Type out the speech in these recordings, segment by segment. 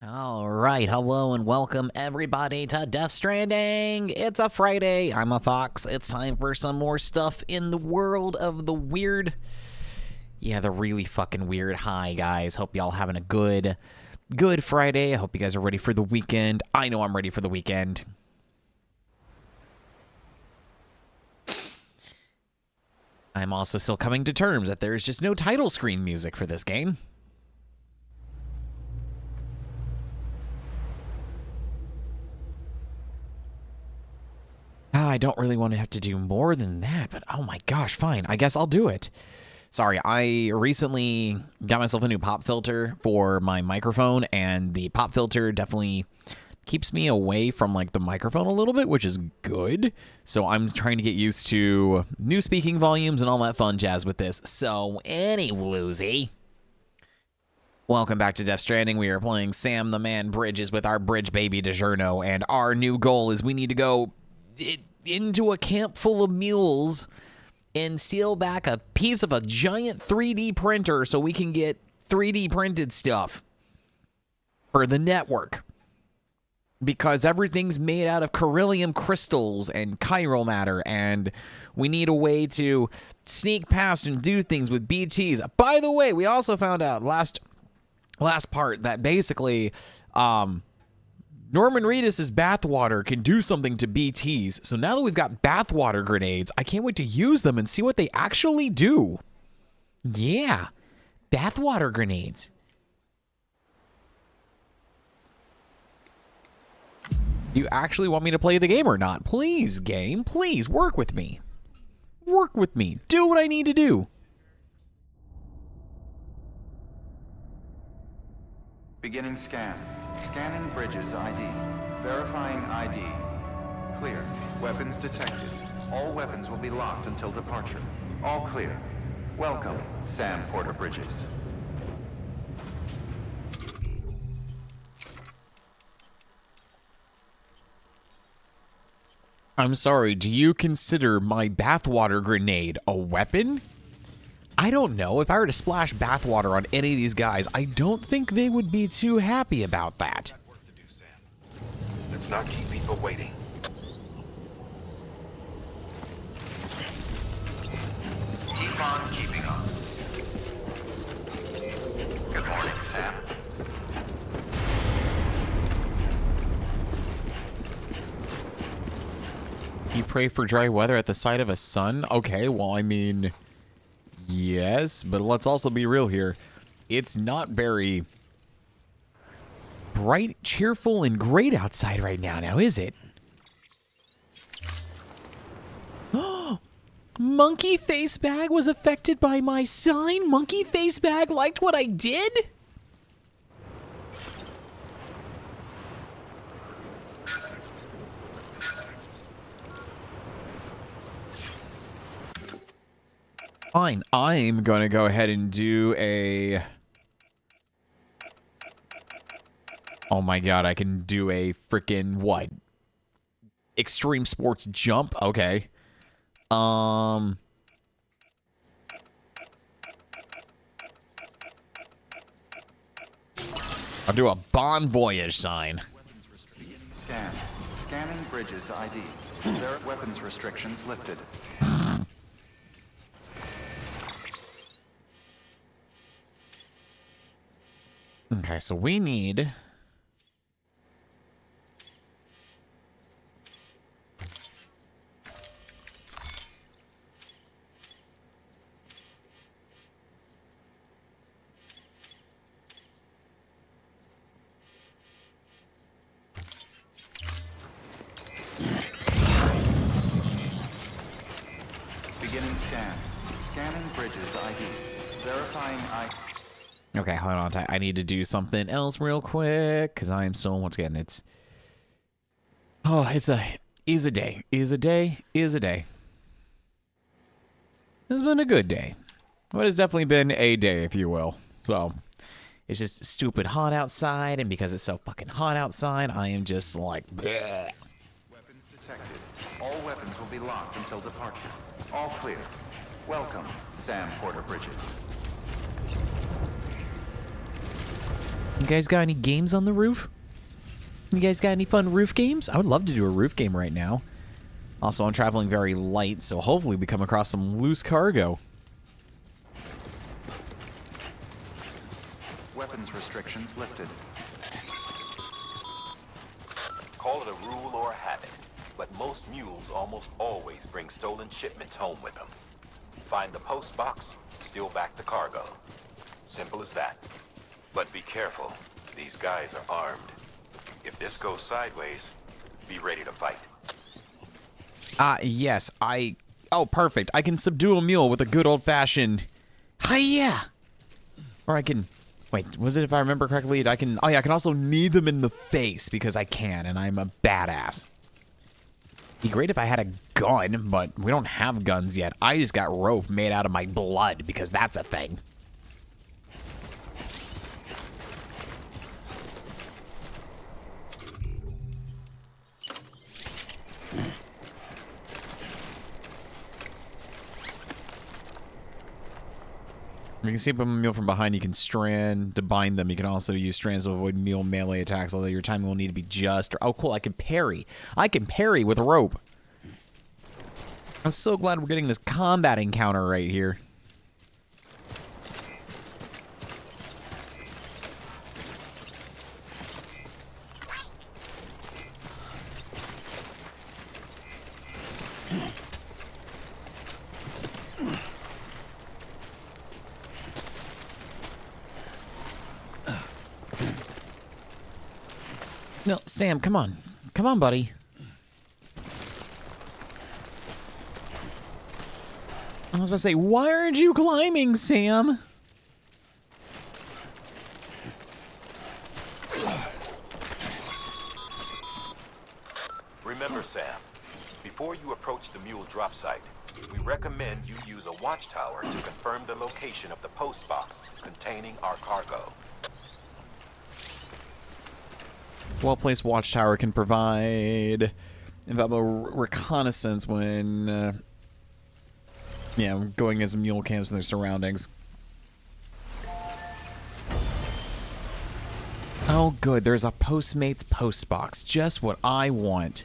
All right, hello and welcome everybody to Death Stranding. It's a Friday. I'm a Fox. It's time for some more stuff in the world of the weird. Yeah, the really fucking weird. Hi guys. Hope y'all having a good Friday. I hope you guys are ready for the weekend. I know I'm ready for the weekend. I'm also still coming to terms that there's just no title screen music for this game. I don't really want to have to do more than that, but oh my gosh, fine. I guess I'll do it. Sorry, I recently got myself a new pop filter for my microphone, and the pop filter definitely keeps me away from like the microphone a little bit, which is good. So I'm trying to get used to new speaking volumes and all that fun jazz with this. So any woozy. Welcome back to Death Stranding. We are playing Sam the Man Bridges with our bridge baby DiGiorno, and our new goal is we need to go into a camp full of mules and steal back a piece of a giant 3D printer so we can get 3D printed stuff for the network. Because everything's made out of beryllium crystals and chiral matter, and we need a way to sneak past and do things with BTs. By the way, we also found out last part that basically Norman Reedus' bathwater can do something to BTs. So now that we've got bathwater grenades, I can't wait to use them and see what they actually do. Yeah, bathwater grenades. You actually want me to play the game or not? Please, game, please work with me. Work with me. Do what I need to do. Beginning scan. Scanning bridges ID. Verifying ID. Clear. Weapons detected. All weapons will be locked until departure. All clear. Welcome, Sam Porter Bridges. I'm sorry, do you consider my bathwater grenade a weapon? I don't know. If I were to splash bathwater on any of these guys, I don't think they would be too happy about that. Work to do, Sam. Let's not keep people waiting. Keep on keeping on. Good morning, Sam. You pray for dry weather at the sight of a sun? Okay, well, I mean, yes, but let's also be real here. It's not very bright, cheerful, and great outside right now, is it? Monkey Face Bag was affected by my sign? Monkey Face Bag liked what I did? Fine, I'm gonna go ahead and do a... Oh my god, I can do a freaking what? Extreme sports jump? Okay. I'll do a Bon Voyage sign. Scan. Scanning bridges ID. There are weapons restrictions lifted. Okay, so we need... Beginning scan. Scanning bridges ID. Verifying ID. Okay, hold on. I need to do something else real quick, because I am still, once again, it's... Oh, is a day. Is a day. It's been a good day. But it's definitely been a day, if you will. So, it's just stupid hot outside, and because it's so fucking hot outside, I am just like, bleh. Weapons detected. All weapons will be locked until departure. All clear. Welcome, Sam Porter Bridges. You guys got any games on the roof? You guys got any fun roof games? I would love to do a roof game right now. Also, I'm traveling very light, so hopefully we come across some loose cargo. Weapons restrictions lifted. Call it a rule or a habit, but most mules almost always bring stolen shipments home with them. Find the post box, steal back the cargo. Simple as that. But be careful. These guys are armed. If this goes sideways, be ready to fight. Yes, oh, perfect. I can subdue a mule with a good old-fashioned hi-ya! Or I can... Wait, was it, if I remember correctly, I can... Oh, yeah, I can also knee them in the face, because I can, and I'm a badass. Be great if I had a gun, but we don't have guns yet. I just got rope made out of my blood, because that's a thing. You can see a mule from behind. You can strand to bind them. You can also use strands to avoid mule melee attacks, although your timing will need to be just... Oh, cool. I can parry. I can parry with a rope. I'm so glad we're getting this combat encounter right here. No, Sam, come on. Come on, buddy. I was about to say, why aren't you climbing, Sam? Remember, Sam, before you approach the mule drop site, we recommend you use a watchtower to confirm the location of the post box containing our cargo. Well-placed watchtower can provide invaluable reconnaissance when, yeah, going as mule camps in their surroundings. Oh, good. There's a Postmates post box. Just what I want.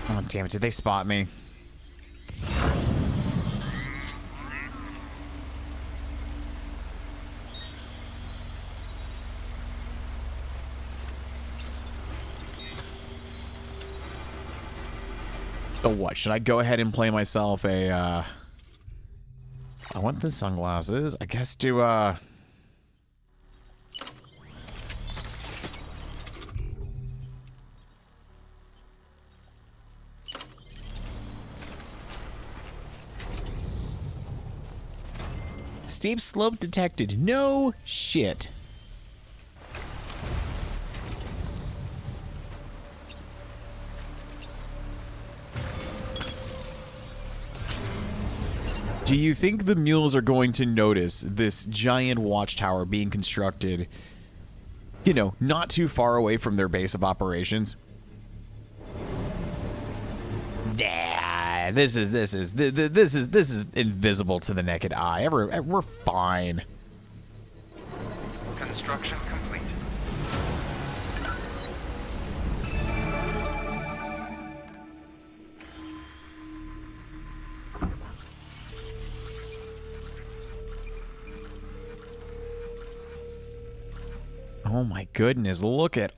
Oh, damn it. Did they spot me? So what? Should I go ahead and play myself a, I want the sunglasses. I guess do, steep slope detected. No shit. Do you think the mules are going to notice this giant watchtower being constructed, you know, not too far away from their base of operations? Nah, this is invisible to the naked eye. We're fine. Construction complete. Oh my goodness, look at...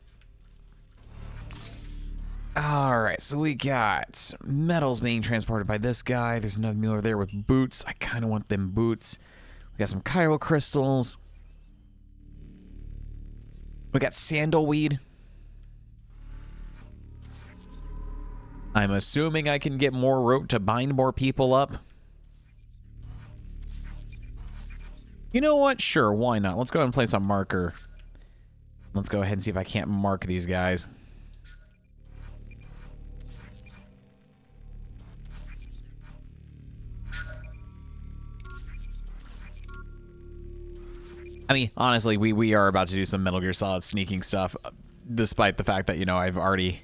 Alright, so we got metals being transported by this guy. There's another mule over there with boots. I kind of want them boots. We got some chiral crystals. We got sandalweed. I'm assuming I can get more rope to bind more people up. You know what? Sure, why not? Let's go ahead and place a marker. Let's go ahead and see if I can't mark these guys. I mean, honestly, we are about to do some Metal Gear Solid sneaking stuff, despite the fact that, you know, I've already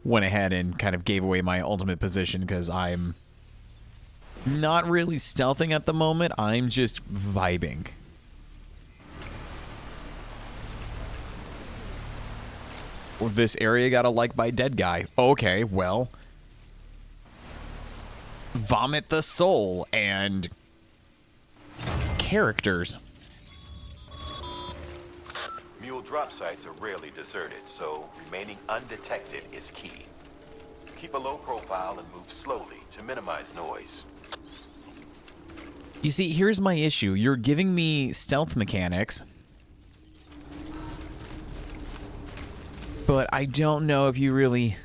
went ahead and kind of gave away my ultimate position because I'm not really stealthing at the moment. I'm just vibing. Well, this area got a like by dead guy. Okay, well, vomit the soul and characters. Mule drop sites are rarely deserted, so remaining undetected is key. Keep a low profile and move slowly to minimize noise. You see, here's my issue. You're giving me stealth mechanics, but I don't know if you really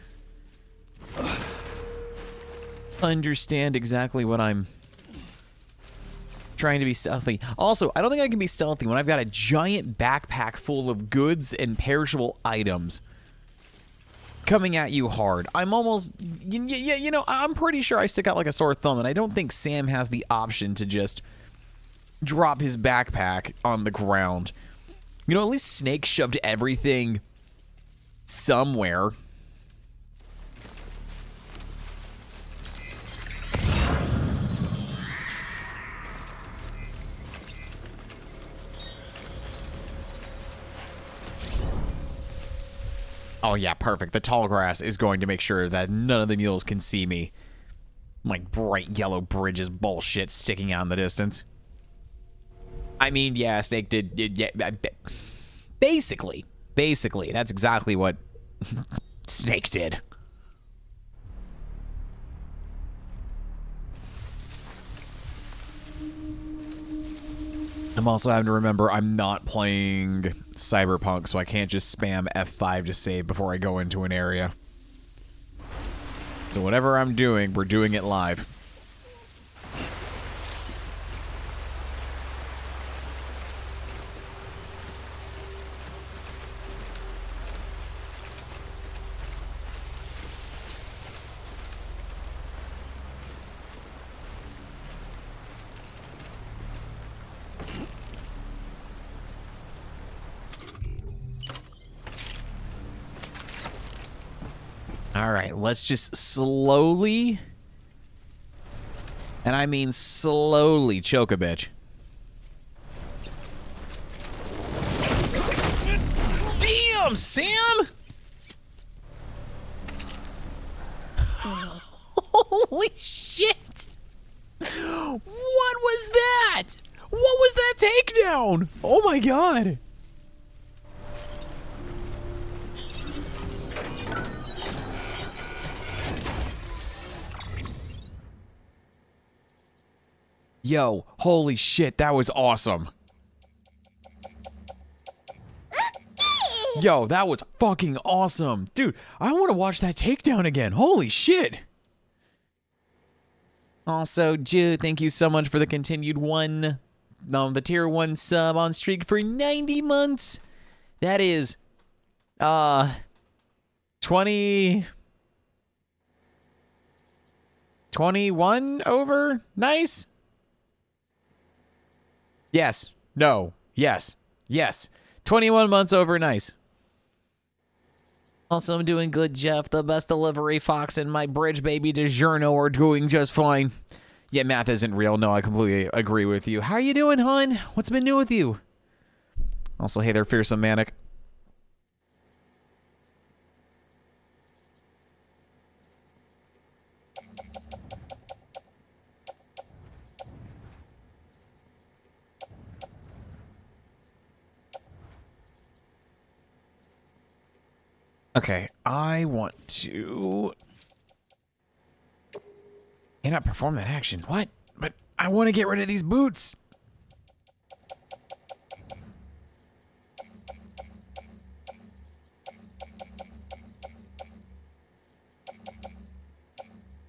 understand exactly what I'm trying to be stealthy. Also, I don't think I can be stealthy when I've got a giant backpack full of goods and perishable items coming at you hard. I'm almost, you know, I'm pretty sure I stick out like a sore thumb, and I don't think Sam has the option to just drop his backpack on the ground. You know, at least Snake shoved everything somewhere. Oh yeah, perfect. The tall grass is going to make sure that none of the mules can see me. Like bright yellow bridges bullshit sticking out in the distance. I mean, yeah, Snake did yeah, basically, that's exactly what Snake did. I'm also having to remember I'm not playing Cyberpunk, so I can't just spam F5 to save before I go into an area. So whatever I'm doing, we're doing it live. All right, let's just slowly, and I mean slowly, choke a bitch. Damn, Sam! Holy shit! What was that? What was that takedown? Oh my god! Yo, holy shit, that was awesome. Yo, that was fucking awesome. Dude, I want to watch that takedown again. Holy shit. Also, Jude, thank you so much for the continued the tier 1 sub on streak for 90 months. That is, 21 over? Nice. Yes. No. Yes. Yes. 21 months over. Nice. Also, I'm doing good, Jeff. The best delivery fox and my bridge baby DiGiorno are doing just fine. Yeah, math isn't real. No, I completely agree with you. How are you doing, hon? What's been new with you? Also, hey there, fearsome manic. Okay, I want to... Cannot perform that action. What? But I want to get rid of these boots.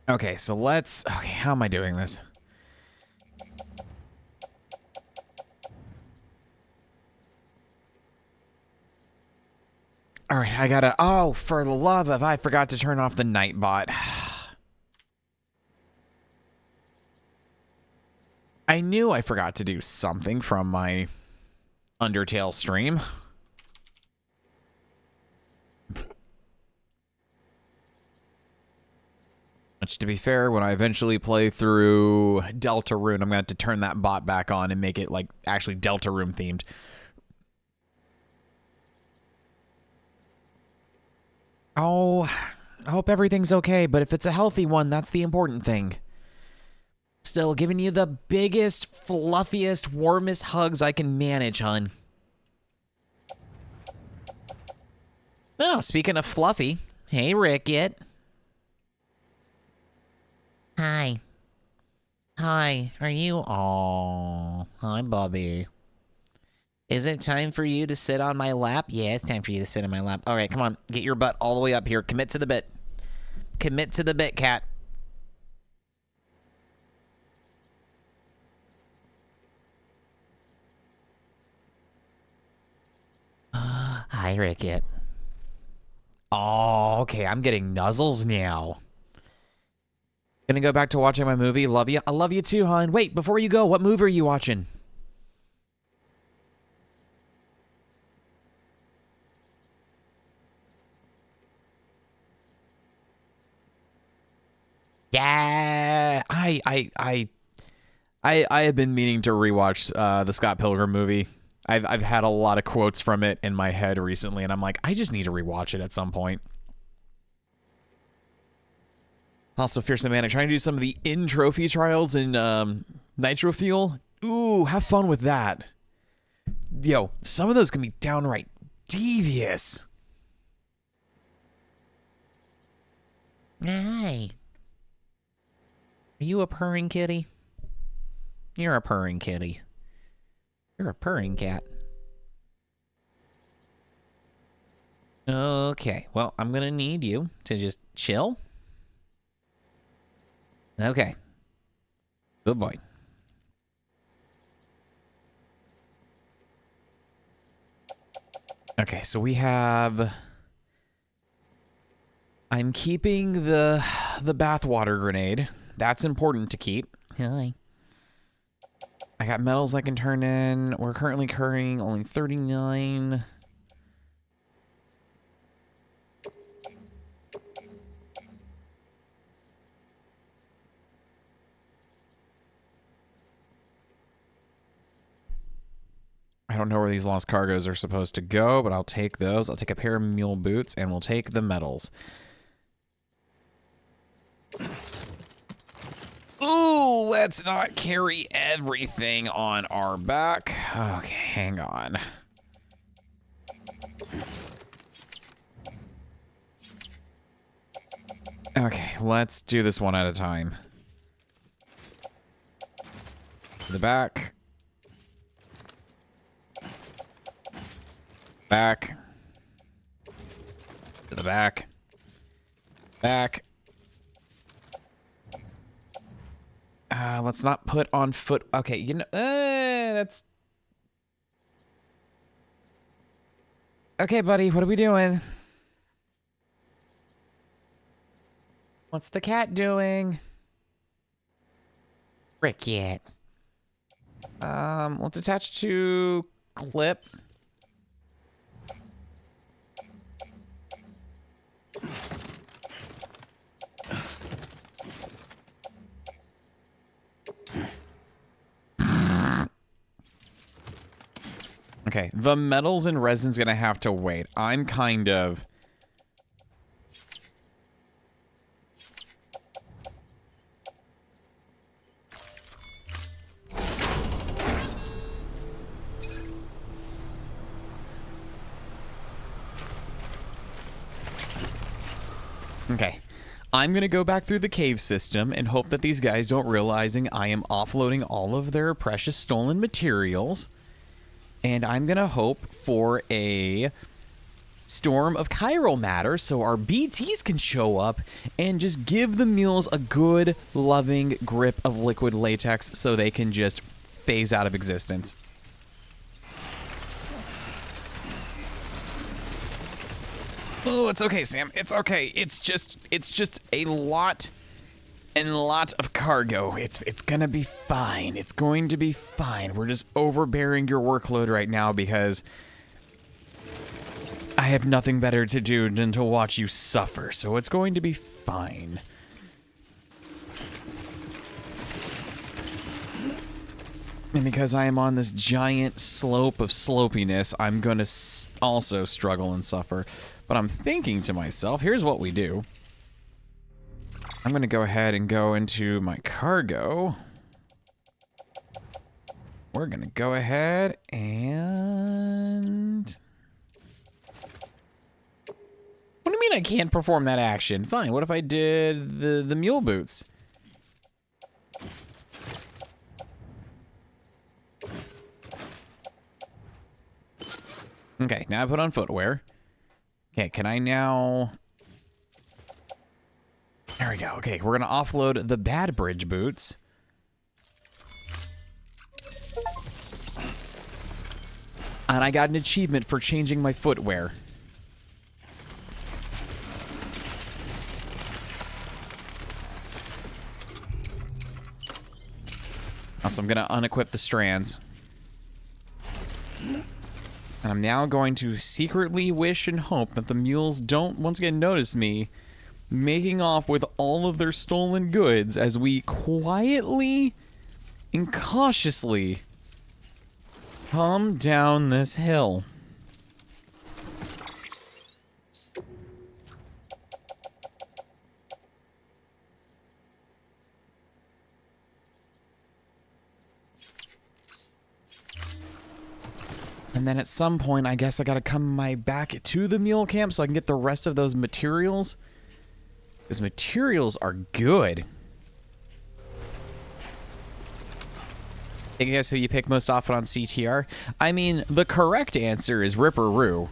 Okay, so let's... Okay, how am I doing this? All right, I gotta... Oh, for the love of... I forgot to turn off the night bot. I knew I forgot to do something from my Undertale stream. Which, to be fair, when I eventually play through Deltarune, I'm going to have to turn that bot back on and make it, like, actually Deltarune themed. Oh, I hope everything's okay, but if it's a healthy one, that's the important thing. Still giving you the biggest, fluffiest, warmest hugs I can manage, hun. Oh, speaking of fluffy, hey, Ricket. Hi. Hi, are you? Oh, hi, Bobby. Is it time for you to sit on my lap? Yeah, it's time for you to sit on my lap. All right, come on. Get your butt all the way up here. Commit to the bit. Commit to the bit, cat. Hi, Ricket. Oh, okay. I'm getting nuzzles now. Gonna go back to watching my movie. Love you. I love you too, hon. Wait, before you go, what movie are you watching? Yeah, I have been meaning to rewatch the Scott Pilgrim movie. I've had a lot of quotes from it in my head recently, and I'm like, I just need to rewatch it at some point. Also, Fiercely Manic, trying to do some of the in-trophy trials in Nitro Fuel. Ooh, have fun with that. Yo, some of those can be downright devious. Hi. Are you a purring kitty? You're a purring kitty. You're a purring cat. Okay, well, I'm gonna need you to just chill. Okay. Good boy. Okay, so we have... I'm keeping the bathwater grenade. That's important to keep. Hi. I got metals I can turn in. We're currently carrying only 39. I don't know where these lost cargoes are supposed to go, but I'll take those. I'll take a pair of mule boots, and we'll take the metals. Ooh, let's not carry everything on our back. Okay, hang on. Okay, let's do this one at a time. To the back. Back. To the back. Back. Let's not put on foot. Okay, you know, that's... Okay, buddy, what are we doing? What's the cat doing? Ricket. Let's attach to clip. Okay, the metals and resin's gonna have to wait. I'm kind of... Okay. I'm gonna go back through the cave system and hope that these guys don't realizing I am offloading all of their precious stolen materials. And I'm gonna hope for a storm of chiral matter so our BTs can show up and just give the mules a good, loving grip of liquid latex so they can just phase out of existence. Oh, it's okay, Sam. It's okay. It's just a lot and a lot of cargo. It's gonna be fine. It's going to be fine. We're just overbearing your workload right now because I have nothing better to do than to watch you suffer, so it's going to be fine. And because I am on this giant slope of slopiness, I'm going to also struggle and suffer. But I'm thinking to myself, here's what we do. I'm going to go ahead and go into my cargo. We're going to go ahead and... What do you mean I can't perform that action? Fine, what if I did the mule boots? Okay, now I put on footwear. Okay, can I now... There we go. Okay, we're going to offload the bad bridge boots. And I got an achievement for changing my footwear. So I'm going to unequip the strands. And I'm now going to secretly wish and hope that the mules don't once again notice me making off with all of their stolen goods as we quietly and cautiously come down this hill. And then at some point, I guess I gotta come back to the mule camp so I can get the rest of those materials. Because materials are good. Hey guys, who you pick most often on CTR? I mean, the correct answer is Ripperoo.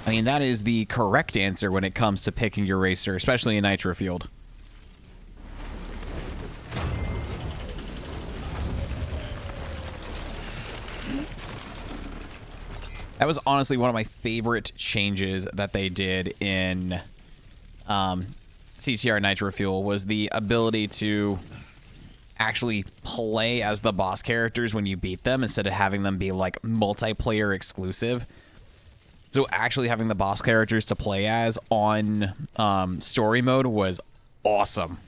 I mean, that is the correct answer when it comes to picking your racer, especially in Nitro Field. That was honestly one of my favorite changes that they did in CTR Nitro Fuel, was the ability to actually play as the boss characters when you beat them instead of having them be like multiplayer exclusive. So actually having the boss characters to play as on story mode was awesome.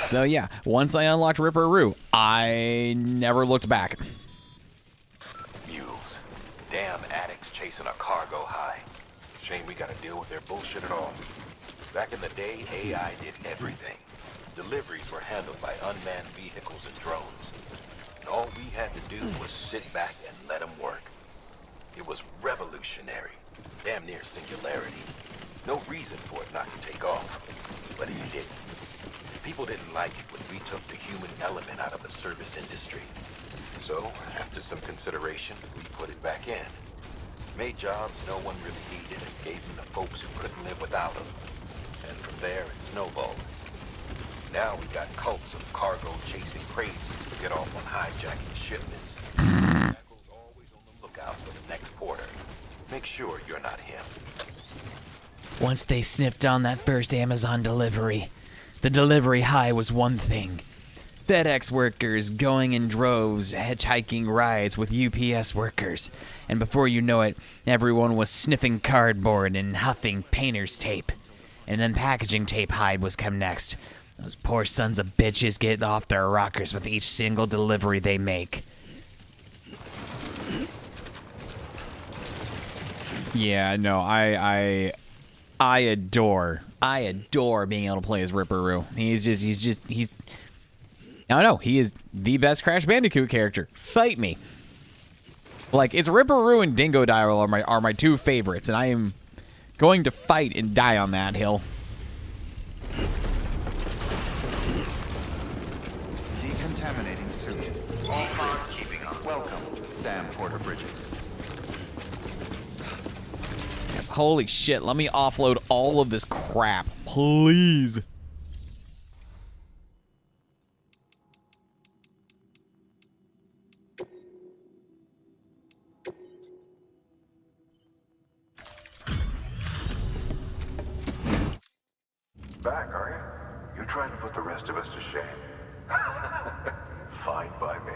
So yeah, once I unlocked Ripperoo, I never looked back. Damn addicts chasing a cargo high. Shame we gotta deal with their bullshit at all. Back in the day, AI did everything. Deliveries were handled by unmanned vehicles and drones. And all we had to do was sit back and let them work. It was revolutionary. Damn near singularity. No reason for it not to take off. But it didn't. People didn't like it when we took the human element out of the service industry. So, after some consideration, we put it back in. Made jobs no one really needed and gave them to folks who couldn't live without them. And from there, it snowballed. Now we got cults of cargo-chasing crazies who get off on hijacking shipments. Jackals always on the lookout for the next porter. Make sure you're not him. Once they sniffed on that first Amazon delivery, the delivery high was one thing. FedEx workers going in droves, hitchhiking rides with UPS workers. And before you know it, everyone was sniffing cardboard and huffing painter's tape. And then packaging tape hide was come next. Those poor sons of bitches get off their rockers with each single delivery they make. Yeah, no, I adore being able to play as Ripperoo. He's I don't know, he is the best Crash Bandicoot character. Fight me. Like, it's Ripperoo and Dingo Dial are my two favorites, and I am going to fight and die on that hill. Decontaminating suit. All pods keeping on. Welcome, Sam Porter Bridges. Yes, holy shit, let me offload all of this crap, please. Back, are you? You trying to put the rest of us to shame? Fine by me.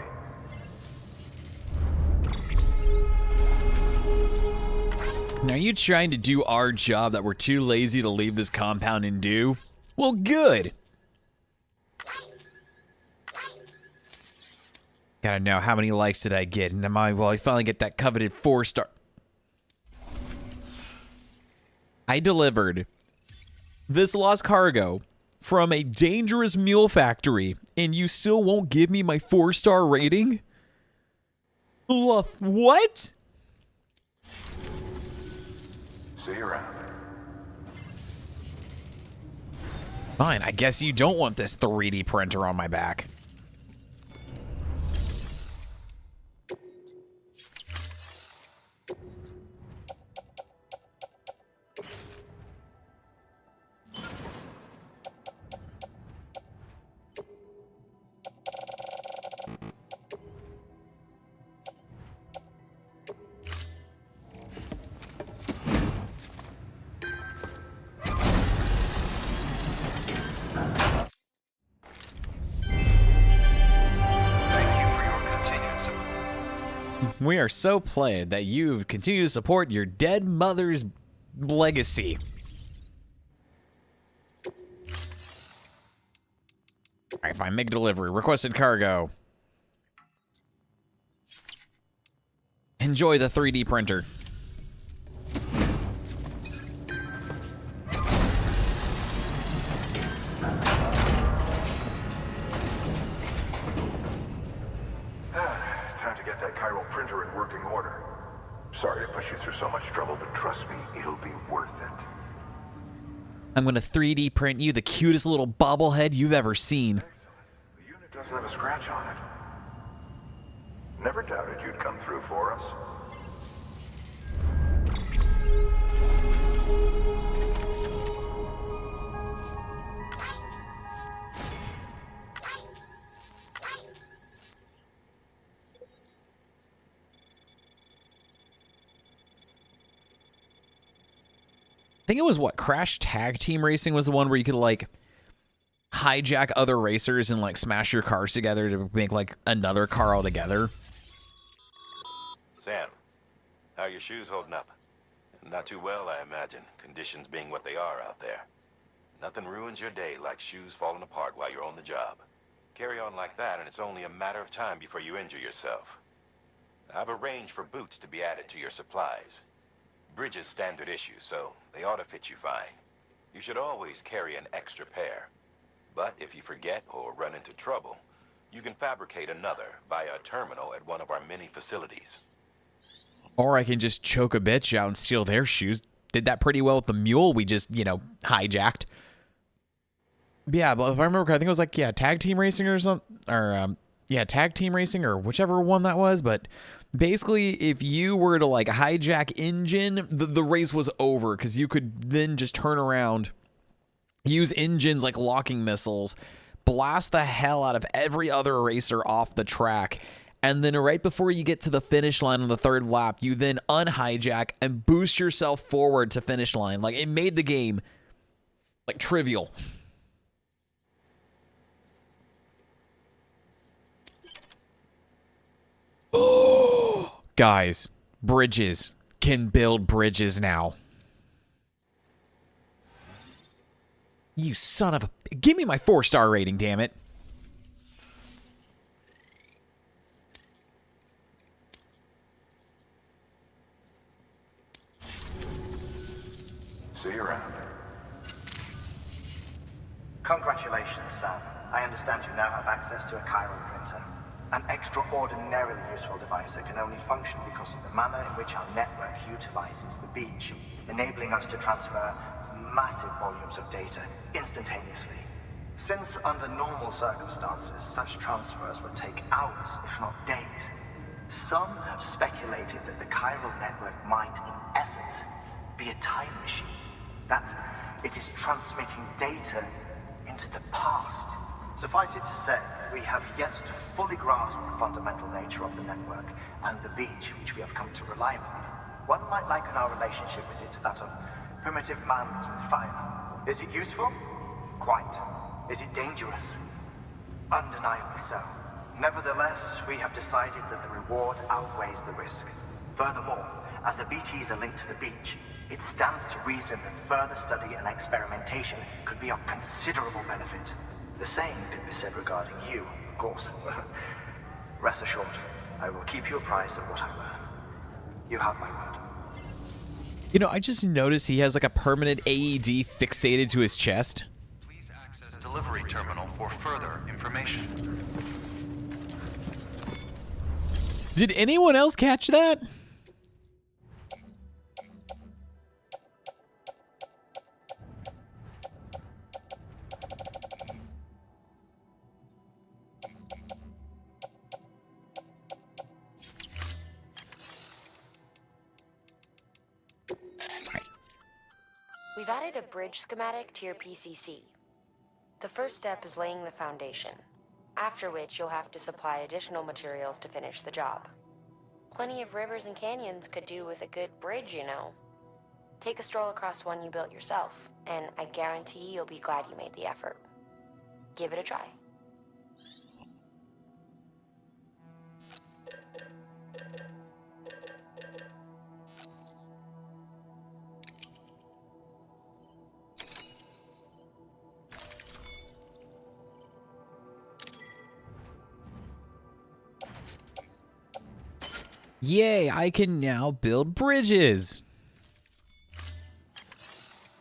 Now, are you trying to do our job that we're too lazy to leave this compound and do? Well, good. Gotta know, how many likes did I get? And will I finally get that coveted 4-star? I delivered this lost cargo from a dangerous mule factory, and you still won't give me my 4-star rating? What? See you around. Fine, I guess you don't want this 3D printer on my back. We are so played that you've continued to support your dead mother's legacy. Alright, fine. Make a delivery. Requested cargo. Enjoy the 3D printer. Sorry to push you through so much trouble, but trust me, it'll be worth it. I'm gonna 3D print you the cutest little bobblehead you've ever seen. The unit doesn't have a scratch on it. Never doubted you'd come through for us. I think it was, what, Crash Tag Team Racing was the one where you could, like, hijack other racers and, like, smash your cars together to make, like, another car altogether. Sam, how are your shoes holding up? Not too well, I imagine, conditions being what they are out there. Nothing ruins your day like shoes falling apart while you're on the job. Carry on like that, and it's only a matter of time before you injure yourself. I've arranged for boots to be added to your supplies. Bridges standard issue, so they ought to fit you fine. You should always carry an extra pair. But if you forget or run into trouble, you can fabricate another via a terminal at one of our many facilities. Or I can just choke a bitch out and steal their shoes. Did that pretty well with the mule we just, hijacked. Yeah, but if I remember, I think it was like, Tag Team Racing or something. Or, Tag Team Racing or whichever one that was, but basically, if you were to, like, hijack engine, the race was over, because you could then just turn around, use engines like locking missiles, blast the hell out of every other racer off the track, and then right before you get to the finish line on the third lap, you then unhijack and boost yourself forward to finish line. Like, it made the game, like, trivial. Guys, bridges can build bridges now. You son of a... Give me my 4-star rating, damn it. See you around. Congratulations, Sam. I understand you now have access to a chiral printer. An extraordinarily useful device that can only function because of the manner in which our network utilizes the beach, enabling us to transfer massive volumes of data instantaneously. Since under normal circumstances, such transfers would take hours, if not days, some have speculated that the chiral network might, in essence, be a time machine. That it is transmitting data into the past. Suffice it to say, we have yet to fully grasp the fundamental nature of the network and the beach which we have come to rely upon. One might liken our relationship with it to that of primitive mans with fire. Is it useful? Quite. Is it dangerous? Undeniably so. Nevertheless, we have decided that the reward outweighs the risk. Furthermore, as the BTs are linked to the beach, it stands to reason that further study and experimentation could be of considerable benefit. The same could be said regarding you, of course. Rest assured, I will keep you apprised of what I learn. You have my word. You know, I just noticed he has like a permanent AED fixated to his chest. Please access delivery terminal for further information. Did anyone else catch that? We've added a bridge schematic to your PCC. The first step is laying the foundation, after which you'll have to supply additional materials to finish the job. Plenty of rivers and canyons could do with a good bridge, you know. Take a stroll across one you built yourself, and I guarantee you'll be glad you made the effort. Give it a try. Yay, I can now build bridges.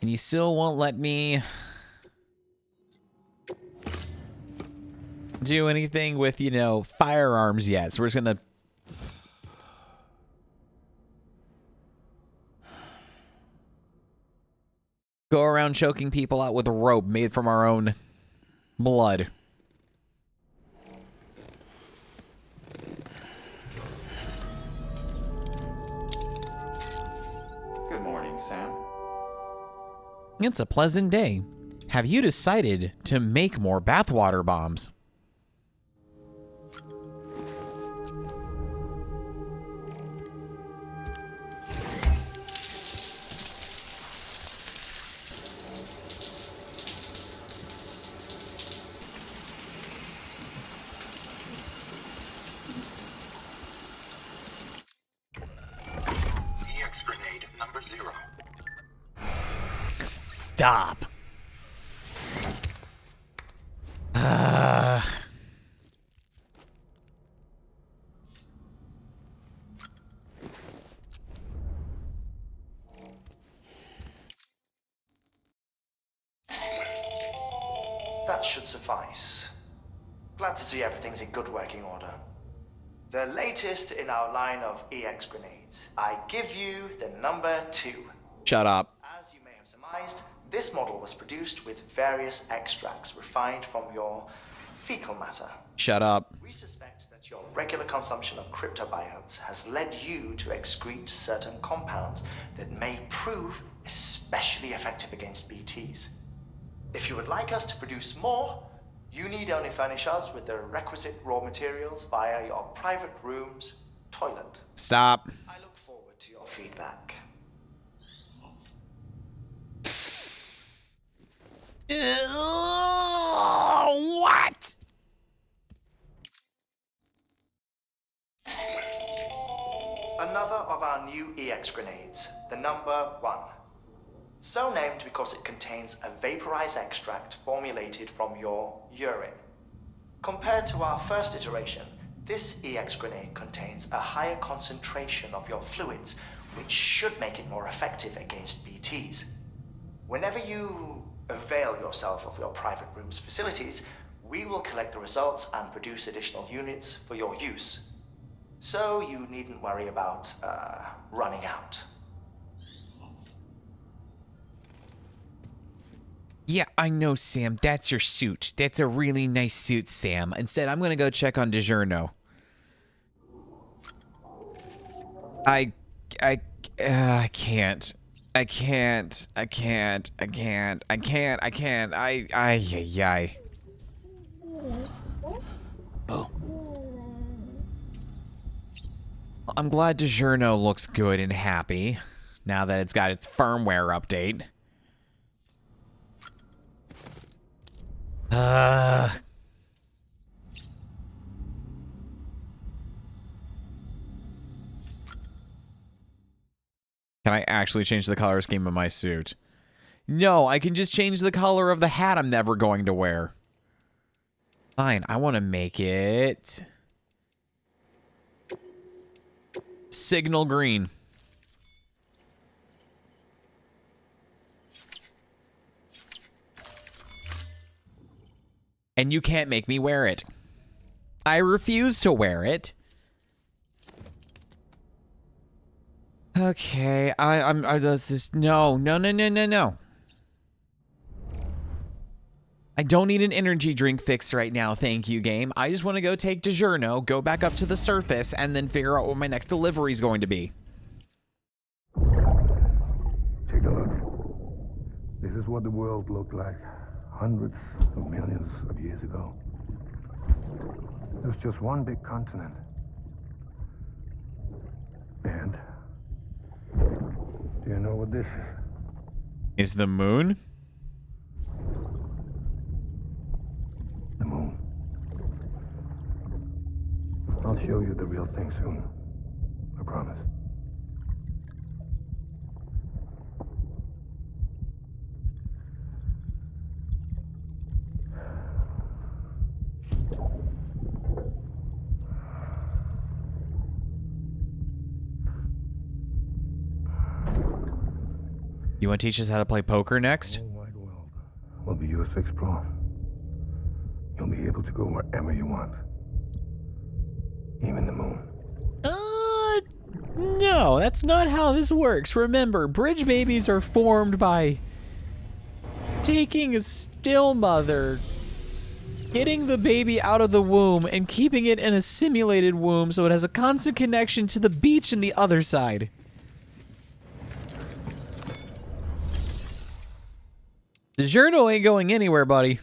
And you still won't let me do anything with, you know, firearms yet. So we're just gonna go around choking people out with a rope made from our own blood. Good morning, Sam. It's a pleasant day. Have you decided to make more bathwater bombs? EX grenade number 0. Stop. That should suffice. Glad to see everything's in good working order. The latest in our line of EX grenades. I give you the number 2. Shut up. As you may have surmised, this model was produced with various extracts refined from your fecal matter. Shut up. We suspect that your regular consumption of cryptobiotes has led you to excrete certain compounds that may prove especially effective against BTs. If you would like us to produce more, you need only furnish us with the requisite raw materials via your private room's toilet. Stop. I look forward to your feedback. What? Another of our new EX grenades, the number 1. So named because it contains a vaporized extract formulated from your urine. Compared to our first iteration, this EX grenade contains a higher concentration of your fluids, which should make it more effective against BTs. Whenever you avail yourself of your private room's facilities, we will collect the results and produce additional units for your use. So you needn't worry about running out. Yeah, I know, Sam. That's your suit. That's a really nice suit, Sam. Instead, I'm gonna go check on DiGiorno. I can't. Oh. I'm glad DiGiorno looks good and happy now that it's got its firmware update. Can I actually change the color scheme of my suit? No, I can just change the color of the hat I'm never going to wear. Fine, I want to make it signal green. And you can't make me wear it. I refuse to wear it. Okay, that's just, no. I don't need an energy drink fix right now, thank you, game. I just want to go take DiGiorno, go back up to the surface, and then figure out what my next delivery is going to be. Take a look. This is what the world looked like hundreds of millions of years ago. It was just one big continent. And do you know what this is? Is the moon? The moon. I'll show you the real thing soon. I promise. You want to teach us how to play poker next? The whole wide world will be yours to explore. You'll be able to go wherever you want. Even the moon. No, that's not how this works. Remember, bridge babies are formed by taking a still mother, getting the baby out of the womb, and keeping it in a simulated womb so it has a constant connection to the beach and the other side. DiGiorno ain't going anywhere, buddy.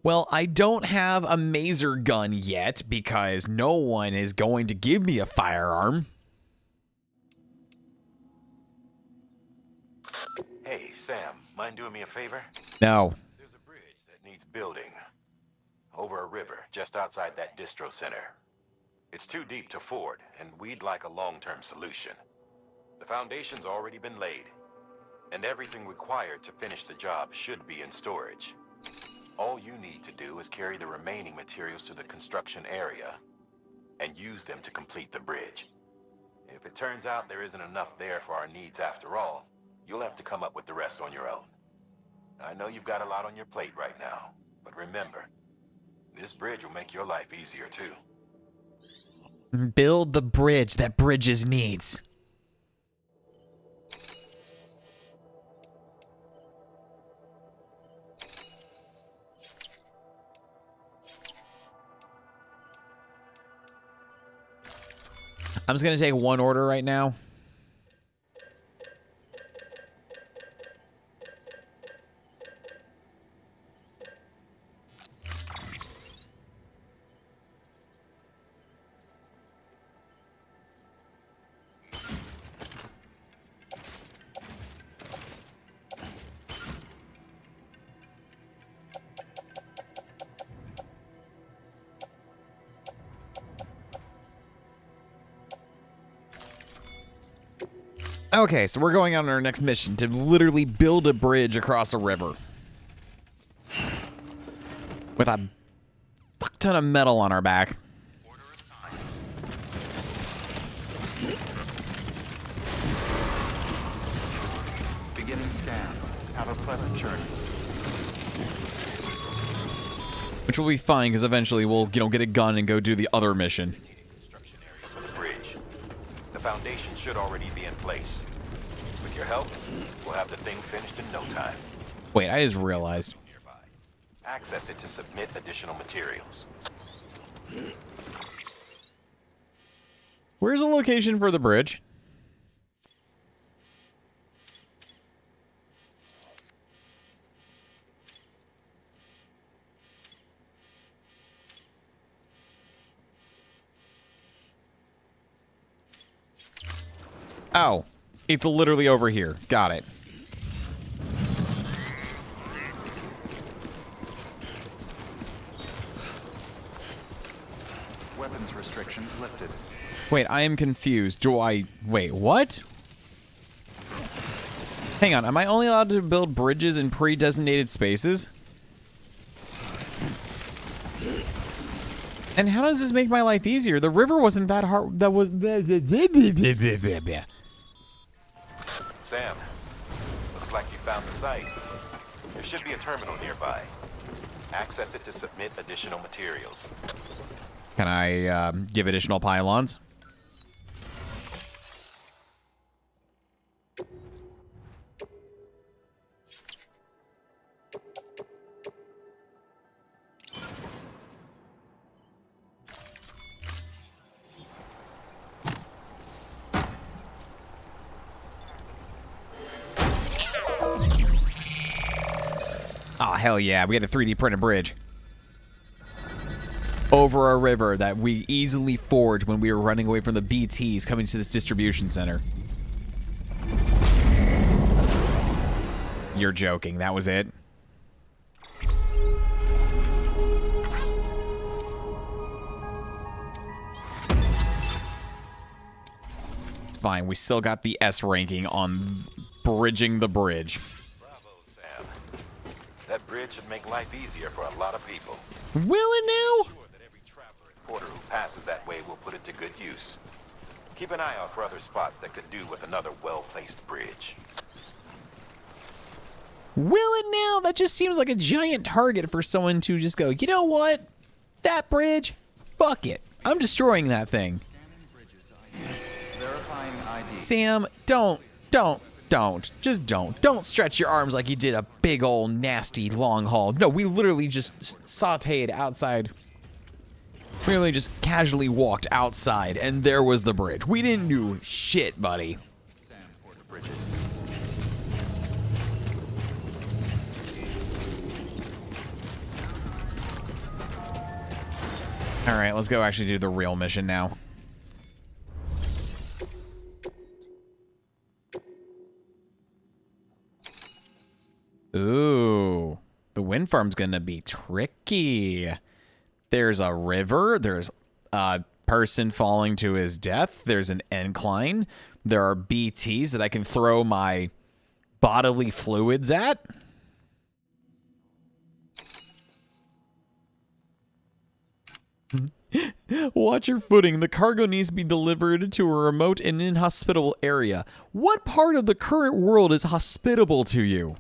Well, I don't have a maser gun yet because no one is going to give me a firearm. Hey, Sam, mind doing me a favor? No. There's a bridge that needs building. Over a river, just outside that distro center. It's too deep to ford, and we'd like a long-term solution. The foundation's already been laid, and everything required to finish the job should be in storage. All you need to do is carry the remaining materials to the construction area and use them to complete the bridge. If it turns out there isn't enough there for our needs after all, you'll have to come up with the rest on your own. I know you've got a lot on your plate right now, but remember, this bridge will make your life easier too. Build the bridge that bridges needs. I'm just going to take one order right now. Okay, so we're going on our next mission to literally build a bridge across a river. With a fuck ton of metal on our back. Beginning scan. Have a pleasant journey. Which will be fine, because eventually we'll, get a gun and go do the other mission. Construction area for the bridge. The foundation should already be in place. With your help, we'll have the thing finished in no time. Wait, I just realized. Nearby. Access it to submit additional materials. Where's the location for the bridge? Oh, it's literally over here. Got it. Weapons restrictions lifted. Wait, I am confused. Wait, what? Hang on, am I only allowed to build bridges in pre-designated spaces? And how does this make my life easier? The river wasn't that hard. That was... Sam, looks like you found the site. There should be a terminal nearby. Access it to submit additional materials. Can I give additional pylons? Oh, hell yeah. We had a 3D printed bridge. Over a river that we easily forged when we were running away from the BTs coming to this distribution center. You're joking. That was it? It's fine. We still got the S ranking on bridging the bridge. Bravo, Sam. That bridge should make life easier for a lot of people. Will it now? Sure that every traveler and porter who passes that way will put it to good use. Keep an eye out for other spots that could do with another well-placed bridge. Will it now? That just seems like a giant target for someone to just go, you know what? That bridge? Fuck it. I'm destroying that thing. Verifying ID. Sam, don't. Just don't. Don't stretch your arms like you did a big old nasty long haul. No, we literally just sauteed outside. We literally just casually walked outside, and there was the bridge. We didn't do shit, buddy. Sam Porter Bridges. All right, let's go actually do the real mission now. Ooh, the wind farm's gonna be tricky. There's a river, there's a person falling to his death, there's an incline, there are BTs that I can throw my bodily fluids at. Watch your footing. The cargo needs to be delivered to a remote and inhospitable area. What part of the current world is hospitable to you?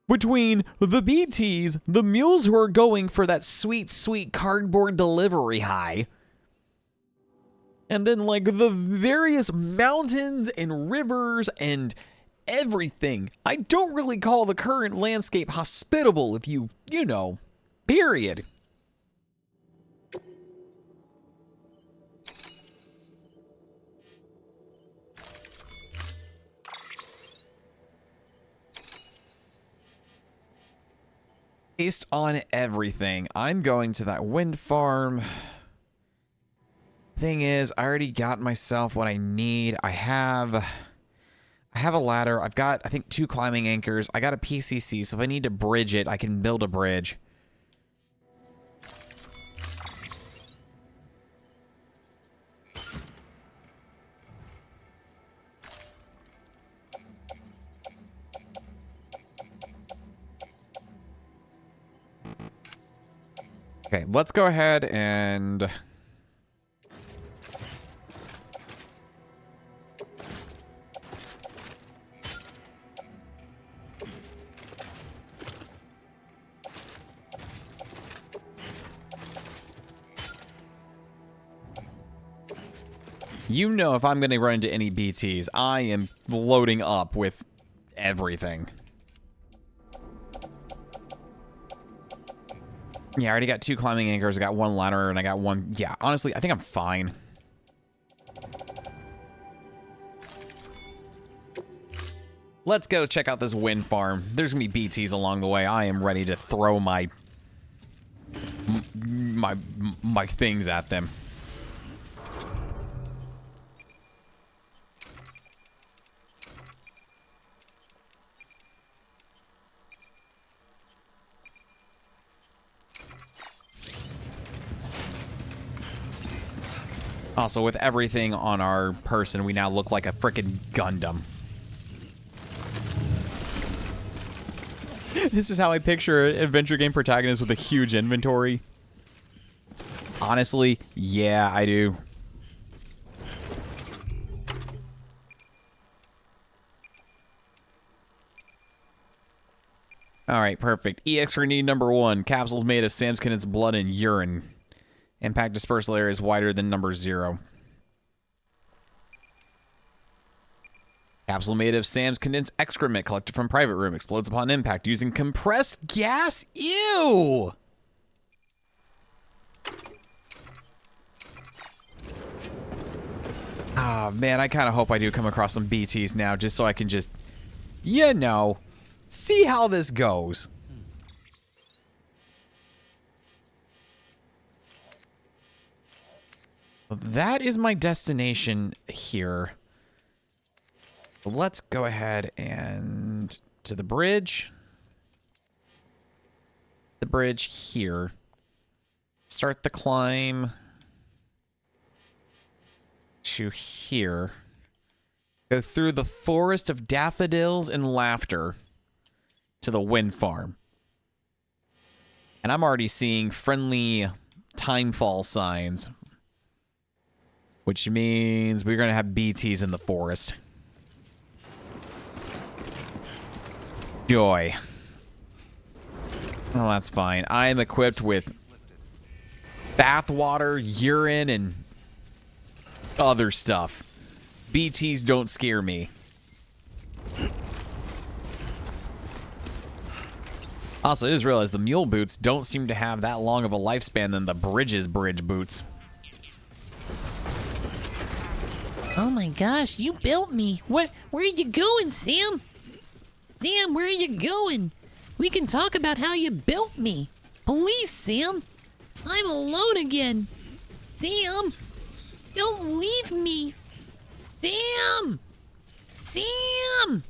Between the BTs, the mules who are going for that sweet, sweet cardboard delivery high, and then like the various mountains and rivers and everything. I don't really call the current landscape hospitable if you know, period. Based on everything, I'm going to that wind farm. Thing is, I already got myself what I need. I have a ladder. I've got, I think, 2 climbing anchors. I got a PCC, so if I need to bridge it, I can build a bridge. Okay, let's go ahead and... You know, if I'm going to run into any BTs, I am loading up with everything. Yeah, I already got 2 climbing anchors, I got 1 ladder, and I got 1... Yeah, honestly, I think I'm fine. Let's go check out this wind farm. There's going to be BTs along the way. I am ready to throw my things at them. Also, with everything on our person, we now look like a frickin' Gundam. This is how I picture an adventure game protagonist with a huge inventory. Honestly, yeah, I do. Alright, perfect. EX for need number 1. Capsules made of Samskin's blood and urine. Impact dispersal area is wider than number 0. Capsule made of Sam's condensed excrement collected from private room. Explodes upon impact using compressed gas. Ew! Ah, man, I kind of hope I do come across some BTs now, just so I can just, you know, see how this goes. That is my destination here. Let's go ahead and to the bridge. The bridge here. Start the climb to here. Go through the forest of daffodils and laughter to the wind farm. And I'm already seeing friendly timefall signs, which means we're going to have BTs in the forest. Joy. Well, that's fine. I am equipped with bathwater, urine, and other stuff. BTs don't scare me. Also, I just realized the mule boots don't seem to have that long of a lifespan than the bridge boots. Oh my gosh, you built me. Where are you going, Sam? Sam, where are you going? We can talk about how you built me. Please, Sam. I'm alone again. Sam, don't leave me. Sam! Sam!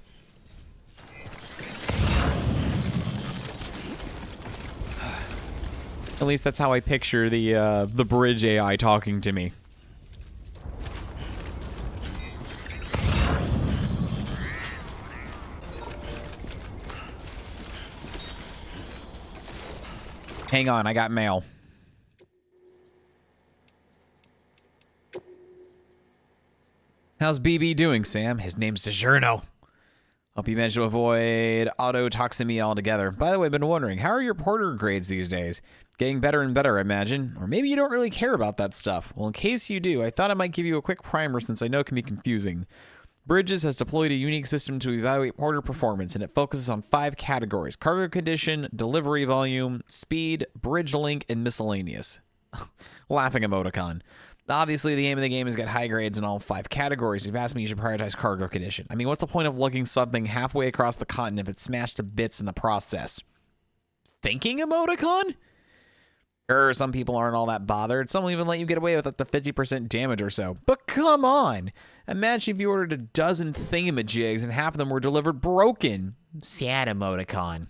At least that's how I picture the bridge AI talking to me. Hang on, I got mail. How's BB doing, Sam? His name's DiGiorno. Hope you managed to avoid autotoxemia altogether. By the way, I've been wondering, how are your porter grades these days? Getting better and better, I imagine. Or maybe you don't really care about that stuff. Well, in case you do, I thought I might give you a quick primer since I know it can be confusing. Bridges has deployed a unique system to evaluate porter performance, and it focuses on 5 categories: cargo condition, delivery volume, speed, bridge link, and miscellaneous. Laughing emoticon. Obviously, the aim of the game is to get high grades in all 5 categories. If you've asked me, you should prioritize cargo condition. I mean, what's the point of lugging something halfway across the continent if it's smashed to bits in the process? Thinking emoticon? Sure, some people aren't all that bothered. Some will even let you get away with up to 50% damage or so. But come on! Imagine if you ordered a dozen thingamajigs and half of them were delivered broken. Sad emoticon.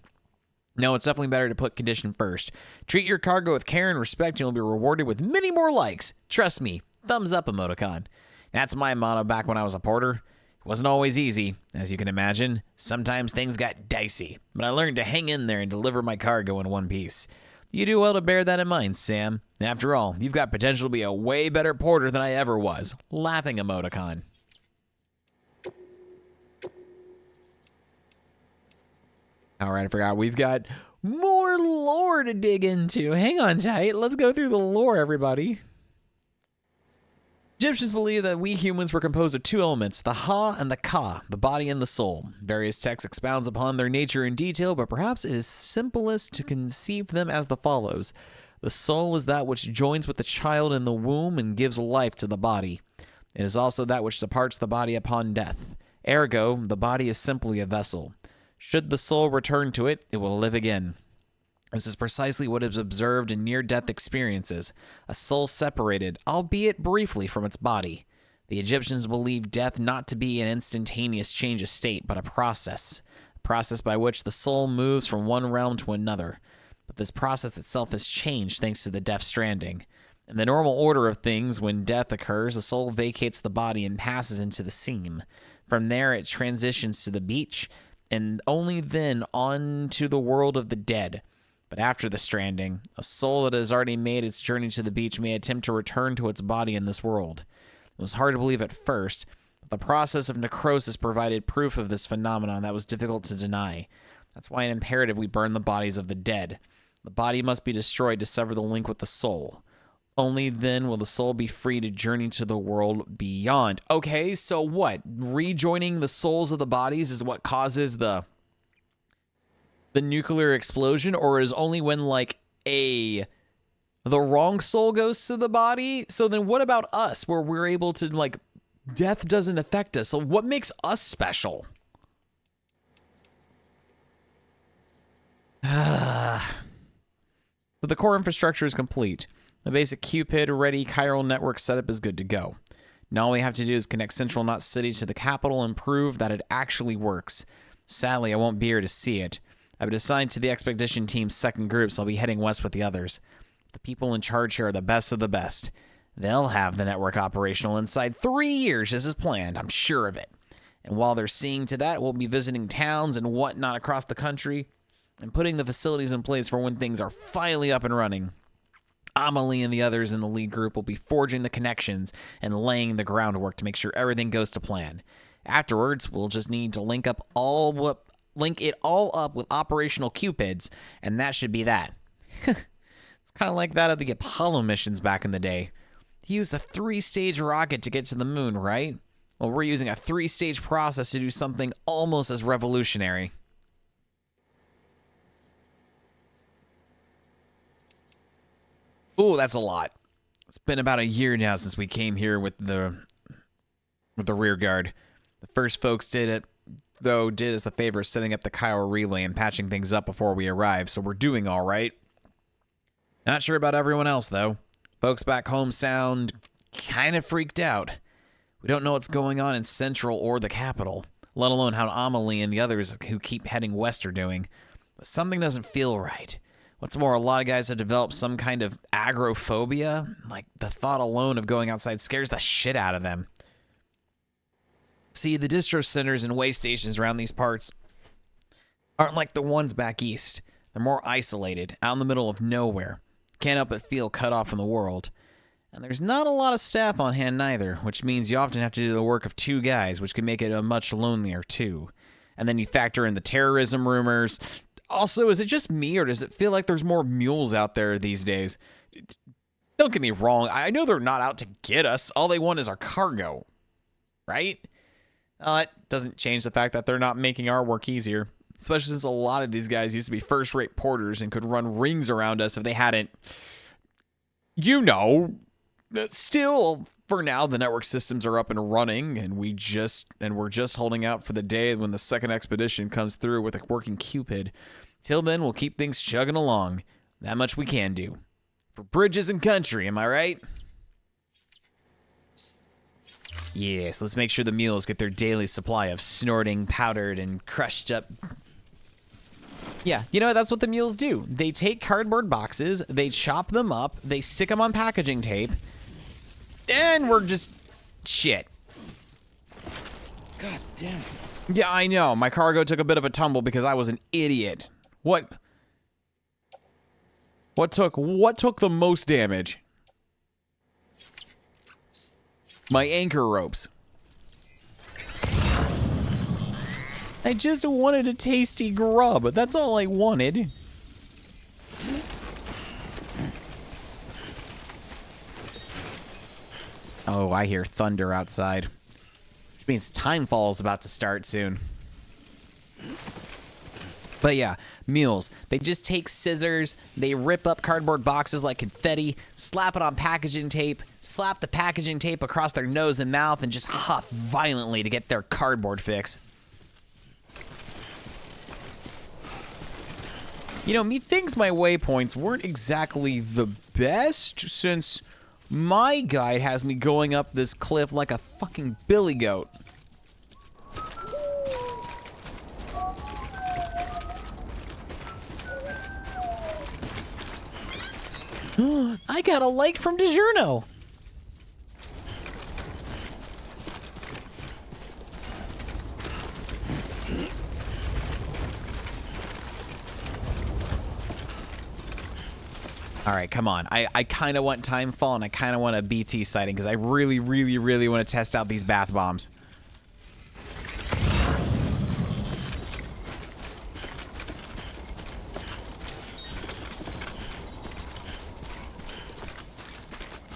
No, it's definitely better to put condition first. Treat your cargo with care and respect and you'll be rewarded with many more likes. Trust me. Thumbs up emoticon. That's my motto back when I was a porter. It wasn't always easy, as you can imagine. Sometimes things got dicey, but I learned to hang in there and deliver my cargo in one piece. You do well to bear that in mind, Sam. After all, you've got potential to be a way better porter than I ever was. Laughing emoticon. Alright, I forgot. We've got more lore to dig into. Hang on tight. Let's go through the lore, everybody. Egyptians believe that we humans were composed of 2 elements, the Ha and the Ka, the body and the soul. Various texts expounds upon their nature in detail, but perhaps it is simplest to conceive them as the follows. The soul is that which joins with the child in the womb and gives life to the body. It is also that which departs the body upon death. Ergo, the body is simply a vessel. Should the soul return to it, it will live again. This is precisely what is observed in near-death experiences, a soul separated, albeit briefly, from its body. The Egyptians believed death not to be an instantaneous change of state, but a process by which the soul moves from one realm to another. But this process itself has changed thanks to the Death Stranding. In the normal order of things, when death occurs, the soul vacates the body and passes into the seam. From there, it transitions to the beach, and only then on to the world of the dead. But after the stranding, a soul that has already made its journey to the beach may attempt to return to its body in this world. It was hard to believe at first, but the process of necrosis provided proof of this phenomenon that was difficult to deny. That's why it's imperative we burn the bodies of the dead. The body must be destroyed to sever the link with the soul. Only then will the soul be free to journey to the world beyond. Okay, so what? Rejoining the souls of the bodies is what causes the nuclear explosion, or is only when like the wrong soul goes to the body? So then what about us, where we're able to, like, death doesn't affect us? So what makes us special? So the core infrastructure is complete. The basic Cupid-ready chiral network setup is good to go. Now all we have to do is connect Central Knot City to the capital and prove that it actually works. Sadly, I won't be here to see it. I've been assigned to the expedition team's second group, so I'll be heading west with the others. The people in charge here are the best of the best. They'll have the network operational inside 3 years as is planned, I'm sure of it. And while they're seeing to that, we'll be visiting towns and whatnot across the country and putting the facilities in place for when things are finally up and running. Amelie and the others in the lead group will be forging the connections and laying the groundwork to make sure everything goes to plan. Afterwards, we'll just need to link it all up with operational Cupids, and that should be that. It's kind of like that of the Apollo missions back in the day. They used a 3-stage rocket to get to the moon, right? Well, we're using a 3-stage process to do something almost as revolutionary. Ooh, that's a lot. It's been about a year now since we came here with the rear guard. The first folks did us the favor of setting up the Kyle relay and patching things up before we arrived, so we're doing all right. Not sure about everyone else, though. Folks back home sound kind of freaked out. We don't know what's going on in Central or the capital, let alone how Amelie and the others who keep heading west are doing. But something doesn't feel right. What's more, a lot of guys have developed some kind of agoraphobia. Like, the thought alone of going outside scares the shit out of them. See, the distro centers and way stations around these parts aren't like the ones back east. They're more isolated, out in the middle of nowhere. Can't help but feel cut off from the world. And there's not a lot of staff on hand neither, which means you often have to do the work of 2 guys, which can make it a much lonelier too. And then you factor in the terrorism rumors. Also, is it just me, or does it feel like there's more mules out there these days? Don't get me wrong, I know they're not out to get us. All they want is our cargo, right? It doesn't change the fact that they're not making our work easier, especially since a lot of these guys used to be first-rate porters and could run rings around us if they hadn't, Still, for now, the network systems are up and running, and we're just holding out for the day when the second expedition comes through with a working Cupid. Till then, we'll keep things chugging along. That much we can do. For bridges and country, am I right? Yes, let's make sure the mules get their daily supply of snorting, powdered, and crushed up. Yeah, you know, that's what the mules do. They take cardboard boxes, they chop them up, they stick them on packaging tape, and we're just shit. God damn it. Yeah, I know. My cargo took a bit of a tumble because I was an idiot. What took the most damage? My anchor ropes. I just wanted a tasty grub. That's all I wanted. Oh, I hear thunder outside. Which means Timefall is about to start soon. But yeah, mules. They just take scissors, they rip up cardboard boxes like confetti, slap it on packaging tape, slap the packaging tape across their nose and mouth, and just huff violently to get their cardboard fix. You know, methinks my waypoints weren't exactly the best, since my guide has me going up this cliff like a fucking billy goat. I got a like from DiGiorno. All right, come on. I kind of want Timefall, and I kind of want a BT sighting, because I really, really, really want to test out these bath bombs.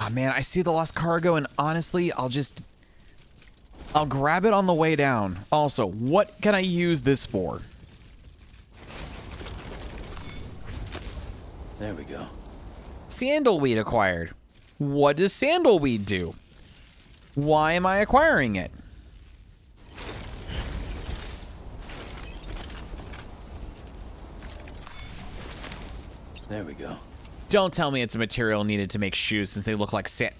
Oh, man, I see the lost cargo, and honestly, I'll grab it on the way down. Also, what can I use this for? There we go. Sandalweed acquired. What does sandalweed do? Why am I acquiring it? There we go. Don't tell me it's a material needed to make shoes since they look like sand.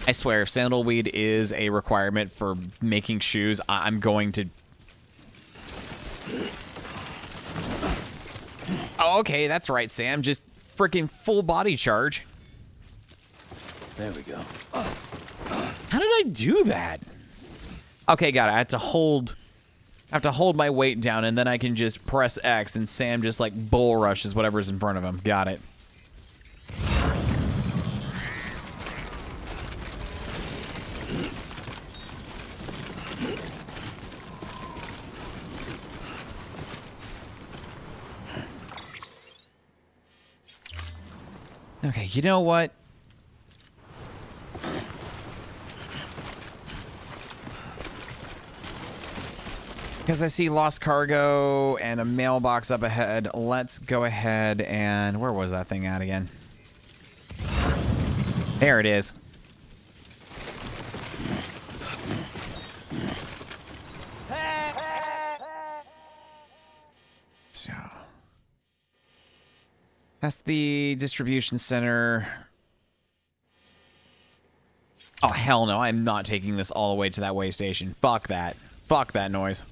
I swear, if sandalweed is a requirement for making shoes, I'm going to... Oh, okay, that's right, Sam. Just freaking full body charge. There we go. How did I do that? Okay, got it. I have to hold my weight down, and then I can just press X, and Sam just, like, bull rushes whatever's in front of him. Got it. Okay, you know what? Because I see lost cargo and a mailbox up ahead, let's go ahead and... Where was that thing at again? There it is. So... That's the distribution center. Oh, hell no. I'm not taking this all the way to that way station. Fuck that. Fuck that noise.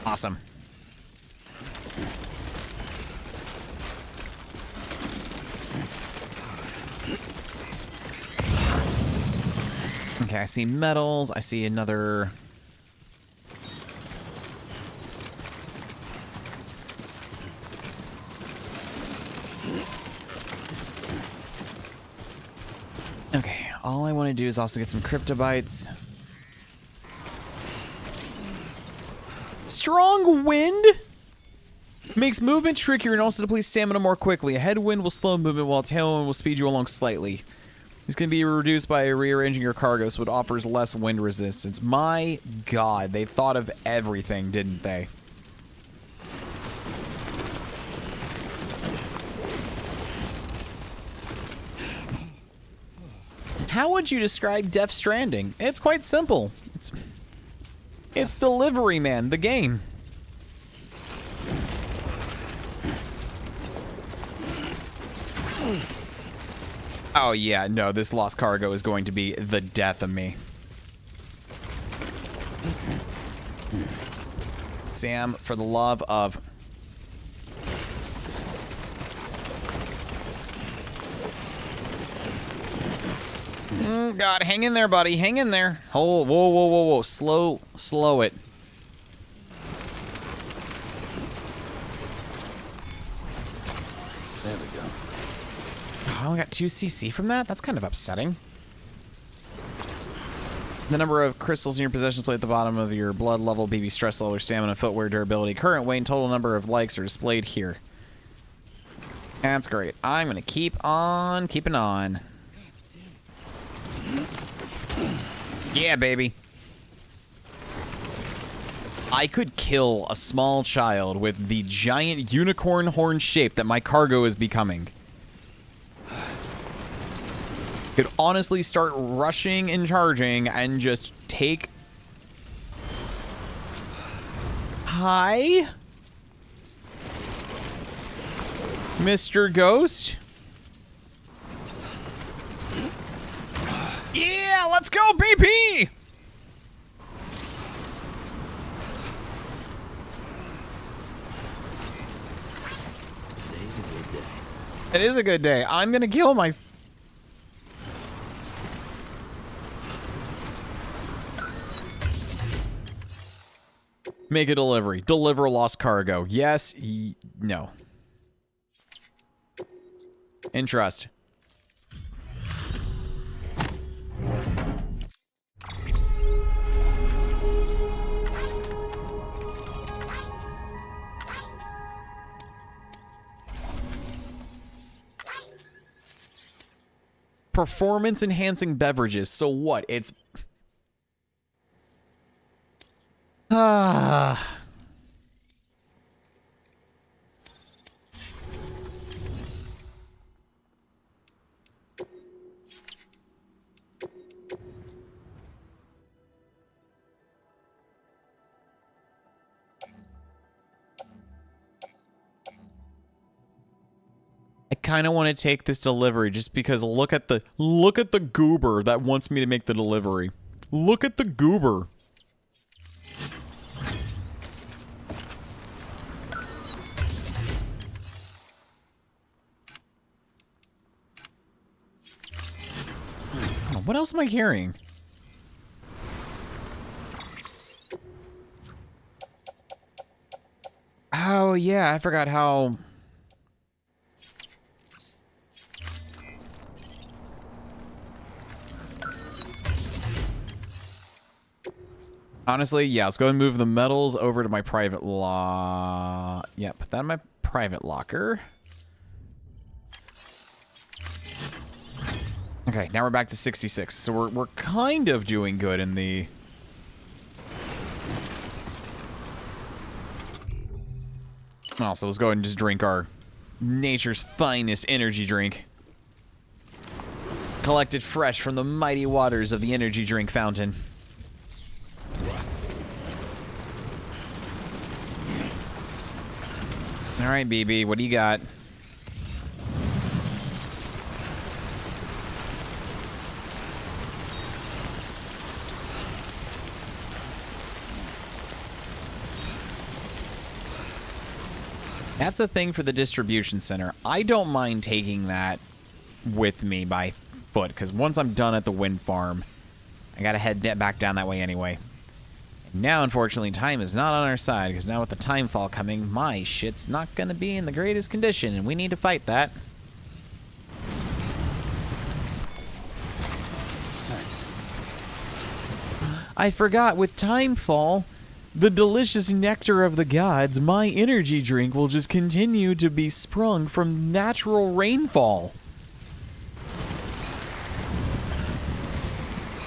Awesome. Okay, I see metals. I see another... Okay, all I want to do is also get some cryptobytes. Strong wind makes movement trickier and also depletes stamina more quickly. A headwind will slow movement while a tailwind will speed you along slightly. This can be reduced by rearranging your cargo so it offers less wind resistance. My God, they thought of everything, didn't they? How would you describe Death Stranding? It's quite simple. It's Delivery Man, the game. Oh yeah, no, this lost cargo is going to be the death of me. Sam, for the love of... God, hang in there, buddy. Hang in there. Oh, whoa, whoa, whoa, whoa. Slow it. There we go. Oh, I only got 2 CC from that? That's kind of upsetting. The number of crystals in your possession displayed at the bottom of your blood level, BB stress level, stamina, footwear, durability, current weight, and total number of likes are displayed here. That's great. I'm going to keep on keeping on. Yeah, baby. I could kill a small child with the giant unicorn horn shape that my cargo is becoming. Could honestly start rushing and charging and just take... Hi? Mr. Ghost? No, BP! Today's a good day. It is a good day. I'm gonna kill my... Make a delivery. Deliver lost cargo. Yes. No. Entrust. Performance enhancing beverages. So what? It's... Ah... I kind of want to take this delivery just because look at the goober that wants me to make the delivery. Look at the goober. Oh, what else am I carrying? Oh yeah, I forgot how... Honestly, yeah, let's go and move the metals over to my private Yeah, put that in my private locker. Okay, now we're back to 66. So we're kind of doing good in the... Also, let's go ahead and just drink our nature's finest energy drink. Collected fresh from the mighty waters of the energy drink fountain. All right, BB, what do you got? That's a thing for the distribution center. I don't mind taking that with me by foot, because once I'm done at the wind farm, I gotta head back down that way anyway. Now, unfortunately, time is not on our side, because now with the time fall coming, my shit's not going to be in the greatest condition, and we need to fight that. Nice. I forgot, with time fall, the delicious nectar of the gods, my energy drink will just continue to be sprung from natural rainfall.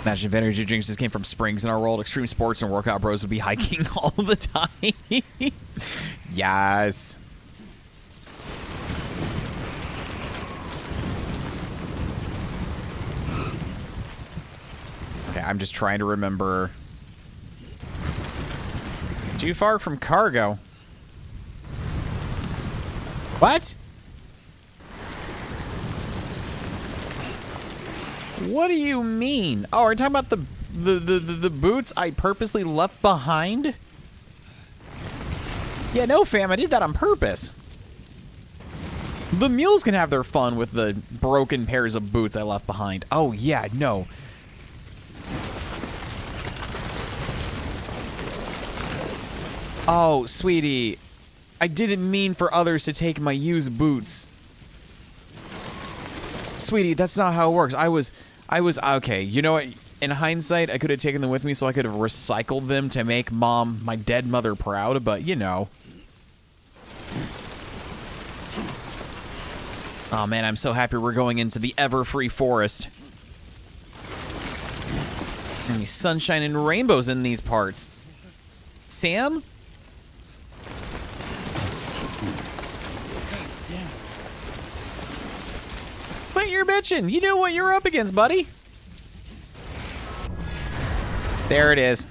Imagine if energy drinks just came from springs in our world. Extreme sports and workout bros would be hiking all the time. Yes. Okay, I'm just trying to remember. Too far from cargo. What? What do you mean? Oh, are you talking about the boots I purposely left behind? Yeah, no, fam, I did that on purpose. The mules can have their fun with the broken pairs of boots I left behind. Oh, yeah, no. Oh, sweetie, I didn't mean for others to take my used boots. Sweetie, that's not how it works. I was okay. You know what? In hindsight, I could have taken them with me so I could have recycled them to make Mom, my dead mother, proud, but you know. Oh man, I'm so happy we're going into the ever-free forest. And sunshine and rainbows in these parts. Sam? But you're bitching. You know what you're up against, buddy. There it is.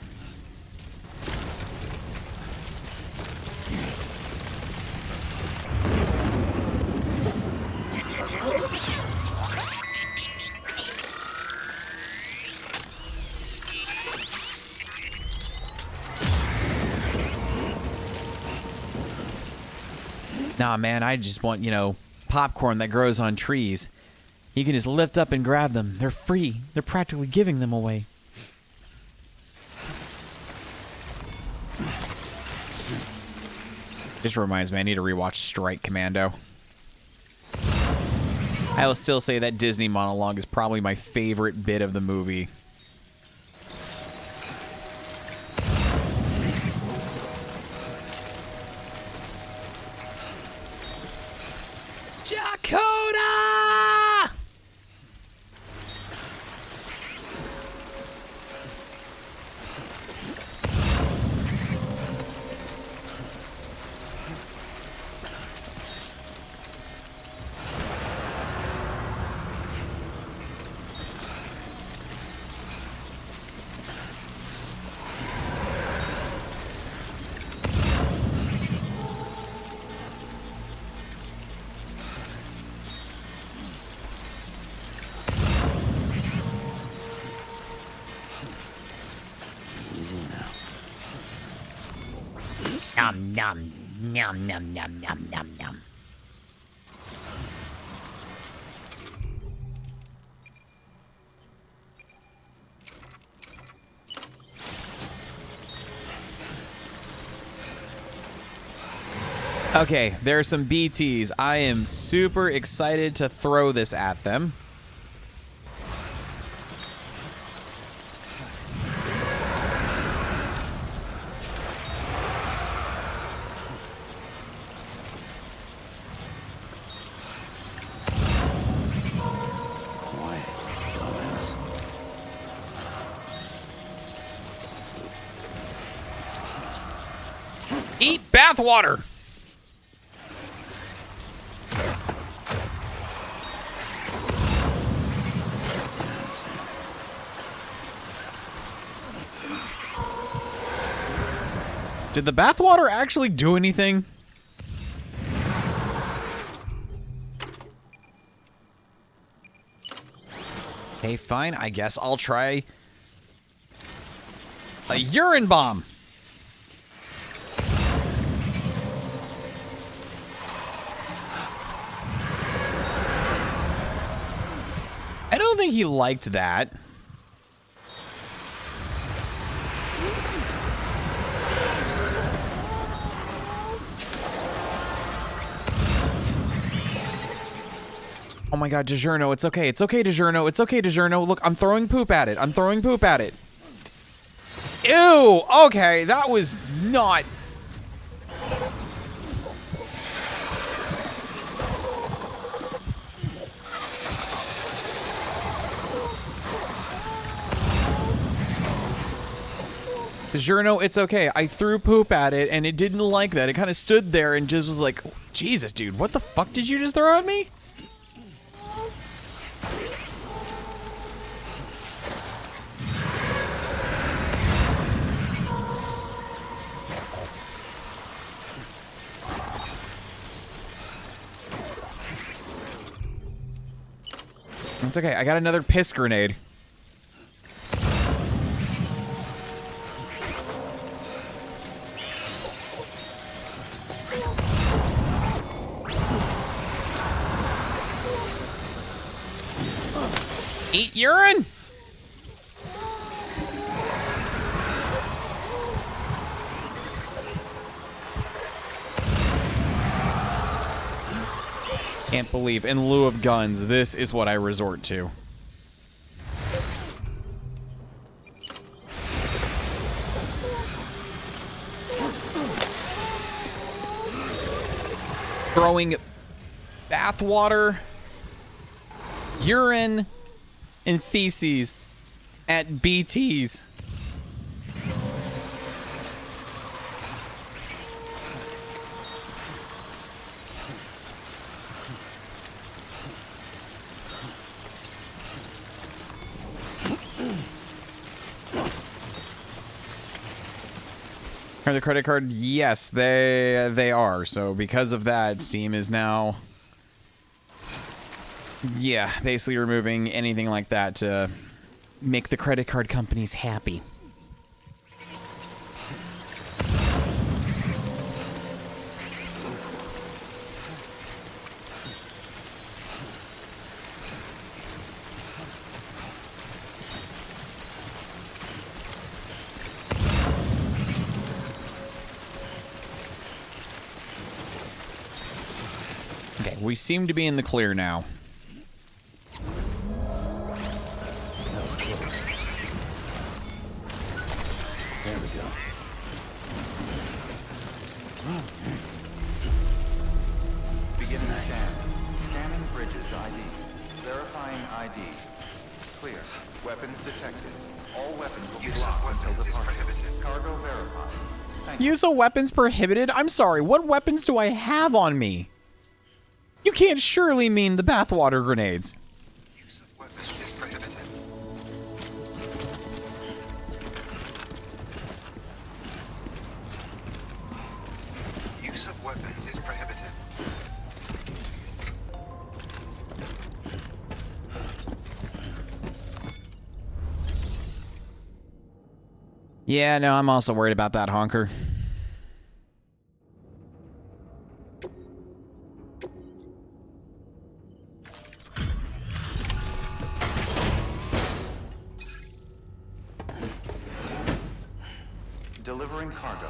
Nah, man, I just want, popcorn that grows on trees. You can just lift up and grab them. They're free. They're practically giving them away. Just reminds me, I need to rewatch Strike Commando. I will still say that Disney monologue is probably my favorite bit of the movie. Dakota! Easy now. Nom nom nom nom nom nom nom nom. Okay, there are some BTs. I am super excited to throw this at them. Quiet, dumbass. Eat bathwater! Did the bathwater actually do anything? Okay, fine. I guess I'll try a urine bomb. I don't think he liked that. Oh my god, DiGiorno, it's okay. It's okay, DiGiorno. It's okay, DiGiorno. Look, I'm throwing poop at it. I'm throwing poop at it. Ew! Okay, that was not... DiGiorno, it's okay. I threw poop at it, and it didn't like that. It kind of stood there and just was like, Jesus, dude, what the fuck did you just throw at me? It's okay. I got another piss grenade. Eat urine? Can't believe, in lieu of guns, this is what I resort to. Throwing bathwater, urine, and feces at BTs. Are the credit card? Yes, they are. So because of that, Steam is now, yeah, basically removing anything like that to make the credit card companies happy. Okay, we seem to be in the clear now. That was close. There we go. Beginning scan. Scanning bridges ID. Verifying ID. Clear. Weapons detected. All weapons will be locked until departure. Cargo verified. Thank you. Use of weapons prohibited? I'm sorry, what weapons do I have on me? You can't surely mean the bathwater grenades. Use of weapons is prohibited. Use of weapons is prohibited. Yeah, no, I'm also worried about that honker. Delivering cargo.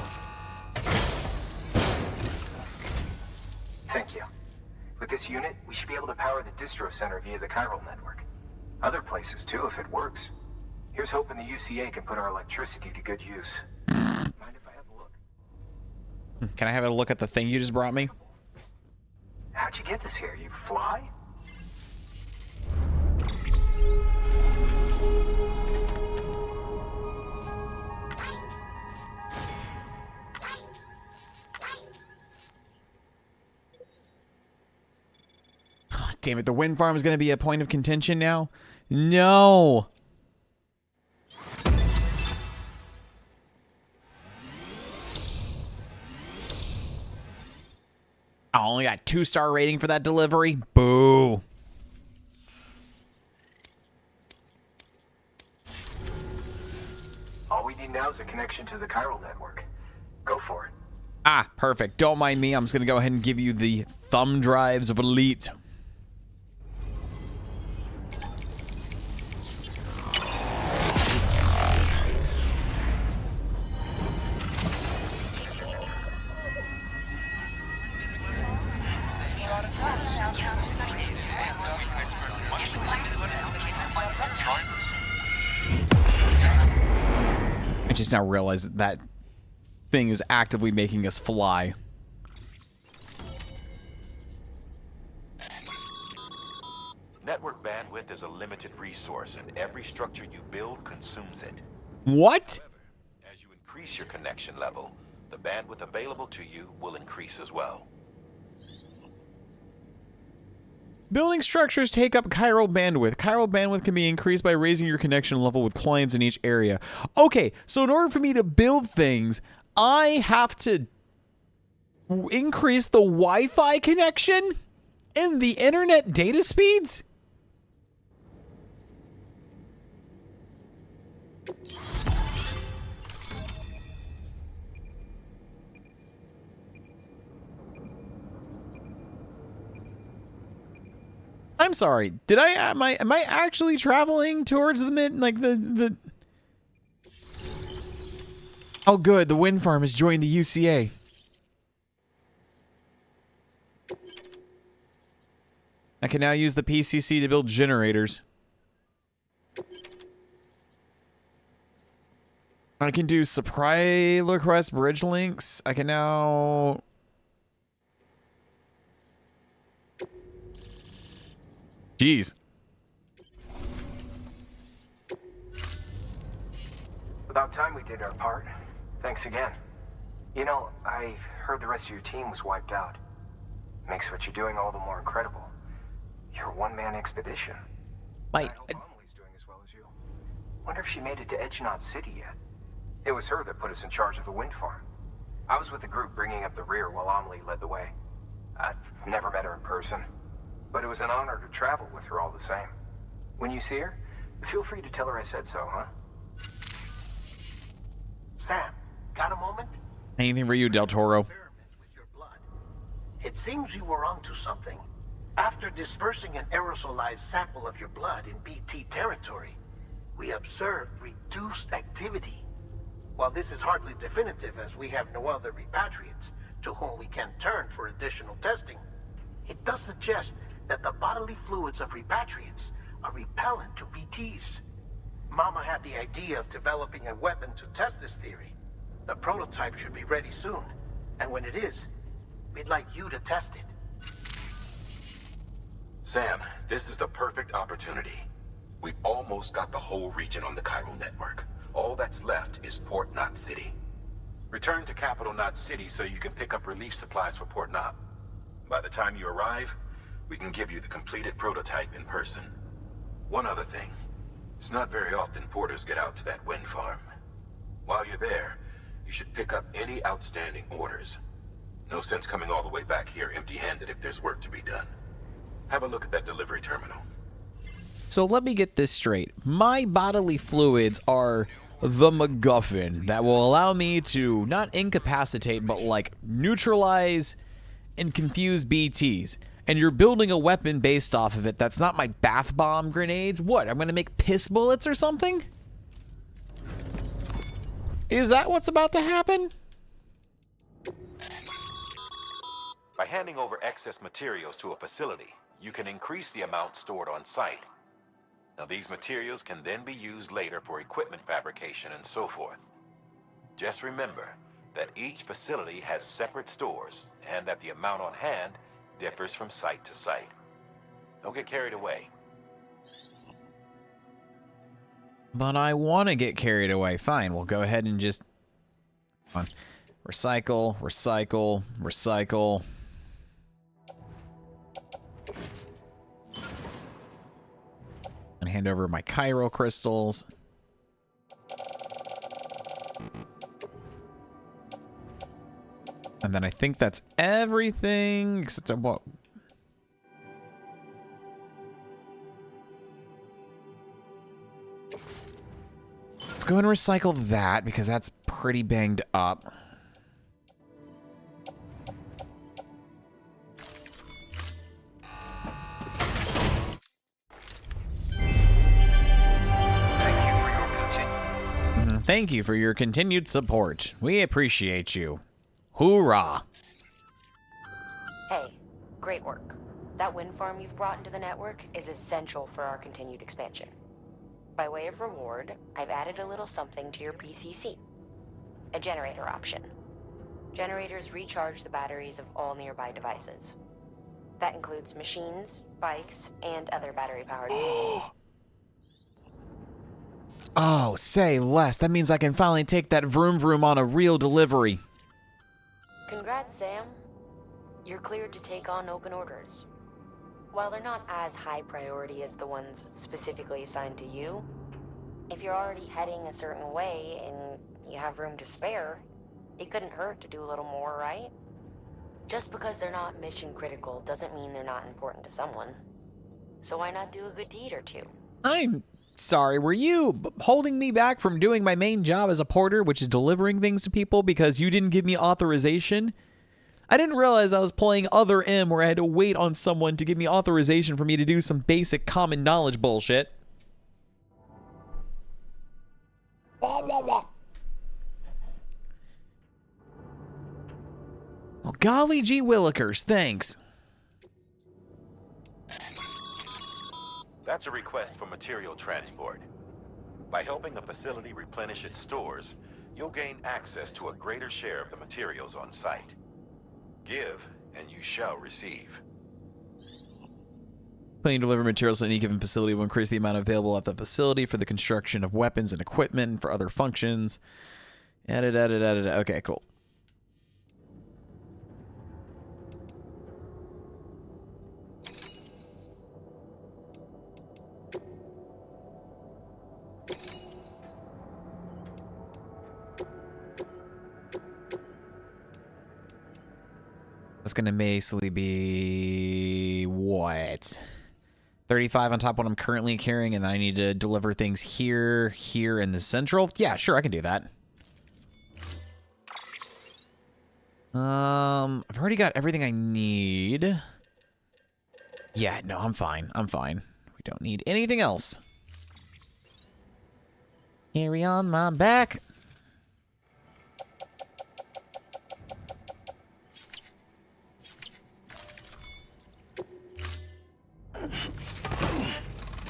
Thank you. With this unit, we should be able to power the distro center via the chiral network. Other places too, if it works. Here's hoping the UCA can put our electricity to good use. Mind if I have a look? Can I have a look at the thing you just brought me? How'd you get this here? You fly? Damn it, the wind farm is going to be a point of contention now? No! I only got 2-star rating for that delivery? Boo! All we need now is a connection to the chiral network. Go for it. Ah, perfect. Don't mind me. I'm just going to go ahead and give you the thumb drives of Elite. I just now realized that thing is actively making us fly. Network bandwidth is a limited resource, and every structure you build consumes it. What? As you increase your connection level, the bandwidth available to you will increase as well. Building structures take up chiral bandwidth. Chiral bandwidth can be increased by raising your connection level with clients in each area. Okay, so in order for me to build things, I have to increase the Wi-Fi connection and the internet data speeds? I'm sorry. Did I am I actually traveling towards the mid like the Oh good, the wind farm has joined the UCA. I can now use the PCC to build generators. I can do supply request bridge links. I can now Jeez. About time we did our part. Thanks again. You know, I heard the rest of your team was wiped out. Makes what you're doing all the more incredible. You're a one-man expedition. Wait, I hope Amelie's doing as well as you. Wonder if she made it to Edgenot City yet. It was her that put us in charge of the wind farm. I was with the group bringing up the rear while Amelie led the way. I've never met her in person, but it was an honor to travel with her all the same. When you see her, feel free to tell her I said so, huh? Sam, got a moment? anything for you, Del Toro. Experiment with your blood. It seems you were onto something. After dispersing an aerosolized sample of your blood in BT territory, we observed reduced activity. While this is hardly definitive, as we have no other repatriates to whom we can turn for additional testing, it doesn't suggest that the bodily fluids of repatriates are repellent to BTs. Mama had the idea of developing a weapon to test this theory. The prototype should be ready soon, and when it is, we'd like you to test it. Sam, this is the perfect opportunity. We've almost got the whole region on the Cairo network. All that's left is Port Knot City. Return to Capital Knot City so you can pick up relief supplies for Port Knot. By the time you arrive, we can give you the completed prototype in person. One other thing. It's not very often porters get out to that wind farm. While you're there, you should pick up any outstanding orders. No sense coming all the way back here empty-handed if there's work to be done. Have a look at that delivery terminal. So let me get this straight. My bodily fluids are the MacGuffin that will allow me to not incapacitate, but like neutralize and confuse BTs. And you're building a weapon based off of it that's not my bath bomb grenades. What, I'm gonna make piss bullets or something? Is that what's about to happen? By handing over excess materials to a facility, you can increase the amount stored on site. Now, these materials can then be used later for equipment fabrication and so forth. Just remember that each facility has separate stores and that the amount on hand differs from site to site. Don't get carried away. But I want to get carried away. Fine, we'll go ahead and just... Fine. Recycle, recycle, recycle. And hand over my Cairo crystals. And then I think that's everything except what? Let's go ahead and recycle that because that's pretty banged up. Thank you for your continued support. We appreciate you. Hoorah! Hey, great work. That wind farm you've brought into the network is essential for our continued expansion. By way of reward, I've added a little something to your PCC. A generator option. Generators recharge the batteries of all nearby devices. That includes machines, bikes, and other battery-powered vehicles. Oh, say less. That means I can finally take that vroom vroom on a real delivery. Congrats, Sam. You're cleared to take on open orders. While they're not as high priority as the ones specifically assigned to you, if you're already heading a certain way and you have room to spare, it couldn't hurt to do a little more, right? Just because they're not mission critical doesn't mean they're not important to someone. So why not do a good deed or two? I'm sorry, were you holding me back from doing my main job as a porter, which is delivering things to people because you didn't give me authorization? I didn't realize I was playing Other M where I had to wait on someone to give me authorization for me to do some basic common knowledge bullshit. Well, golly gee willikers, thanks. That's a request for material transport. By helping a facility replenish its stores, you'll gain access to a greater share of the materials on site. Give, and you shall receive. Planning to deliver materials to any given facility will increase the amount available at the facility for the construction of weapons and equipment and for other functions. Okay, cool. That's going to basically be what? 35 on top of what I'm currently carrying, and then I need to deliver things here, here, in the central? Yeah, sure, I can do that. I've already got everything I need. Yeah, no, I'm fine. I'm fine. We don't need anything else. Carry on my back.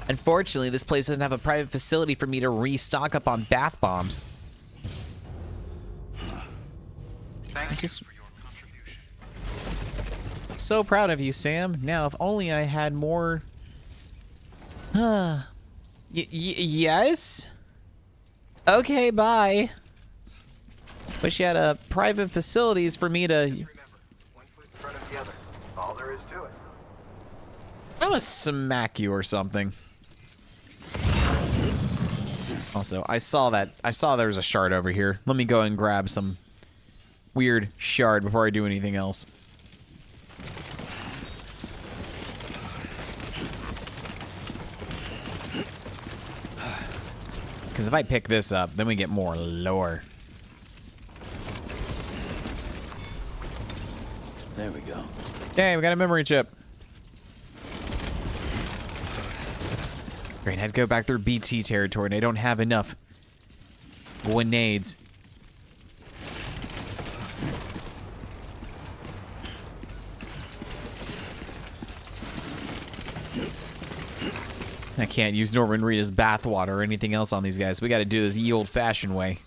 Unfortunately, this place doesn't have a private facility for me to restock up on bath bombs. Thank you for your contribution. So proud of you, Sam. Now, if only I had more... yes? Okay, bye. Wish you had a private facilities for me to... Remember, one foot in front of the other. All there is to it. I'm gonna smack you or something. Also, I saw there was a shard over here. Let me go and grab some weird shard before I do anything else. Because if I pick this up, then we get more lore. There we go. Okay, we got a memory chip. Great, I had to go back through BT territory, and I don't have enough grenades. I can't use Norman Reedus bathwater or anything else on these guys. We got to do this ye old-fashioned way.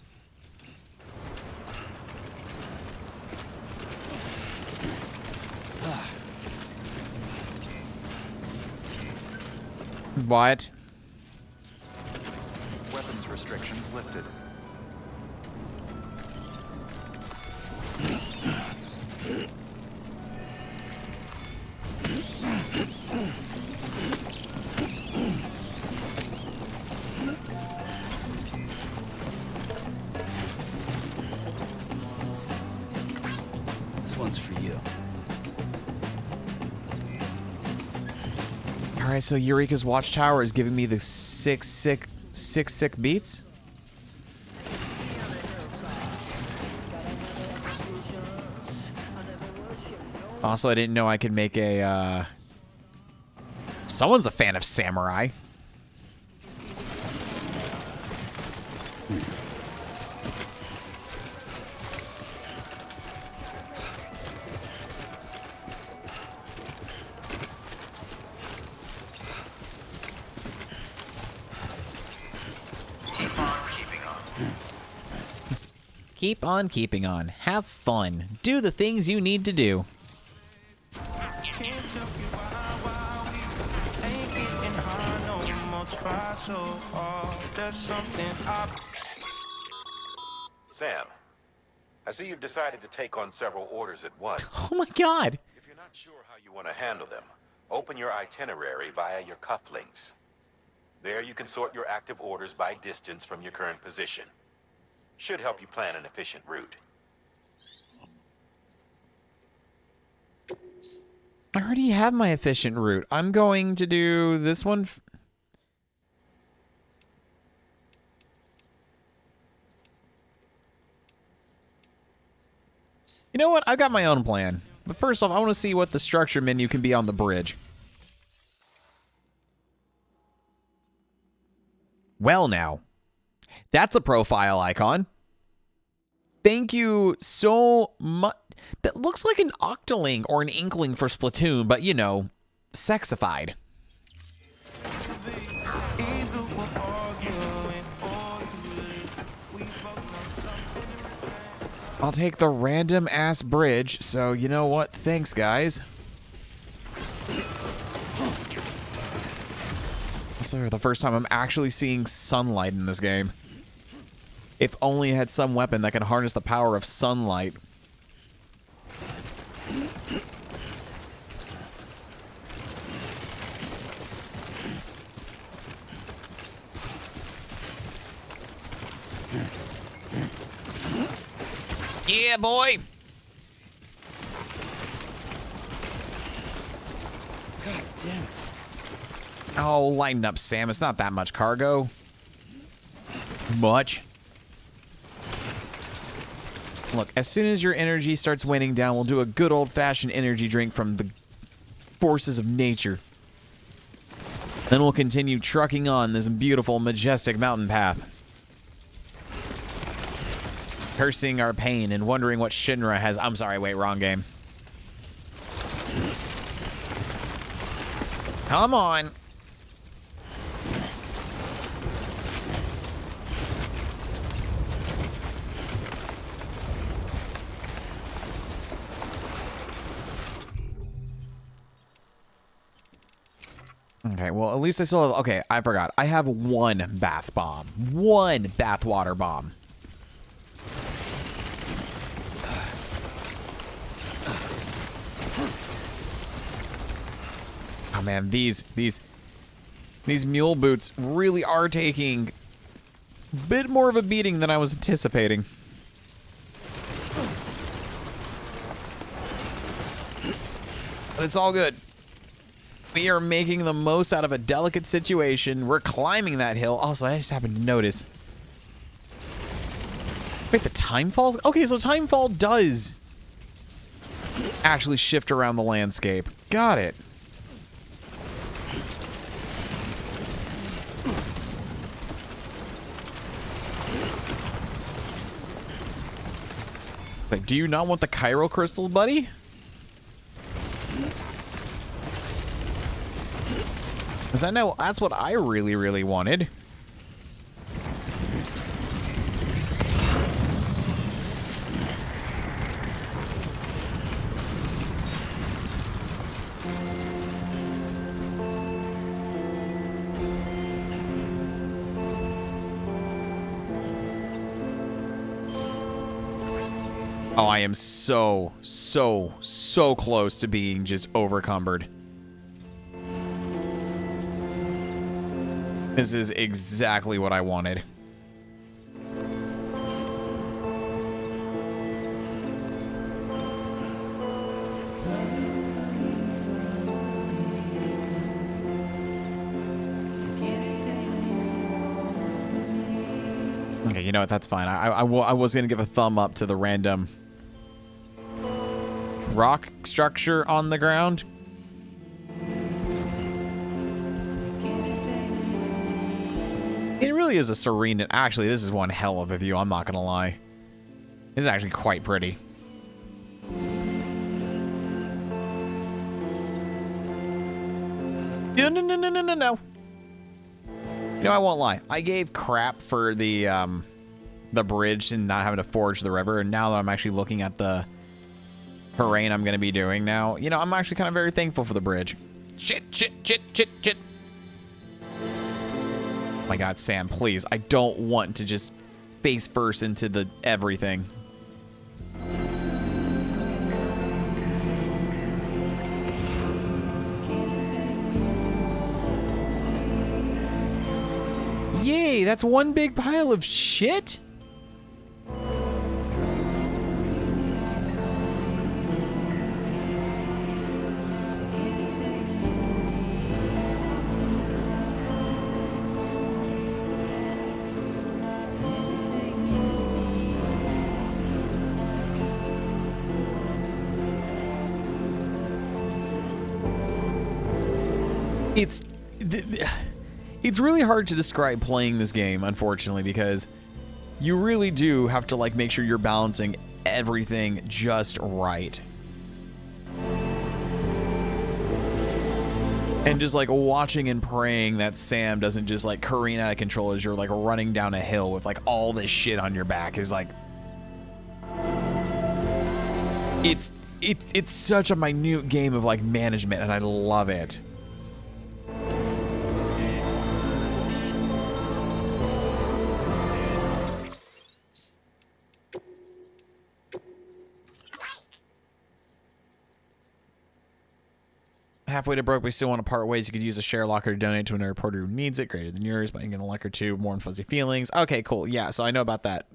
What? Weapons restrictions lifted. This one's for you. Alright, so Eureka's Watchtower is giving me the six sick beats? Also, I didn't know I could make a, Someone's a fan of Samurai. Keep on keeping on. Have fun. Do the things you need to do. Sam, I see you've decided to take on several orders at once. Oh my god. If you're not sure how you want to handle them, open your itinerary via your cufflinks. There you can sort your active orders by distance from your current position. Should help you plan an efficient route. I already have my efficient route. I'm going to do this one. You know what? I've got my own plan. But first off, I want to see what the structure menu can be on the bridge. Well now. That's a profile icon. Thank you so much. That looks like an Octoling or an Inkling for Splatoon, but you know, sexified. I'll take the random ass bridge, so you know what? Thanks, guys. This is the first time I'm actually seeing sunlight in this game. If only I had some weapon that can harness the power of sunlight. Yeah, boy! God damn it. Oh, lighten up, Sam. It's not that much cargo. Much. Look, as soon as your energy starts waning down, we'll do a good old-fashioned energy drink from the forces of nature. Then we'll continue trucking on this beautiful, majestic mountain path. Cursing our pain and wondering what Shinra has... I'm sorry, wait, wrong game. Come on. Okay, well, at least I still have... Okay, I forgot. I have one bath bomb. One bathwater bomb. Oh, man, these mule boots really are taking a bit more of a beating than I was anticipating. But it's all good. We are making the most out of a delicate situation. We're climbing that hill. Also, I just happened to notice. Wait, the time falls? Okay, so time fall does actually shift around the landscape. Got it. Like, do you not want the chiral crystals, buddy? Because I know that's what I really, really wanted. Oh, I am so close to being just overcumbered. This is exactly what I wanted. Okay, you know what? That's fine. I was going to give a thumb up to the random rock structure on the ground. It really is a serene... Actually, this is one hell of a view, I'm not going to lie. This is actually quite pretty. No. You know, I won't lie. I gave crap for the bridge and not having to forge the river, and now that I'm actually looking at the terrain I'm going to be doing now, you know, I'm actually kind of very thankful for the bridge. Shit. Oh my god, Sam, please. I don't want to just face first into the everything. Yay, that's one big pile of shit? It's really hard to describe playing this game, unfortunately, because you really do have to like make sure you're balancing everything just right. And just like watching and praying that Sam doesn't just like careen out of control as you're like running down a hill with like all this shit on your back is like... It's such a minute game of like management, and I love it. Halfway to broke, we still want to part ways. You could use a share locker to donate to another reporter who needs it, greater than yours, but you can get a locker too, warm fuzzy feelings. Okay, cool. Yeah, so I know about that.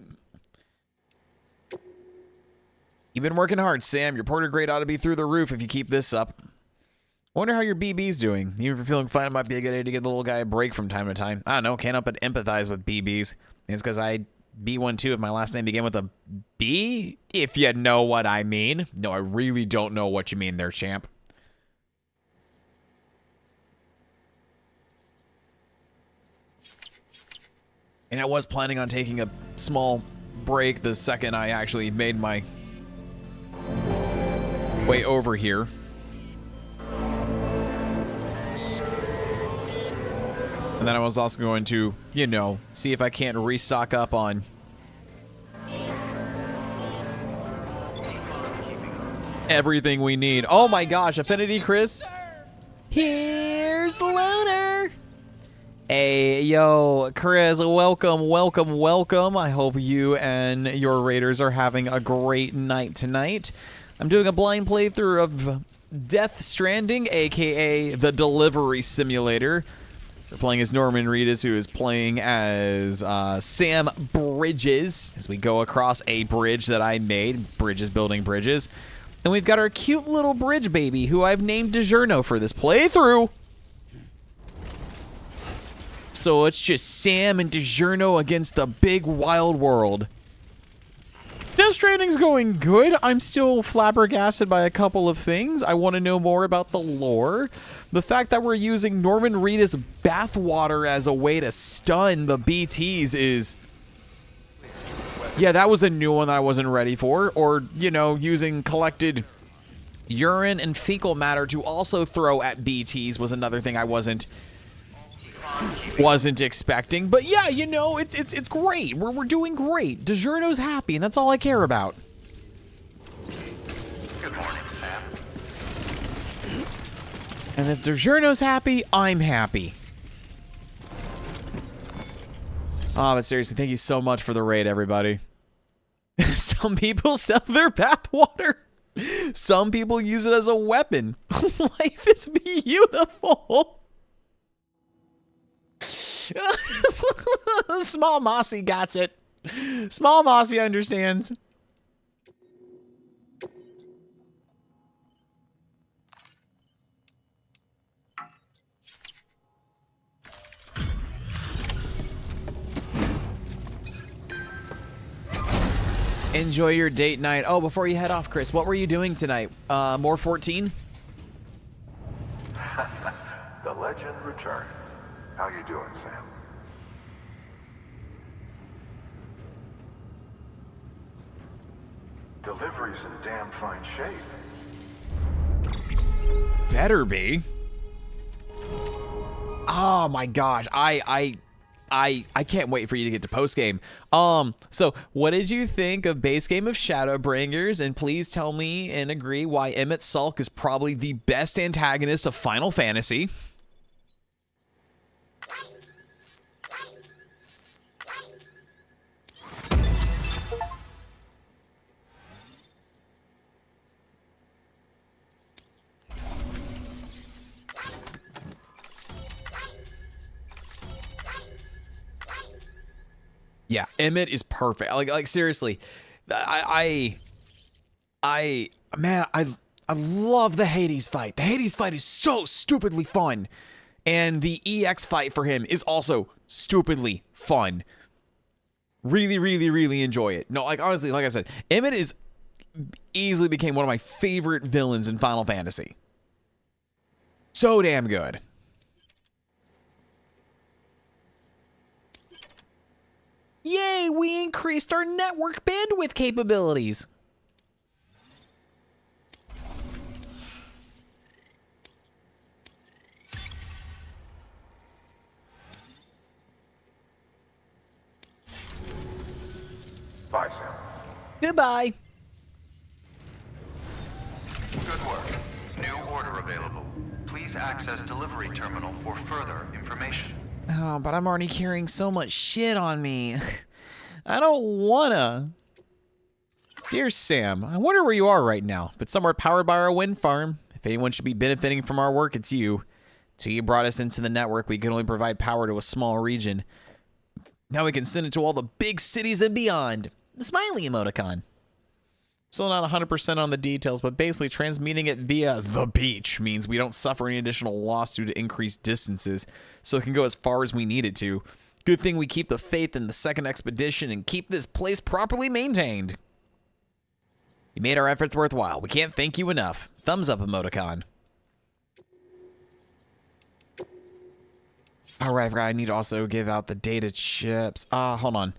You've been working hard, Sam. Your porter grade ought to be through the roof if you keep this up. I wonder how your BB's doing. Even if you're feeling fine, it might be a good idea to give the little guy a break from time to time. I don't know, can't help but empathize with BBs. It's because I be one too if my last name began with a B, if you know what I mean. No, I really don't know what you mean there, champ. And I was planning on taking a small break the second I actually made my way over here. And then I was also going to, you know, see if I can't restock up on everything we need. Oh my gosh, Affinity Chris. Here's Where's the loner? Hey, yo, Chris, welcome. I hope you and your raiders are having a great night tonight. I'm doing a blind playthrough of Death Stranding, aka the Delivery Simulator. We're playing as Norman Reedus, who is playing as Sam Bridges, as we go across a bridge that I made. Bridges building bridges. And we've got our cute little bridge baby, who I've named DiGiorno for this playthrough. So it's just Sam and DiGiorno against the big wild world. Death Stranding's going good. I'm still flabbergasted by a couple of things. I want to know more about the lore. The fact that we're using Norman Reedus bathwater as a way to stun the BTs is... Yeah, that was a new one that I wasn't ready for. Or, you know, using collected urine and fecal matter to also throw at BTs was another thing I wasn't expecting. But yeah, you know, it's great. We're doing great. DiGiorno's happy, and that's all I care about. Good morning, Sam. And if DiGiorno's happy, I'm happy. Oh, but seriously, thank you so much for the raid, everybody. Some people sell their bathwater. Some people use it as a weapon. Life is beautiful. Small Mossy got it. Small Mossy understands. Enjoy your date night. Oh, before you head off, Chris, what were you doing tonight? More 14? The legend returned. How you doing, Sam? Delivery's in damn fine shape. Better be. Oh my gosh. I can't wait for you to get to post game. So what did you think of base game of Shadowbringers? And please tell me and agree why Emmett Sulk is probably the best antagonist of Final Fantasy. Yeah, Emmett is perfect. Like seriously, man, I love the Hades fight. The Hades fight is so stupidly fun, and the EX fight for him is also stupidly fun. Really enjoy it. No, like honestly, like I said, Emmett is easily became one of my favorite villains in Final Fantasy. So damn good. Yay, we increased our network bandwidth capabilities. Bye, Sam. Goodbye. Good work. New order available. Please access delivery terminal for further information. Oh, but I'm already carrying so much shit on me. I don't wanna. Dear Sam, I wonder where you are right now, but somewhere powered by our wind farm. If anyone should be benefiting from our work, it's you. Till you brought us into the network, we could only provide power to a small region. Now we can send it to all the big cities and beyond. The smiley emoticon. Still not 100% on the details, but basically transmitting it via the beach means we don't suffer any additional loss due to increased distances, so it can go as far as we need it to. Good thing we keep the faith in the second expedition and keep this place properly maintained. You made our efforts worthwhile. We can't thank you enough. Thumbs up emoticon. Alright, I forgot I need to also give out the data chips. Hold on.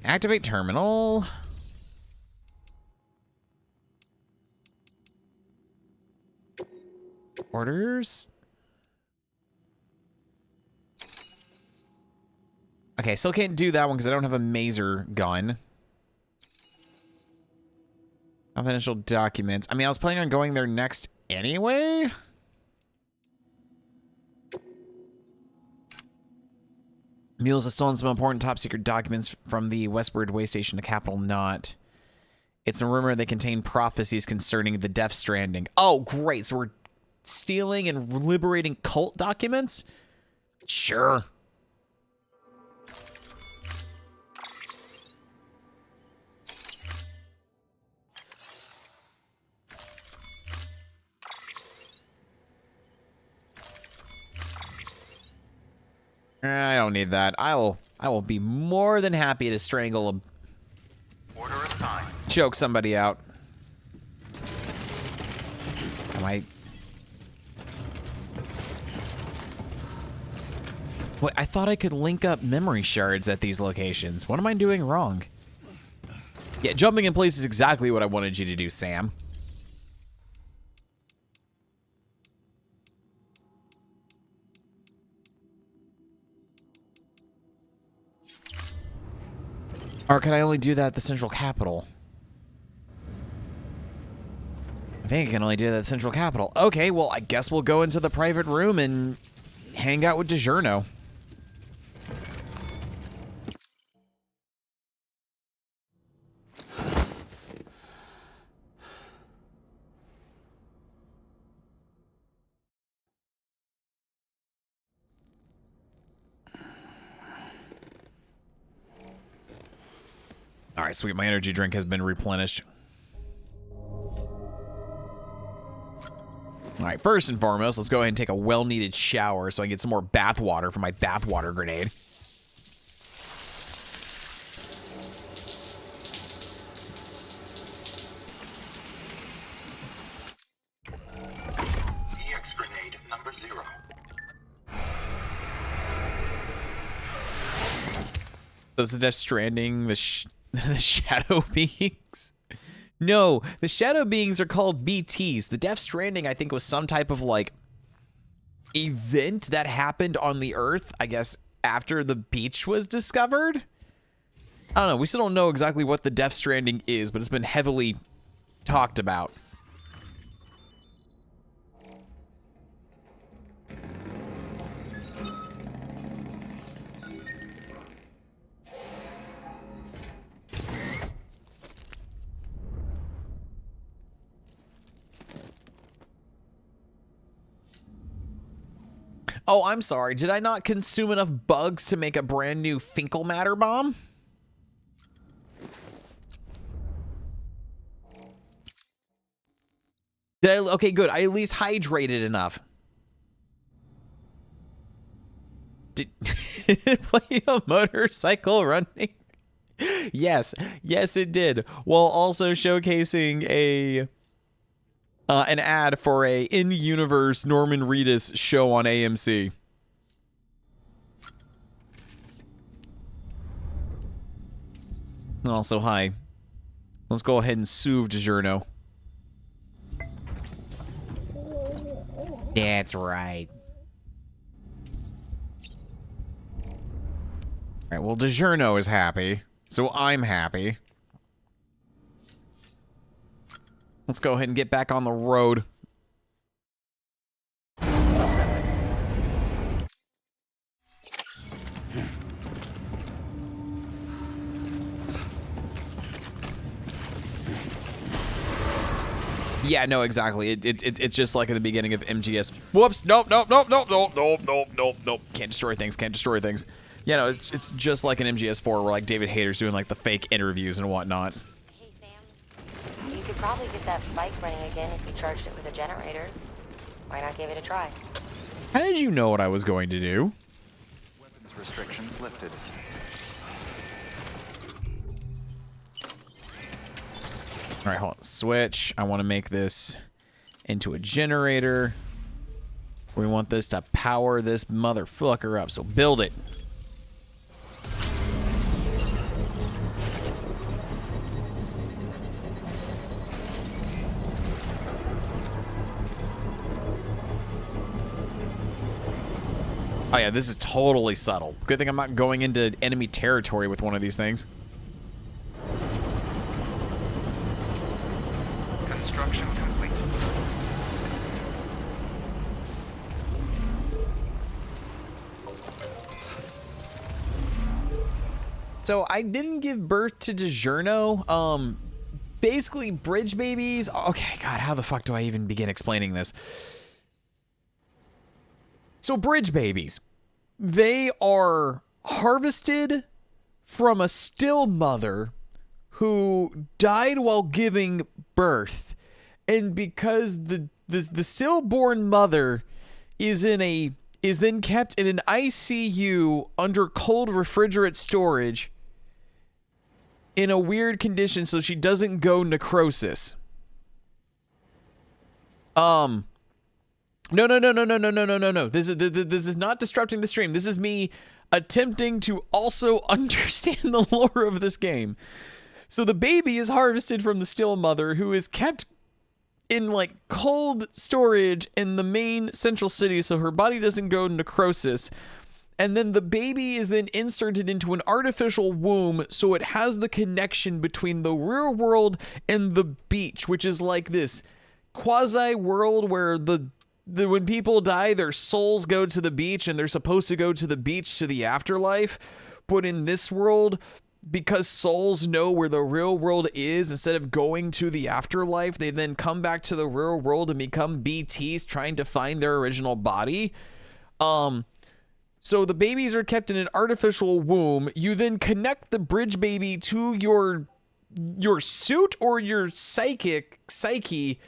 Activate terminal. Orders. Okay, still can't do that one because I don't have a mazer gun. Confidential documents. I mean, I was planning on going there next anyway. Mules have stolen some important top-secret documents from the Westward Way Station to Capital Knot. It's a rumor they contain prophecies concerning the Death Stranding. Oh, great. So we're stealing and liberating cult documents? Sure. I don't need that. I will be more than happy to strangle a... Order assigned. Choke somebody out. Am I... Wait, I thought I could link up memory shards at these locations. What am I doing wrong? Yeah, jumping in place is exactly what I wanted you to do, Sam. Or can I only do that at the central capital? I think I can only do that at the central capital. Okay, well, I guess we'll go into the private room and hang out with DiGiorno. All right, sweet. My energy drink has been replenished. All right, first and foremost, let's go ahead and take a well-needed shower so I can get some more bath water for my bath water grenade. EX grenade number 0. Does the Death Stranding, the Shadow Beings? No, the Shadow Beings are called BTs. The Death Stranding, I think, was some type of, like, event that happened on the Earth, I guess, after the beach was discovered? I don't know. We still don't know exactly what the Death Stranding is, but it's been heavily talked about. Oh, I'm sorry. Did I not consume enough bugs to make a brand new Finkel matter bomb? Did I? Okay, good. I at least hydrated enough. Did it play a motorcycle running? Yes. Yes, it did. While also showcasing a... an ad for a in-universe Norman Reedus show on AMC. Also, hi. Let's go ahead and soothe DiGiorno. That's right. Alright, well, DiGiorno is happy, so I'm happy. Let's go ahead and get back on the road. Yeah, no, exactly. It's just like in the beginning of MGS. Whoops! Nope! Can't destroy things. Can't destroy things. Yeah, no, it's just like an MGS4 where like David Hayter's doing like the fake interviews and whatnot. Hey, Sam. You could probably get that bike running again if you charged it with a generator. Why not give it a try? How did you know what I was going to do? Weapons restrictions lifted. All right, hold on. Switch. I want to make this into a generator. We want this to power this motherfucker up, so build it. Oh yeah, this is totally subtle. Good thing I'm not going into enemy territory with one of these things. Construction complete. So I didn't give birth to DiGiorno. Basically, bridge babies. Okay, God, how the fuck do I even begin explaining this? So bridge babies, they are harvested from a still mother who died while giving birth, and because the stillborn mother is then kept in an ICU under cold refrigerant storage in a weird condition so she doesn't go necrosis. No. This is not disrupting the stream. This is me attempting to also understand the lore of this game. So the baby is harvested from the still mother, who is kept in like cold storage in the main central city so her body doesn't go necrosis. And then the baby is then inserted into an artificial womb so it has the connection between the real world and the beach, which is like this quasi world where when people die, their souls go to the beach and they're supposed to go to the beach to the afterlife. But in this world, because souls know where the real world is, instead of going to the afterlife, they then come back to the real world and become BTs trying to find their original body. So the babies are kept in an artificial womb. You then connect the bridge baby to your suit or your psyche,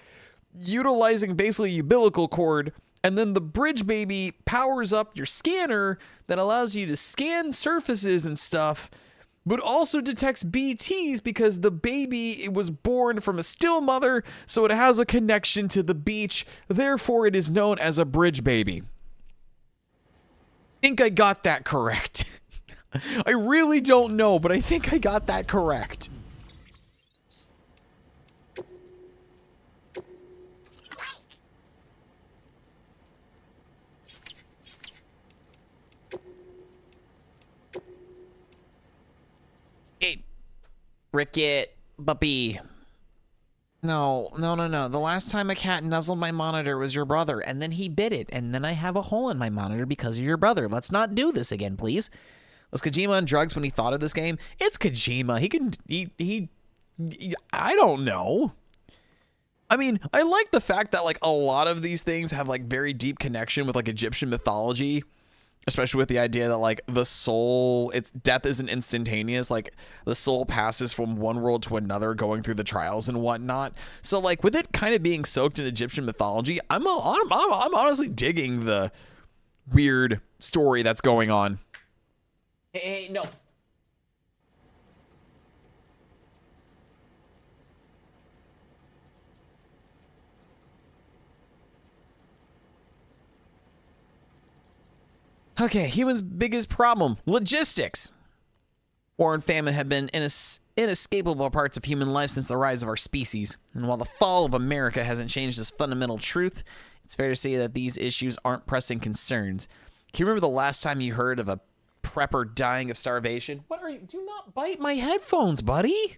utilizing basically umbilical cord, and then the bridge baby powers up your scanner that allows you to scan surfaces and stuff, but also detects BTs because the baby was born from a still mother, so it has a connection to the beach. Therefore, it is known as a bridge baby. I think I got that correct. I really don't know, but I think I got that correct. Hey, Ricket, puppy. No. The last time a cat nuzzled my monitor was your brother, and then he bit it, and then I have a hole in my monitor because of your brother. Let's not do this again, please. Was Kojima on drugs when he thought of this game? It's Kojima. I don't know. I mean, I like the fact that like a lot of these things have like very deep connection with like Egyptian mythology, especially with the idea that like the soul, its death isn't instantaneous. Like the soul passes from one world to another, going through the trials and whatnot. So like with it kind of being soaked in Egyptian mythology, I'm honestly digging the weird story that's going on. Hey, no. Okay, humans' biggest problem, logistics. War and famine have been inescapable parts of human life since the rise of our species. And while the fall of America hasn't changed this fundamental truth, it's fair to say that these issues aren't pressing concerns. Can you remember the last time you heard of a prepper dying of starvation? What are you? Do not bite my headphones, buddy.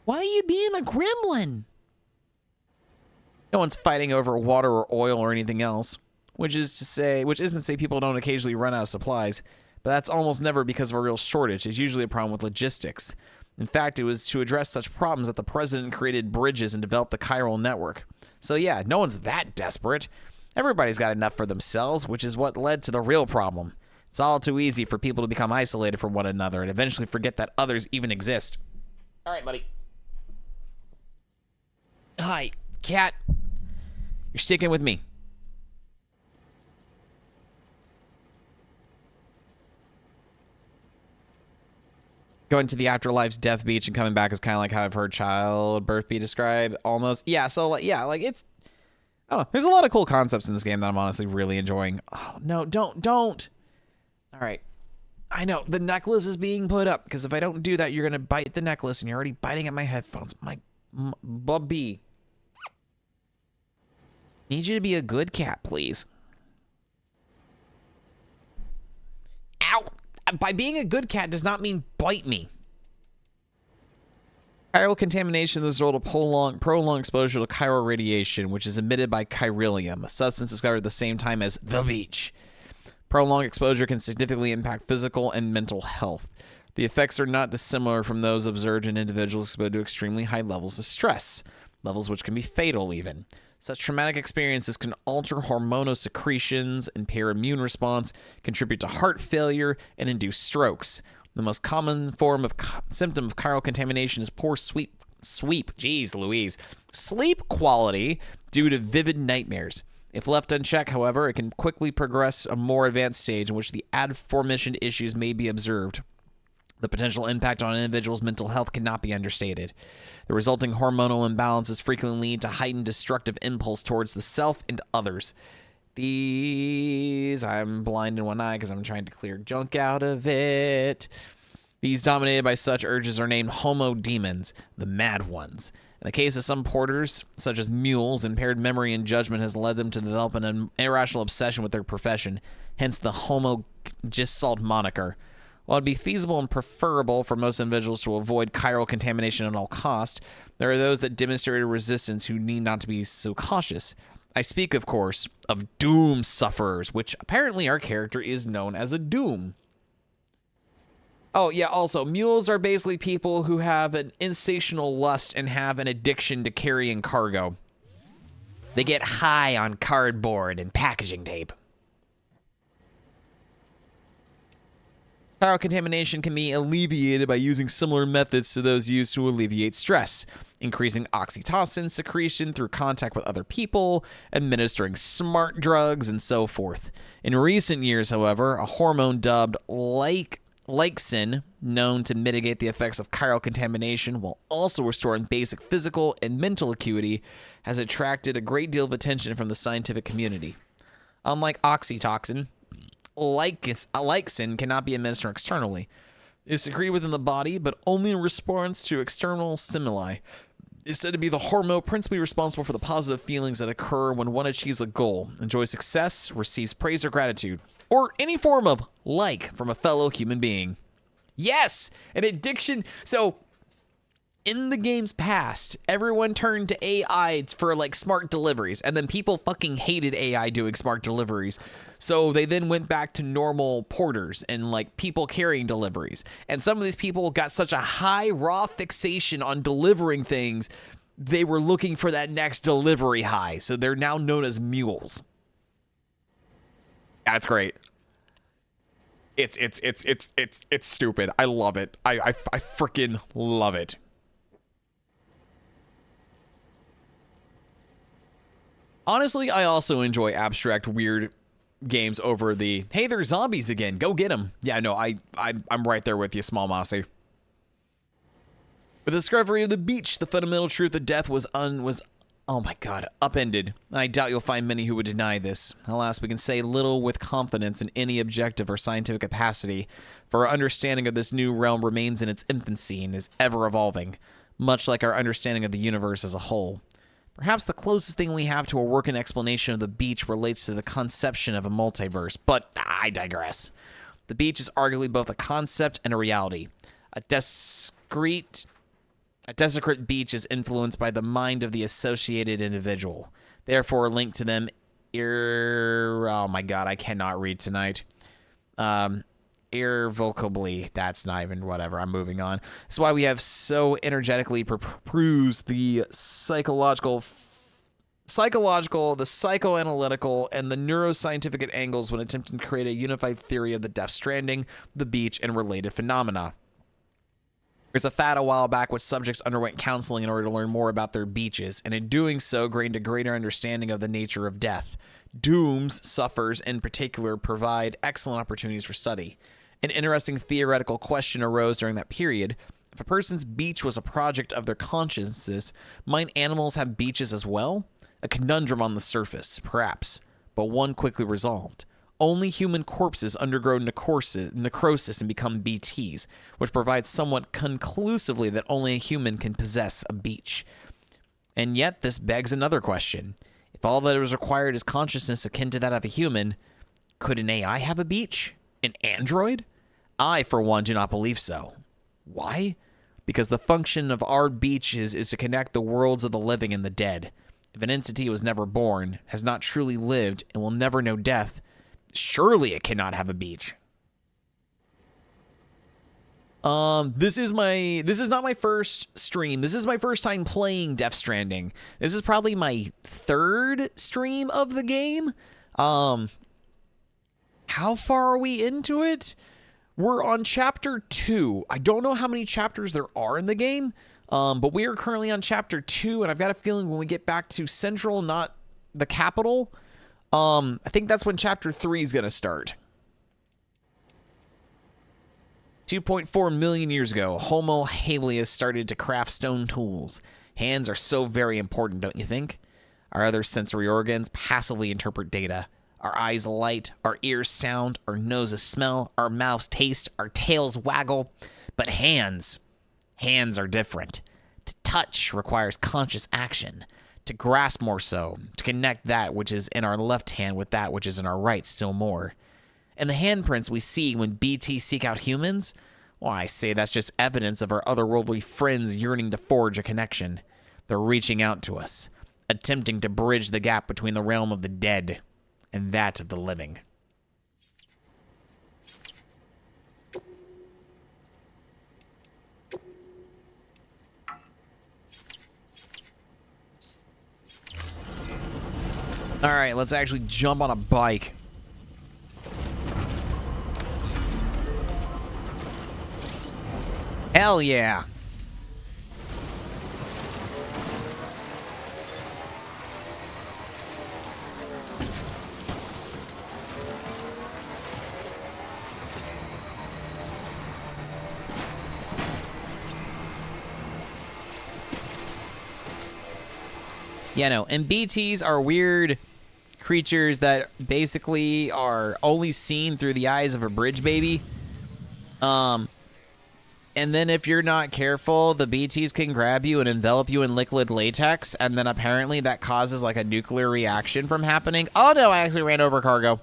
Why are you being a gremlin? No one's fighting over water or oil or anything else. Which isn't to say people don't occasionally run out of supplies, but that's almost never because of a real shortage. It's usually a problem with logistics. In fact, it was to address such problems that the president created bridges and developed the chiral network. So yeah, no one's that desperate. Everybody's got enough for themselves, which is what led to the real problem. It's all too easy for people to become isolated from one another and eventually forget that others even exist. All right, buddy. Hi, cat. You're sticking with me. Going to the afterlife's death beach and coming back is kind of like how I've heard childbirth be described, almost. Yeah, so, like, yeah, like, it's... I don't know. There's a lot of cool concepts in this game that I'm honestly really enjoying. Oh, no, don't. All right. I know, the necklace is being put up, because if I don't do that, you're going to bite the necklace, and you're already biting at my headphones. My bubby. Need you to be a good cat, please. Ow! By being a good cat does not mean bite me. Chiral contamination is the result of prolonged exposure to chiral radiation, which is emitted by chiralium, a substance discovered at the same time as the beach. Prolonged exposure can significantly impact physical and mental health. The effects are not dissimilar from those observed in individuals exposed to extremely high levels of stress, levels which can be fatal even. Such traumatic experiences can alter hormonal secretions, impair immune response, contribute to heart failure, and induce strokes. The most common symptom of chiral contamination is poor sleep quality due to vivid nightmares. If left unchecked, however, it can quickly progress a more advanced stage in which the aforementioned issues may be observed. The potential impact on an individual's mental health cannot be understated. The resulting hormonal imbalances frequently lead to heightened destructive impulse towards the self and others. I'm blind in one eye because I'm trying to clear junk out of it. These dominated by such urges are named homo-demons, the mad ones. In the case of some porters, such as mules, impaired memory and judgment has led them to develop an irrational obsession with their profession, hence the homo-gestalt moniker. While it would be feasible and preferable for most individuals to avoid chiral contamination at all cost, there are those that demonstrate a resistance who need not to be so cautious. I speak, of course, of doom sufferers, which apparently our character is known as a doom. Oh, yeah, also, mules are basically people who have an insatiable lust and have an addiction to carrying cargo. They get high on cardboard and packaging tape. Chiral contamination can be alleviated by using similar methods to those used to alleviate stress, increasing oxytocin secretion through contact with other people, administering smart drugs, and so forth. In recent years, however, a hormone dubbed Lyxin, known to mitigate the effects of chiral contamination while also restoring basic physical and mental acuity, has attracted a great deal of attention from the scientific community. Unlike oxytocin, Lyxin cannot be administered externally. It is secreted within the body, but only in response to external stimuli. It is said to be the hormone principally responsible for the positive feelings that occur when one achieves a goal, enjoys success, receives praise or gratitude, or any form of like from a fellow human being. Yes, an addiction. So, in the game's past, everyone turned to AI for like smart deliveries, and then people fucking hated AI doing smart deliveries. So they then went back to normal porters and like people carrying deliveries. And some of these people got such a high raw fixation on delivering things, they were looking for that next delivery high. So they're now known as mules. That's great. It's stupid. I love it. I freaking love it. Honestly, I also enjoy abstract, weird games over the, hey, there's zombies again, go get them. Yeah, no, I'm right there with you, Small Mossy. With the discovery of the beach, the fundamental truth of death was oh my god, upended. I doubt you'll find many who would deny this. Alas, we can say little with confidence in any objective or scientific capacity, for our understanding of this new realm remains in its infancy and is ever evolving, much like our understanding of the universe as a whole. Perhaps the closest thing we have to a working explanation of the beach relates to the conception of a multiverse, but I digress. The beach is arguably both a concept and a reality. A desecrate beach is influenced by the mind of the associated individual, therefore linked to them oh my god, I cannot read tonight. Irrevocably. That's not even whatever. I'm moving on. That's why we have so energetically perused the psychological, the psychoanalytical, and the neuroscientific angles when attempting to create a unified theory of the Death Stranding, the beach, and related phenomena. There's a fad a while back which subjects underwent counseling in order to learn more about their beaches, and in doing so gained a greater understanding of the nature of death. Dooms, sufferers in particular, provide excellent opportunities for study. An interesting theoretical question arose during that period. If a person's beach was a project of their consciousness, might animals have beaches as well? A conundrum on the surface, perhaps, but one quickly resolved. Only human corpses undergo necrosis and become BTs, which provides somewhat conclusively that only a human can possess a beach. And yet, this begs another question. If all that is required is consciousness akin to that of a human, could an AI have a beach? An android? I, for one, do not believe so. Why? Because the function of our beaches is to connect the worlds of the living and the dead. If an entity was never born, has not truly lived, and will never know death, Surely it cannot have a beach. This is not my first stream. This is my first time playing Death Stranding. This is probably my third stream of the game. How far are we into it? We're on chapter 2. I don't know how many chapters there are in the game, but we are currently on chapter 2, and I've got a feeling when we get back to Central, not the capital, I think that's when chapter 3 is going to start. 2.4 million years ago, Homo habilis started to craft stone tools. Hands are so very important, don't you think? Our other sensory organs passively interpret data. Our eyes light, our ears sound, our noses smell, our mouths taste, our tails waggle. But hands are different. To touch requires conscious action. To grasp more so. To connect that which is in our left hand with that which is in our right still more. And the handprints we see when BT seek out humans, well, I say that's just evidence of our otherworldly friends yearning to forge a connection. They're reaching out to us, attempting to bridge the gap between the realm of the dead and that of the living. All right, let's actually jump on a bike. Hell yeah. Yeah, no, and BTs are weird creatures that basically are only seen through the eyes of a bridge baby. And then if you're not careful, the BTs can grab you and envelop you in liquid latex, and then apparently that causes like a nuclear reaction from happening. Oh no, I actually ran over cargo.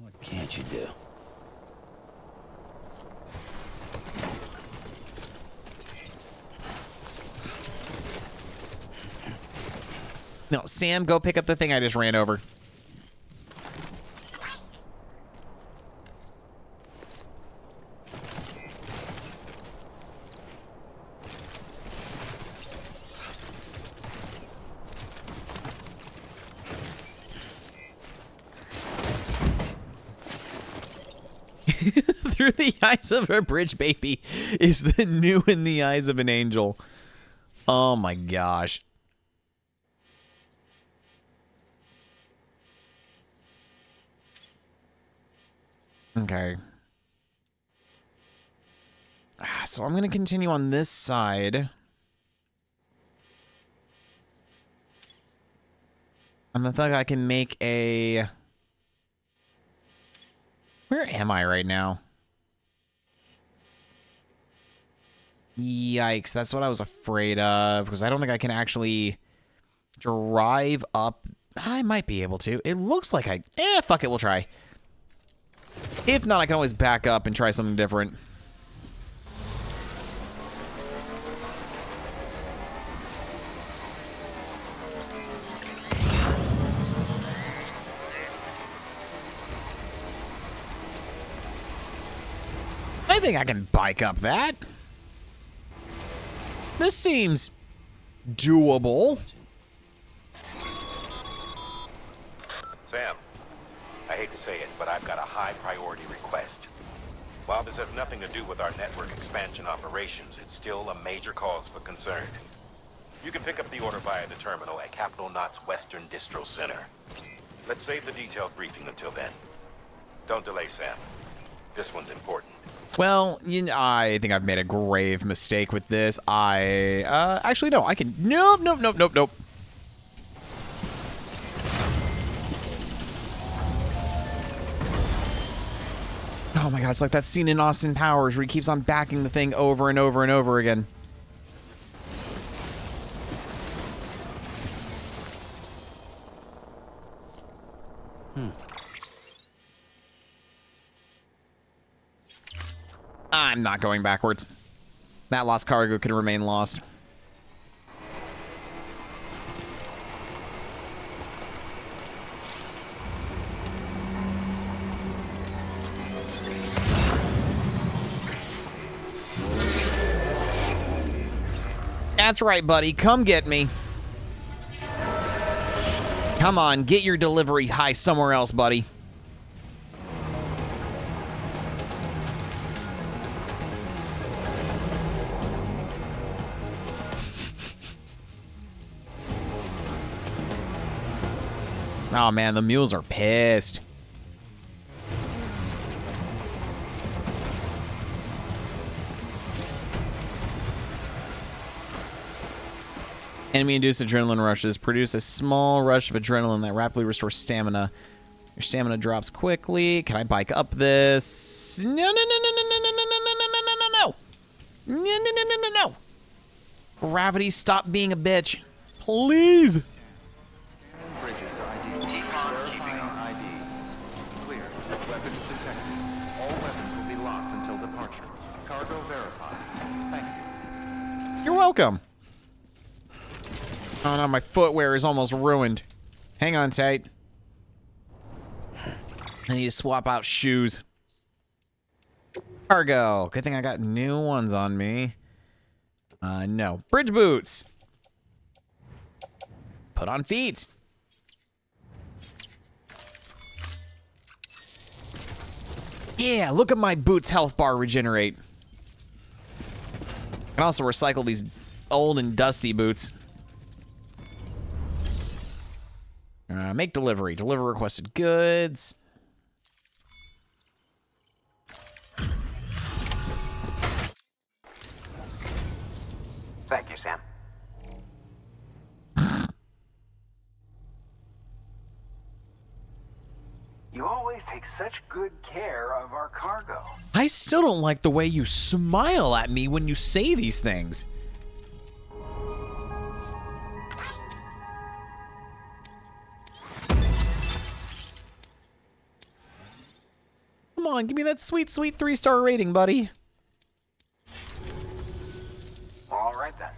What can't you do? No, Sam, go pick up the thing I just ran over. Through the eyes of a bridge baby is the new in the eyes of an angel. Oh my gosh. Okay. So I'm going to continue on this side. And I think I can make a... Where am I right now? Yikes, that's what I was afraid of, because I don't think I can actually drive up. I might be able to. It looks like I... fuck it, we'll try. If not, I can always back up and try something different. I think I can bike up that. This seems doable. Sam, I hate to say it, but I've got a high priority request. While this has nothing to do with our network expansion operations, it's still a major cause for concern. You can pick up the order via the terminal at Capital Knot's Western Distro Center. Let's save the detailed briefing until then. Don't delay, Sam. This one's important. Well, I think I've made a grave mistake with this. Actually, no, I can... Nope. Oh my god, it's like that scene in Austin Powers where he keeps on backing the thing over and over and over again. I'm not going backwards. That lost cargo could remain lost. That's right, buddy. Come get me. Come on, get your delivery high somewhere else, buddy. Oh man, the mules are pissed. Enemy-induced adrenaline rushes produce a small rush of adrenaline that rapidly restores stamina. Your stamina drops quickly. Can I bike up this? No, no, no, no, no, no, no, no, no, no, no, no, no. No, no, no, no, no, no. Gravity, stop being a bitch. Please. Bridges ID. Verifying ID. Clear. Weapons detected. All weapons will be locked until departure. Cargo verified. Thank you. You're welcome. Oh no, my footwear is almost ruined. Hang on tight. I need to swap out shoes. Cargo. Good thing I got new ones on me. No. Bridge boots. Put on feet. Yeah, look at my boots health bar regenerate. I can also recycle these old and dusty boots. Make delivery. Deliver requested goods. Thank you, Sam. You always take such good care of our cargo. I still don't like the way you smile at me when you say these things. Come on, give me that sweet, sweet 3-star rating, buddy. All right then.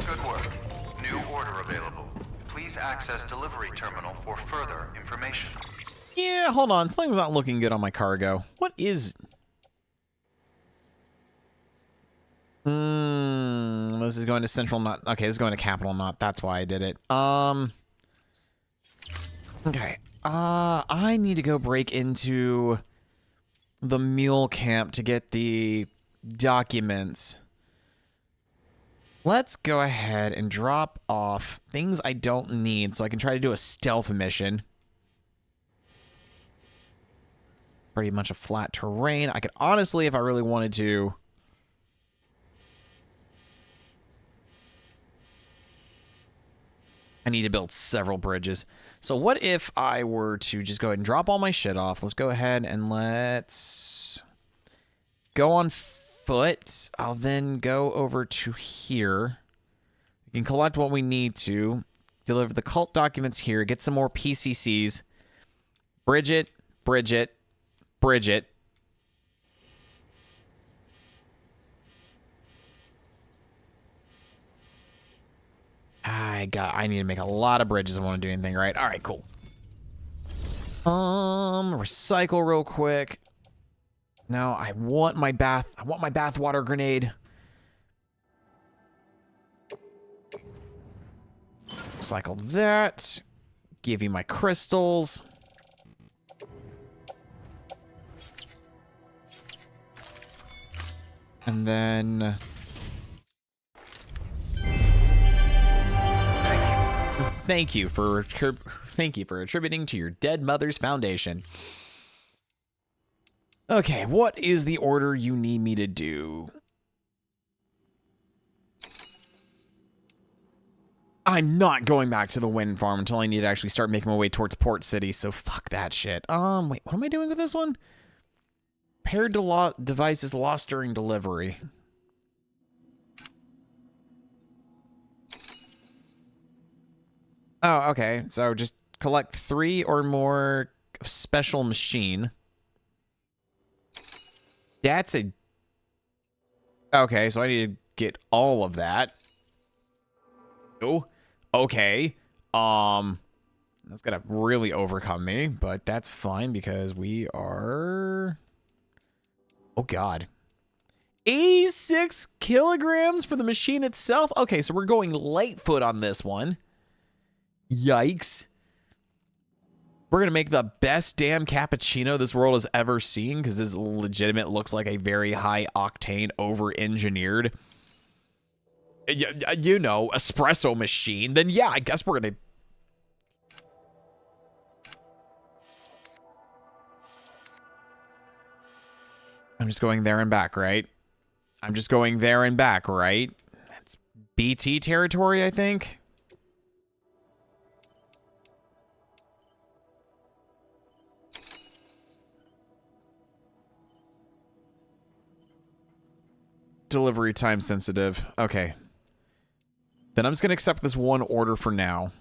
Good work. New order available. Please access delivery terminal for further information. Yeah, hold on. Something's not looking good on my cargo. What is... This is going to Central Knot. Okay, this is going to Capital Knot. That's why I did it. Okay. I need to go break into the mule camp to get the documents. Let's go ahead and drop off things I don't need so I can try to do a stealth mission. Pretty much a flat terrain. I could honestly, if I really wanted to... I need to build several bridges. So what if I were to just go ahead and drop all my shit off? Let's go ahead and let's go on foot. I'll then go over to here. We can collect what we need to. Deliver the cult documents here. Get some more PCCs. Bridget. I need to make a lot of bridges. I want to do anything right. All right, cool. Recycle real quick. No, I want my bath water grenade. Recycle that. Give you my crystals. And then thank you for attributing to your dead mother's foundation. Okay, what is the order you need me to do? I'm not going back to the wind farm until I need to actually start making my way towards Port City, so fuck that shit. Wait, what am I doing with this one? Paired devices lost during delivery. Oh, okay. So just collect 3 or more special machine. That's a... Okay, so I need to get all of that. Oh, okay. That's gonna really overcome me, but that's fine because we are... Oh, God. 86 kilograms for the machine itself. Okay, so we're going Lightfoot on this one. Yikes. We're going to make the best damn cappuccino this world has ever seen, because this legitimate looks like a very high octane, over-engineered, you know, espresso machine. Then yeah, I guess we're going to... I'm just going there and back, right? I'm just going there and back, right? That's BT territory, I think. Delivery time sensitive. Okay. Then I'm just going to accept this one order for now.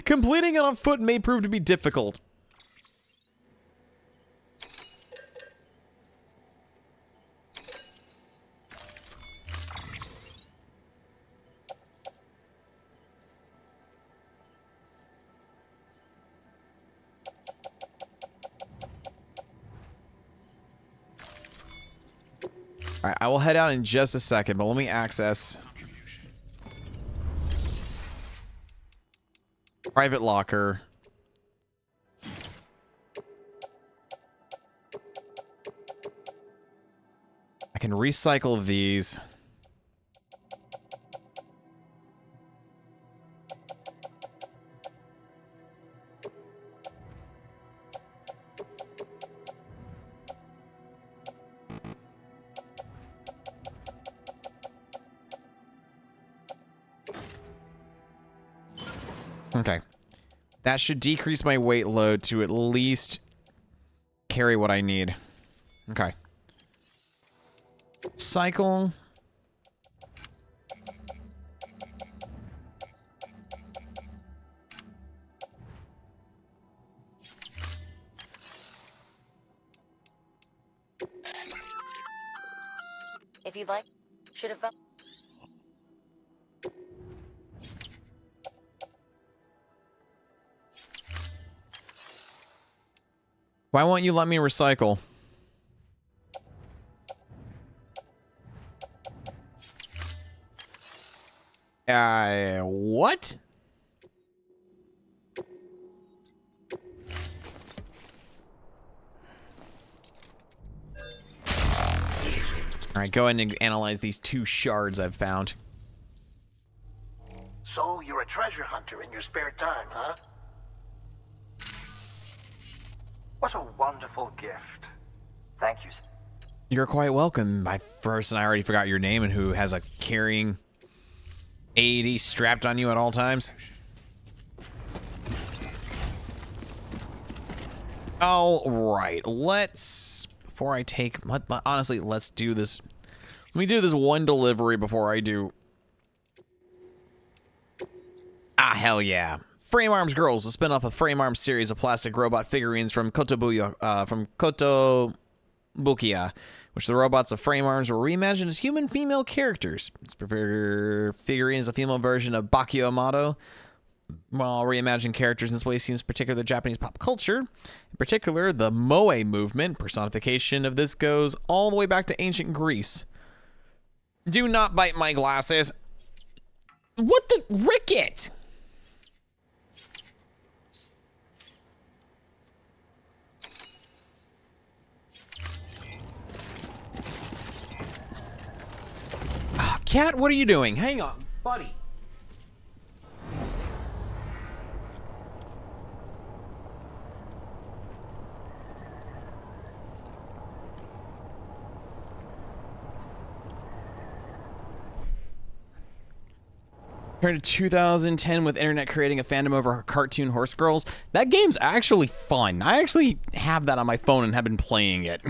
Completing it on foot may prove to be difficult. All right, I will head out in just a second, but let me access private locker. I can recycle these. Okay. That should decrease my weight load to at least carry what I need. Okay. Cycle. If you'd like, should have felt. Why won't you let me recycle? What? All right, go ahead and analyze these 2 shards I've found. So you're a treasure hunter in your spare time, huh? What a wonderful gift. Thank you. You're quite welcome. My first, and I already forgot your name, and who has a carrying AED strapped on you at all times. All right, let's, before I take, honestly, let's do this. Let me do this one delivery before I do. Ah, hell yeah. Frame Arms Girls, a spin-off of Frame Arms series of plastic robot figurines from Kotobukiya, which the robots of Frame Arms were reimagined as human female characters. This figurine is a female version of Bakio Amato. While reimagined characters in this way seems particular to Japanese pop culture, in particular, the Moe movement, personification of this goes all the way back to ancient Greece. Do not bite my glasses. What the ricket? Cat, what are you doing? Hang on, buddy. Compared to 2010 with internet creating a fandom over cartoon horse girls, that game's actually fun. I actually have that on my phone and have been playing it.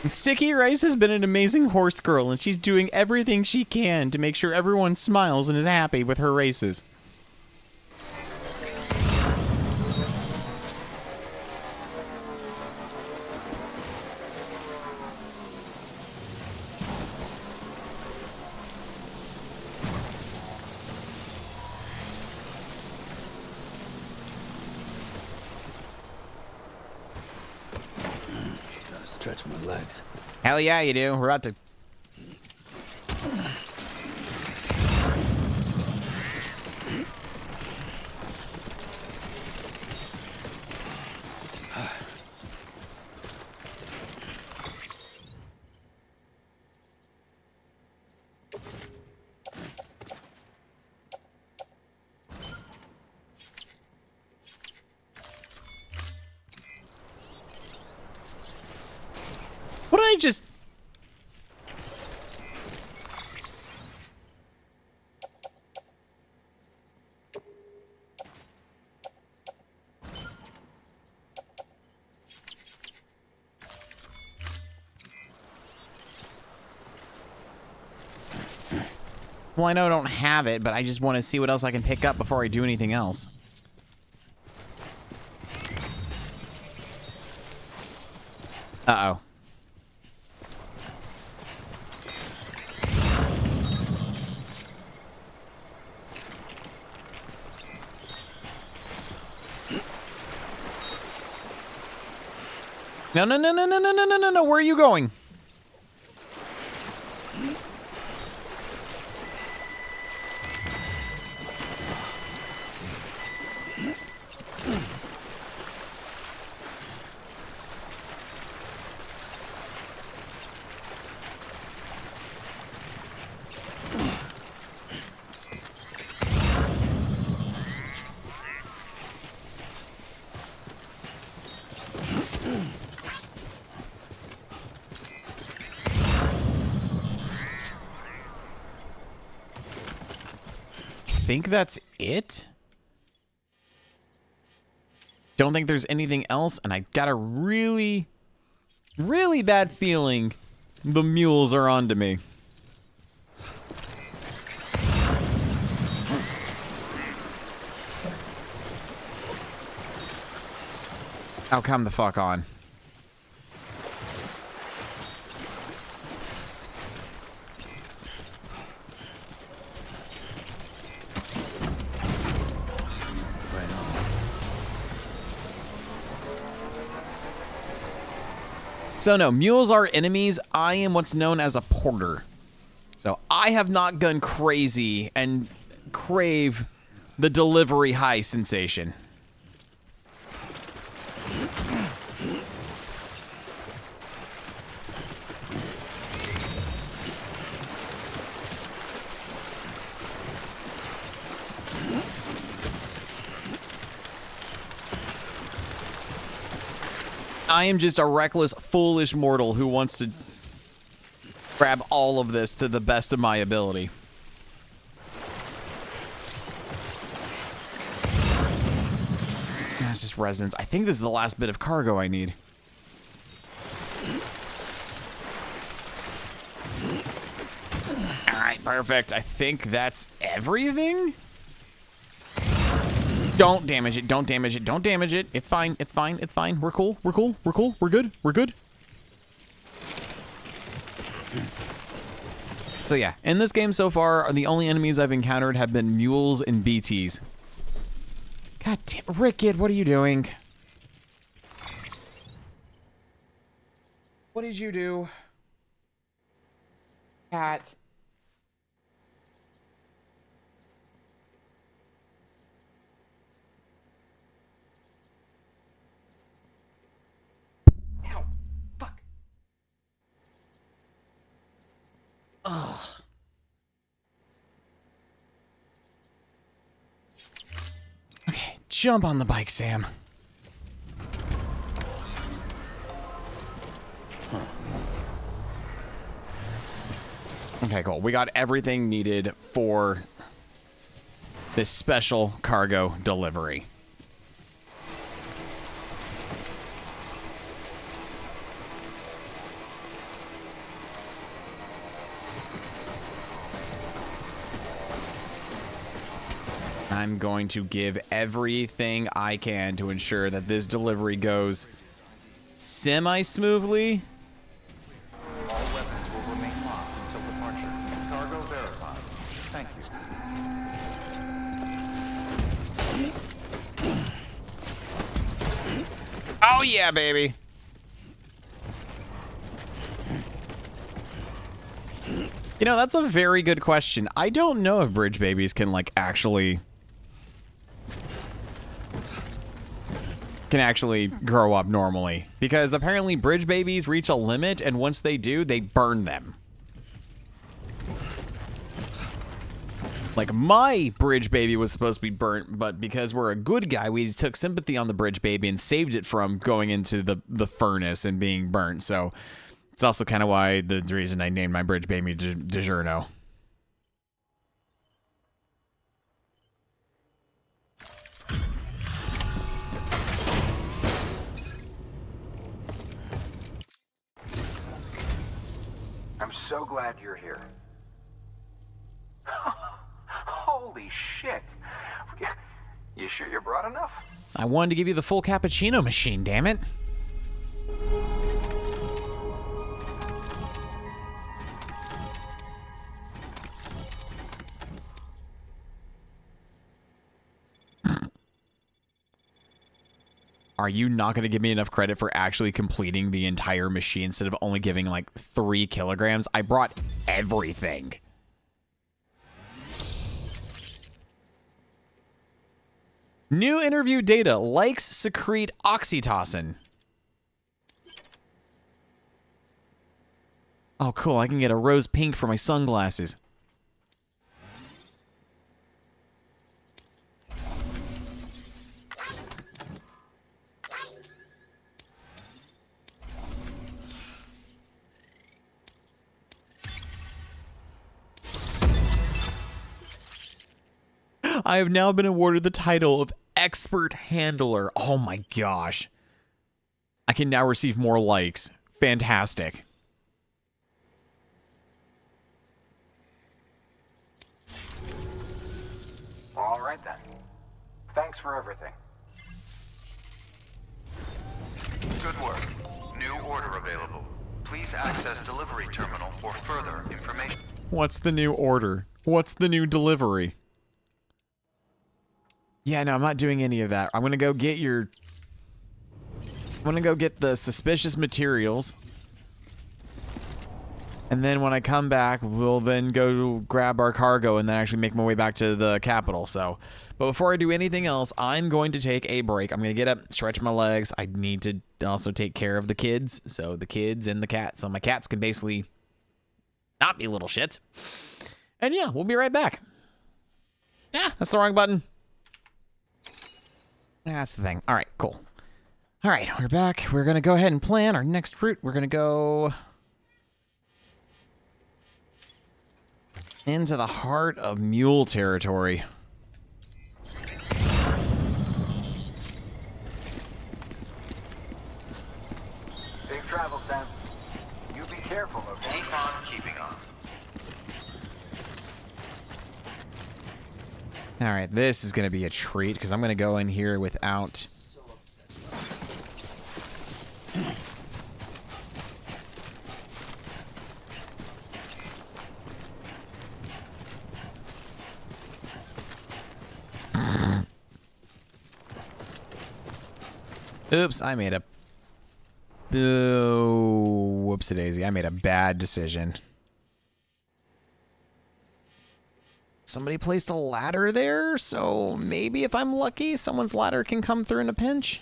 Sticky Rice has been an amazing horse girl, and she's doing everything she can to make sure everyone smiles and is happy with her races. stretch my legs. Hell yeah, you do. We're about to... What did I just... Well, I know I don't have it, but I just want to see what else I can pick up before I do anything else. Uh-oh. No, no, no, no, no, no, no, no, no, no. Where are you going? I think that's it. Don't think there's anything else, and I got a really, really bad feeling the mules are onto me. Oh, come the fuck on. So no, mules are enemies. I am what's known as a porter. So I have not gone crazy and crave the delivery high sensation. I am just a reckless, foolish mortal who wants to grab all of this to the best of my ability. That's just resins. I think this is the last bit of cargo I need. All right, perfect. I think that's everything. Don't damage it. Don't damage it. Don't damage it. It's fine. It's fine. It's fine. We're cool. We're cool. We're cool. We're good. We're good. So yeah, in this game so far, the only enemies I've encountered have been mules and BTs. God damn, Rickett, what are you doing? What did you do? Cat. Ow. Fuck. Ugh. Okay, jump on the bike, Sam. Okay, cool. We got everything needed for this special cargo delivery. I'm going to give everything I can to ensure that this delivery goes semi-smoothly. All weapons will remain locked until departure. Cargo verified. Thank you. Oh yeah, baby. You know, that's a very good question. I don't know if bridge babies can, like, actually grow up normally. Because apparently bridge babies reach a limit, and once they do, they burn them. Like, my bridge baby was supposed to be burnt, but because we're a good guy, we took sympathy on the bridge baby and saved it from going into the furnace and being burnt. So it's also kind of why the reason I named my bridge baby DiGiorno. I'm so glad you're here. Holy shit. You sure you're broad enough? I wanted to give you the full cappuccino machine, damn it. Are you not going to give me enough credit for actually completing the entire machine instead of only giving like 3 kilograms? I brought everything. New interview data. Likes secrete oxytocin. Oh, cool. I can get a rose pink for my sunglasses. I have now been awarded the title of Expert Handler. Oh my gosh. I can now receive more likes. Fantastic. All right then. Thanks for everything. Good work. New order available. Please access delivery terminal for further information. What's the new order? What's the new delivery? Yeah, no, I'm not doing any of that. I'm gonna go get the suspicious materials. And then when I come back, we'll then go grab our cargo and then actually make my way back to the capital. So, but before I do anything else, I'm going to take a break. I'm going to get up, stretch my legs. I need to also take care of the kids. So the kids and the cat. So my cats can basically not be little shits. And yeah, we'll be right back. Yeah, that's the wrong button. That's the thing. All right, cool. All right, we're back. We're going to go ahead and plan our next route. We're going to go into the heart of mule territory. Safe travel, Sam. You be careful, okay? Keep on keeping on. All right, this is going to be a treat because I'm going to go in here without... Oops, I made a... Whoopsie-daisy, I made a bad decision. Somebody placed a ladder there, so maybe if I'm lucky, someone's ladder can come through in a pinch.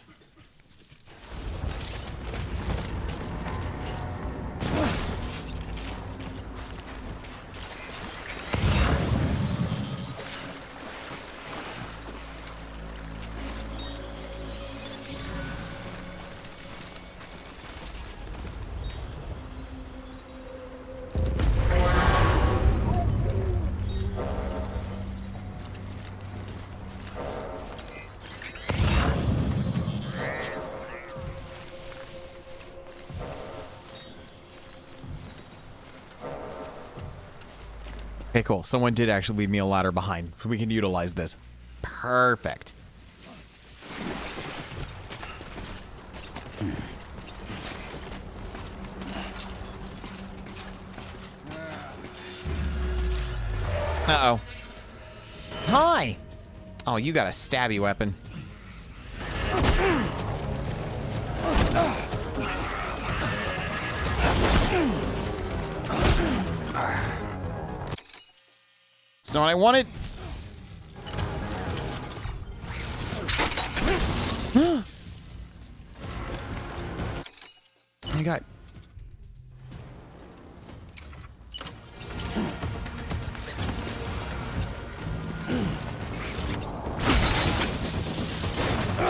Okay, cool. Someone did actually leave me a ladder behind. We can utilize this. Perfect. Uh-oh. Hi! Oh, you got a stabby weapon. It's not what I wanted. Oh my god.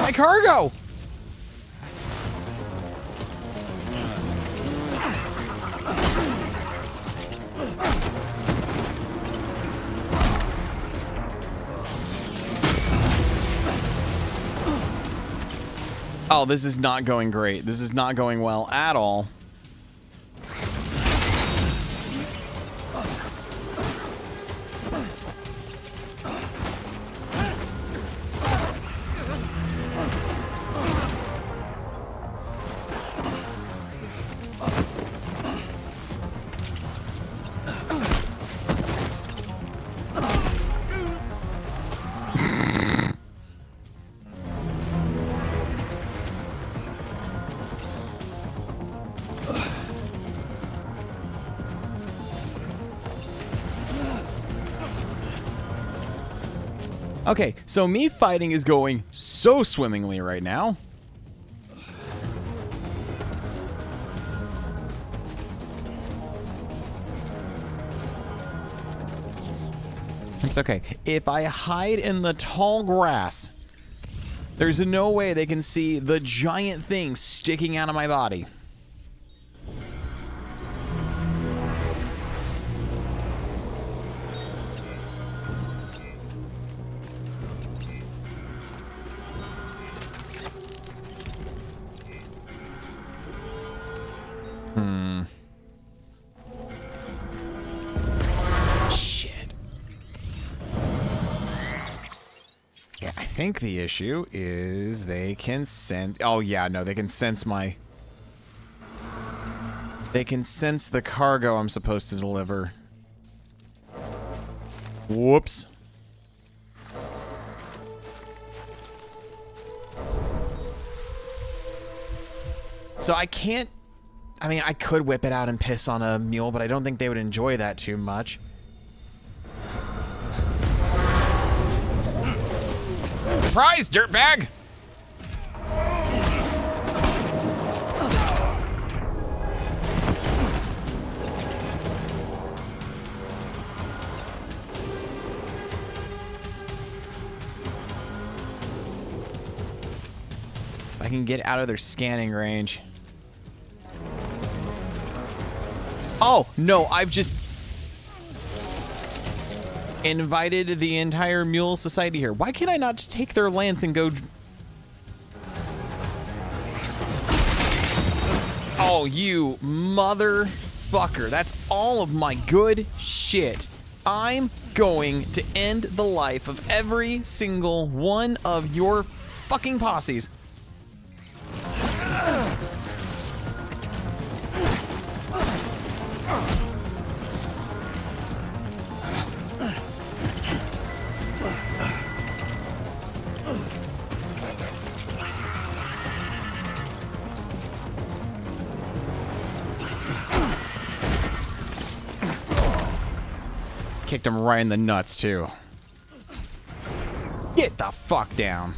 My cargo! Oh, this is not going great. This is not going well at all. Okay, so me fighting is going so swimmingly right now. It's okay. If I hide in the tall grass, there's no way they can see the giant thing sticking out of my body. I think the issue is they can sense... Oh, yeah, no, they can sense my... They can sense the cargo I'm supposed to deliver. Whoops. So I can't... I mean, I could whip it out and piss on a mule, but I don't think they would enjoy that too much. Surprise, dirtbag! If I can get out of their scanning range. Oh, no, I've just invited the entire mule society here. Why can't I not just take their lance and go... Oh, you motherfucker. That's all of my good shit. I'm going to end the life of every single one of your fucking posses. Kicked him right in the nuts, too. Get the fuck down.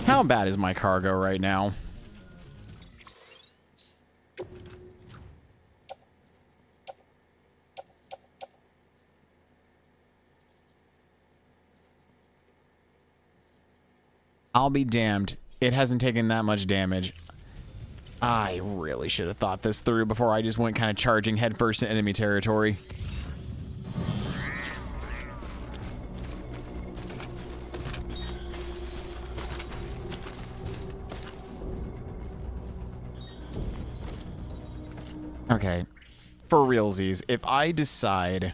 How bad is my cargo right now? I'll be damned. It hasn't taken that much damage. I really should have thought this through before I just went kind of charging headfirst into enemy territory. Okay. For realsies, if I decide...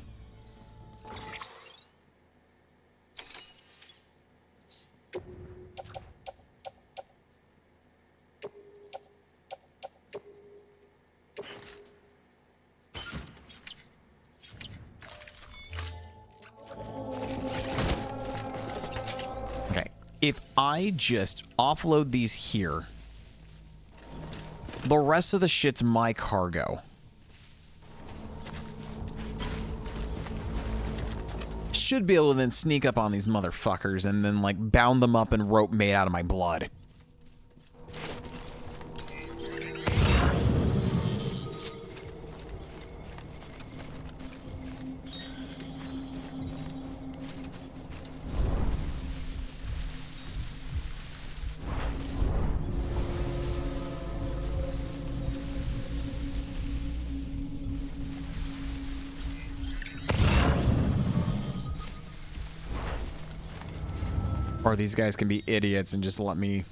If I just offload these here, the rest of the shit's my cargo. Should be able to then sneak up on these motherfuckers and then, like, bound them up in rope made out of my blood. Or these guys can be idiots and just let me...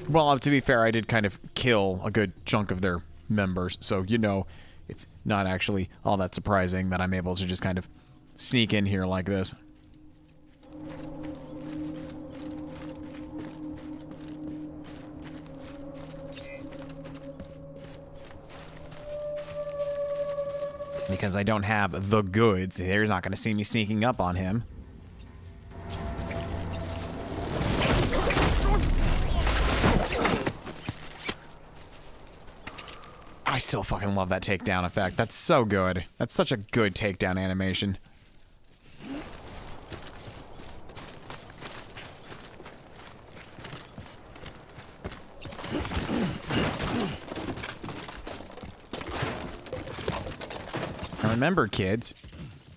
Well, to be fair, I did kind of kill a good chunk of their members, so, you know, it's not actually all that surprising that I'm able to just kind of sneak in here like this. Because I don't have the goods, they're not going to see me sneaking up on him. I still fucking love that takedown effect. That's so good. That's such a good takedown animation. Now remember, kids,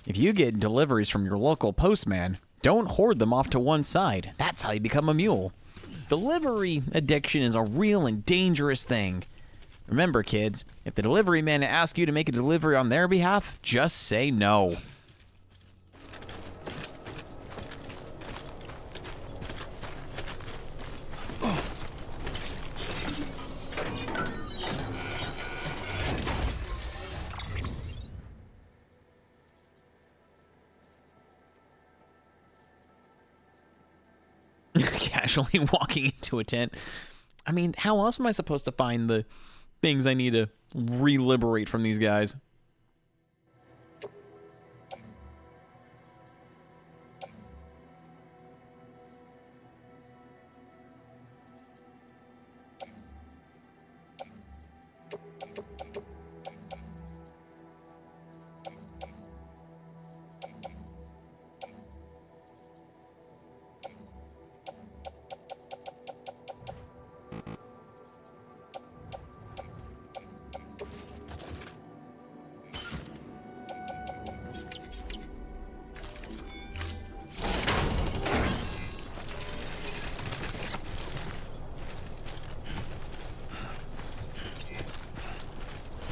if you get deliveries from your local postman, don't hoard them off to one side. That's how you become a mule. Delivery addiction is a real and dangerous thing. Remember, kids, if the delivery man asks you to make a delivery on their behalf, just say no. Casually walking into a tent. I mean, how else am I supposed to find the things I need to re-liberate from these guys?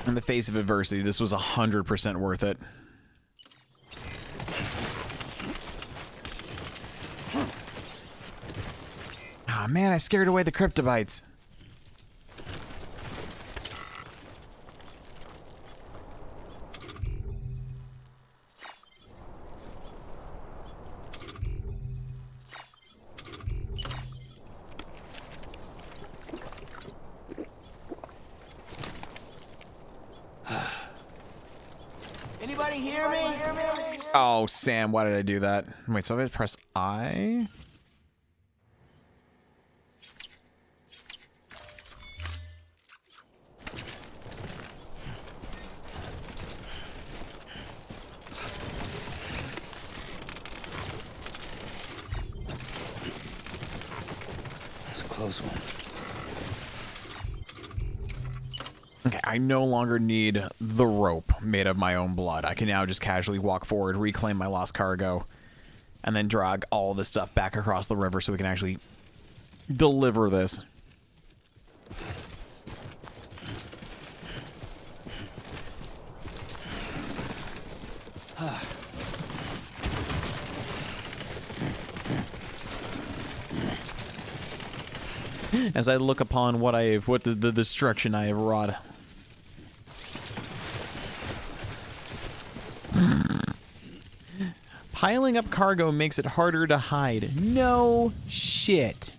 In the face of adversity, this was 100% worth it. Oh man, I scared away the cryptobites. Anybody hear me? Oh, Sam, why did I do that? Wait, so if I press I? That's a close one. Okay, I no longer need the rope made of my own blood. I can now just casually walk forward, reclaim my lost cargo, and then drag all this stuff back across the river so we can actually deliver this. As I look upon what the destruction I have wrought. Piling up cargo makes it harder to hide. No shit.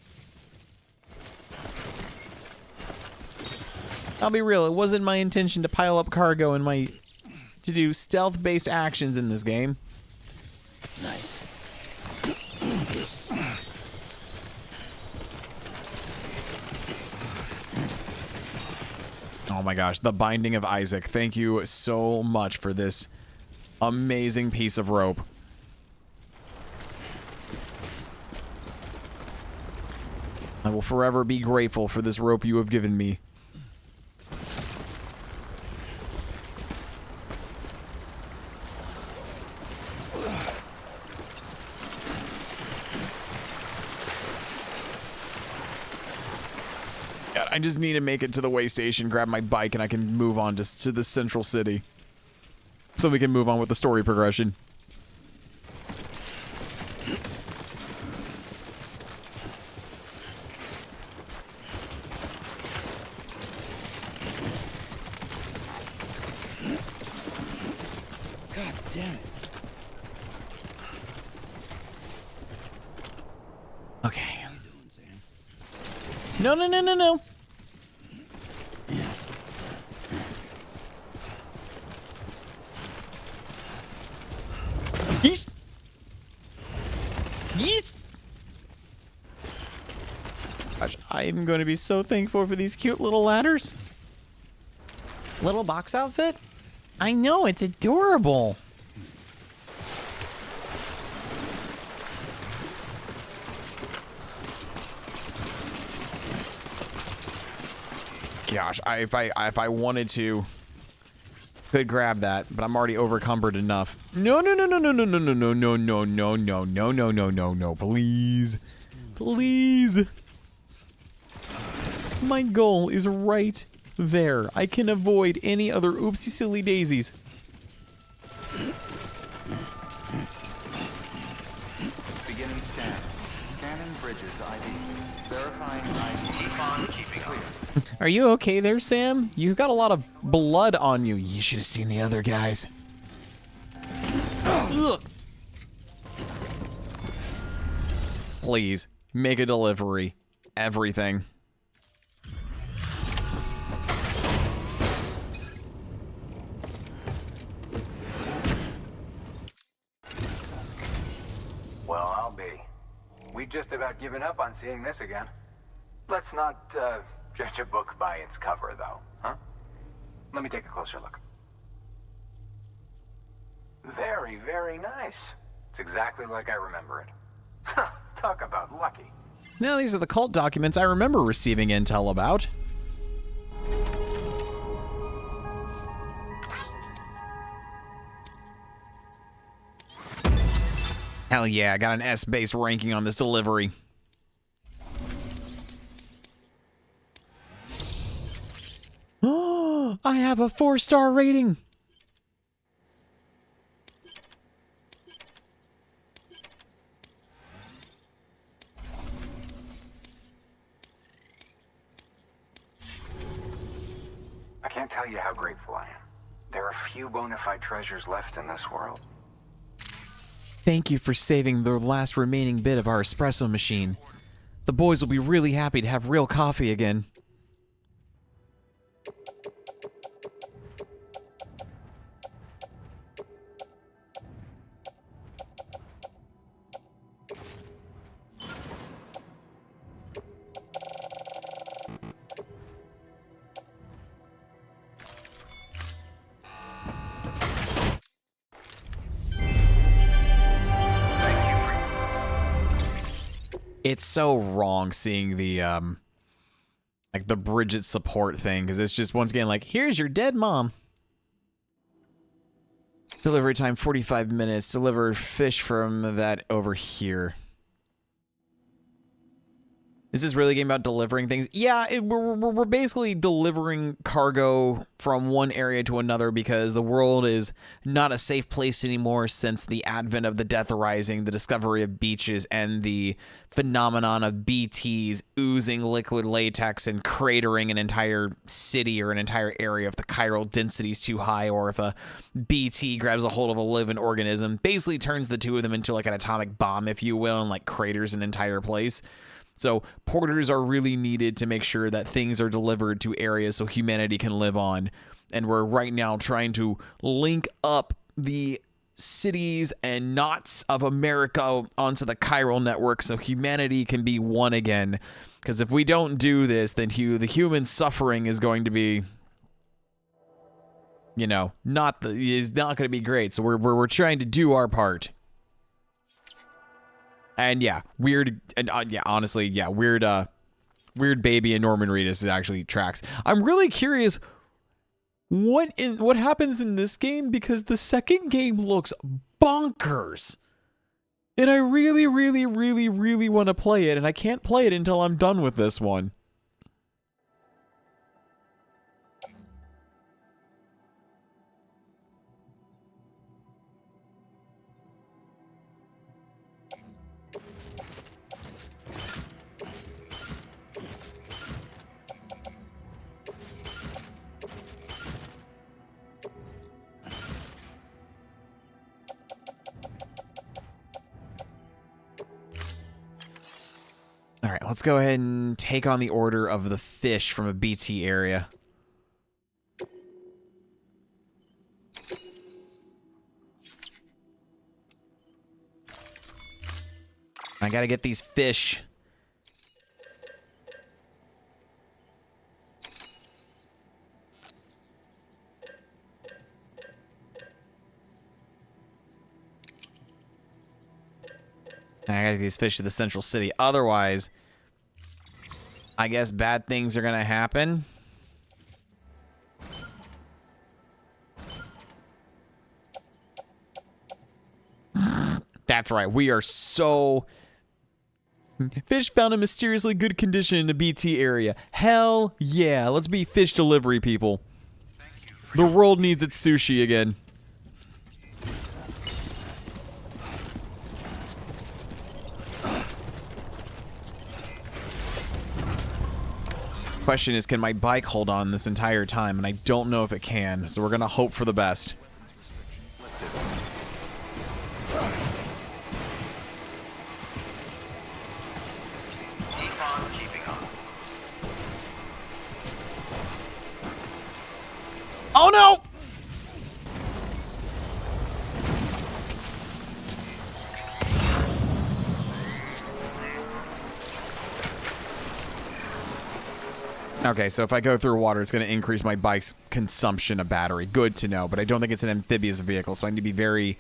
I'll be real, it wasn't my intention to pile up cargo to do stealth-based actions in this game. Nice. Oh my gosh, the Binding of Isaac. Thank you so much for this amazing piece of rope. I will forever be grateful for this rope you have given me. God, I just need to make it to the way station, grab my bike, and I can move on to the central city. So we can move on with the story progression. God damn it. Okay. How you doing, Sam? No, no, no, no, no. Yeet. Yeet. Gosh, I'm going to be so thankful for these cute little ladders. Little box outfit? I know, it's adorable. Gosh, if I wanted to, could grab that, but I'm already overcumbered enough. No, no, no, no, no, no, no, no, no, no, no, no, no, no, no, no, no, no, please. Please. My goal is right there. I can avoid any other oopsie silly daisies. Beginning scan. Scanning bridges ID. Verifying ID. Keep on keeping clear. Are you okay there, Sam? You've got a lot of blood on you. You should have seen the other guys. Ugh. Please, make a delivery. Everything. Well, I'll be. We've just about given up on seeing this again. Let's not judge a book by its cover, though, huh? Let me take a closer look. Very, very nice. It's exactly like I remember it. Huh, talk about lucky. Now, these are the cult documents I remember receiving intel about. Hell yeah, I got an S-base ranking on this delivery. Oh, I have a 4-star rating. I can't tell you how grateful I am. There are few bona fide treasures left in this world. Thank you for saving the last remaining bit of our espresso machine. The boys will be really happy to have real coffee again. It's so wrong seeing the like the Bridget support thing, because it's just once again like, here's your dead mom. Delivery time 45 minutes. Deliver fish from that over here. Is this really a game about delivering things? Yeah, we're basically delivering cargo from one area to another because the world is not a safe place anymore since the advent of the Death Rising, the discovery of beaches, and the phenomenon of BTs oozing liquid latex and cratering an entire city or an entire area if the chiral density is too high, or if a BT grabs a hold of a living organism, basically turns the two of them into like an atomic bomb, if you will, and like craters an entire place. So porters are really needed to make sure that things are delivered to areas so humanity can live on. And we're right now trying to link up the cities and knots of America onto the chiral network so humanity can be one again. Because if we don't do this, then the human suffering is going to be, you know, is not going to be great. So we're trying to do our part. And yeah, weird, and yeah, honestly, yeah, weird baby and Norman Reedus actually tracks. I'm really curious what happens in this game, because the second game looks bonkers. And I really, really, really, really want to play it, and I can't play it until I'm done with this one. All right, let's go ahead and take on the order of the fish from a BT area. I gotta get these fish. I gotta get these fish to the central city. Otherwise, I guess bad things are gonna happen. That's right. We are so... Fish found in mysteriously good condition in the BT area. Hell yeah. Let's be fish delivery people. The world needs its sushi again. Question is, can my bike hold on this entire time? And I don't know if it can, so we're gonna hope for the best. Oh no! Okay, so if I go through water, it's going to increase my bike's consumption of battery. Good to know, but I don't think it's an amphibious vehicle, so I need to be very...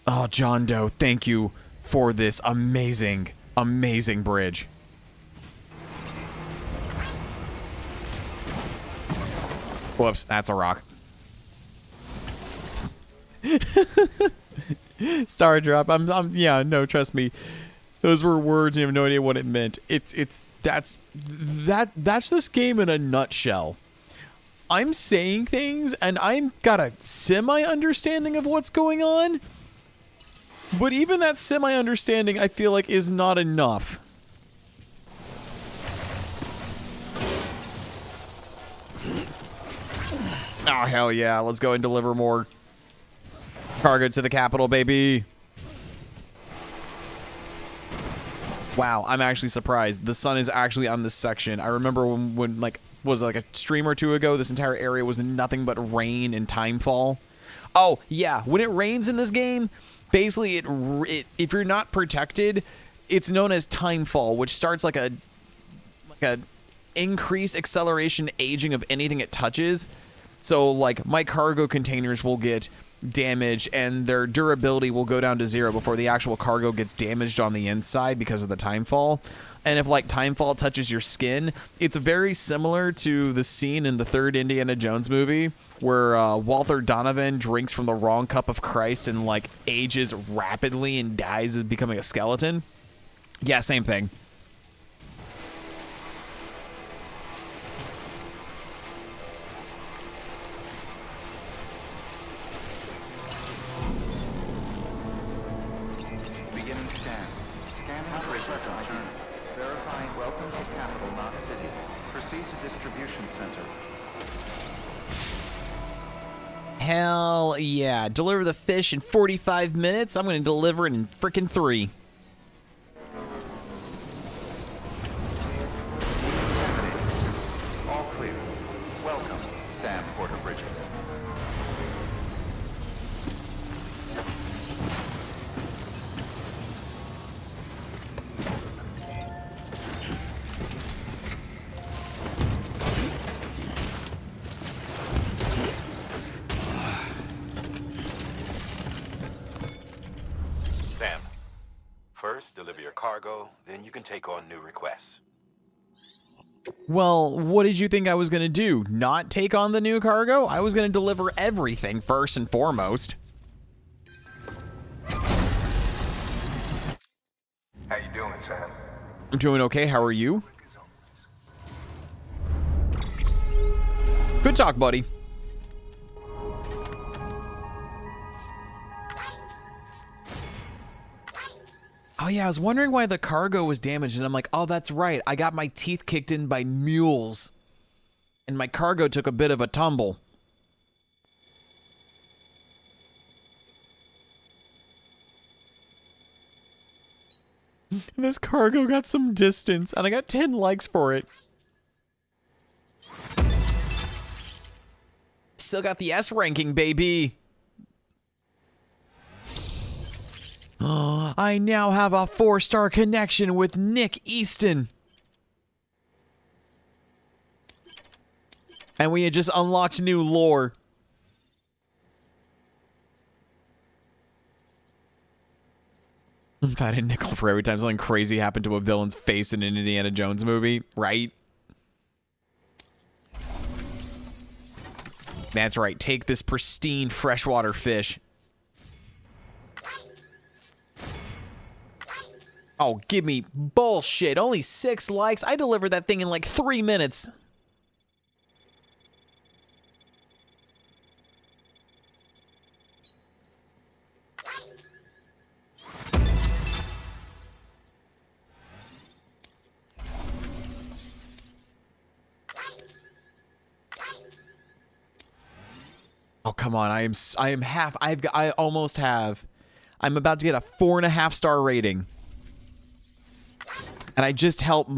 Oh, John Doe, thank you for this amazing, amazing bridge. Whoops, that's a rock. Star drop. Yeah, no, trust me. Those were words, you have no idea what it meant. That's this game in a nutshell. I'm saying things and I'm got a semi-understanding of what's going on. But even that semi-understanding, I feel like, is not enough. Oh, hell yeah. Let's go and deliver more cargo to the capital, baby. Wow, I'm actually surprised. The sun is actually on this section. I remember when like, was it like a stream or two ago, this entire area was nothing but rain and timefall. Oh, yeah. When it rains in this game, basically, if you're not protected, it's known as timefall, which starts like a increased acceleration aging of anything it touches. So, like, my cargo containers will get damaged and their durability will go down to 0 before the actual cargo gets damaged on the inside because of the timefall. And if, like, timefall touches your skin, it's very similar to the scene in the third Indiana Jones movie where Walter Donovan drinks from the wrong cup of Christ and, like, ages rapidly and dies of becoming a skeleton. Yeah, same thing. Hell yeah. Deliver the fish in 45 minutes. I'm going to deliver it in frickin' 3. All clear. Welcome, Sam Porter Bridges. First, deliver your cargo, then you can take on new requests. Well, what did you think I was going to do? Not take on the new cargo? I was going to deliver everything first and foremost. How you doing, Sam? I'm doing okay. How are you? Good talk, buddy. Oh yeah, I was wondering why the cargo was damaged, and I'm like, oh, that's right. I got my teeth kicked in by mules, and my cargo took a bit of a tumble. And this cargo got some distance, and I got 10 likes for it. Still got the S ranking, baby. Oh, I now have a 4-star connection with Nick Easton. And we had just unlocked new lore. If I had a nickel for every time something crazy happened to a villain's face in an Indiana Jones movie, right? That's right. Take this pristine freshwater fish. Oh, give me bullshit. Only 6 likes? I delivered that thing in like 3 minutes. Oh, come on. I am half. I almost have. I'm about to get a 4.5-star rating. And I just helped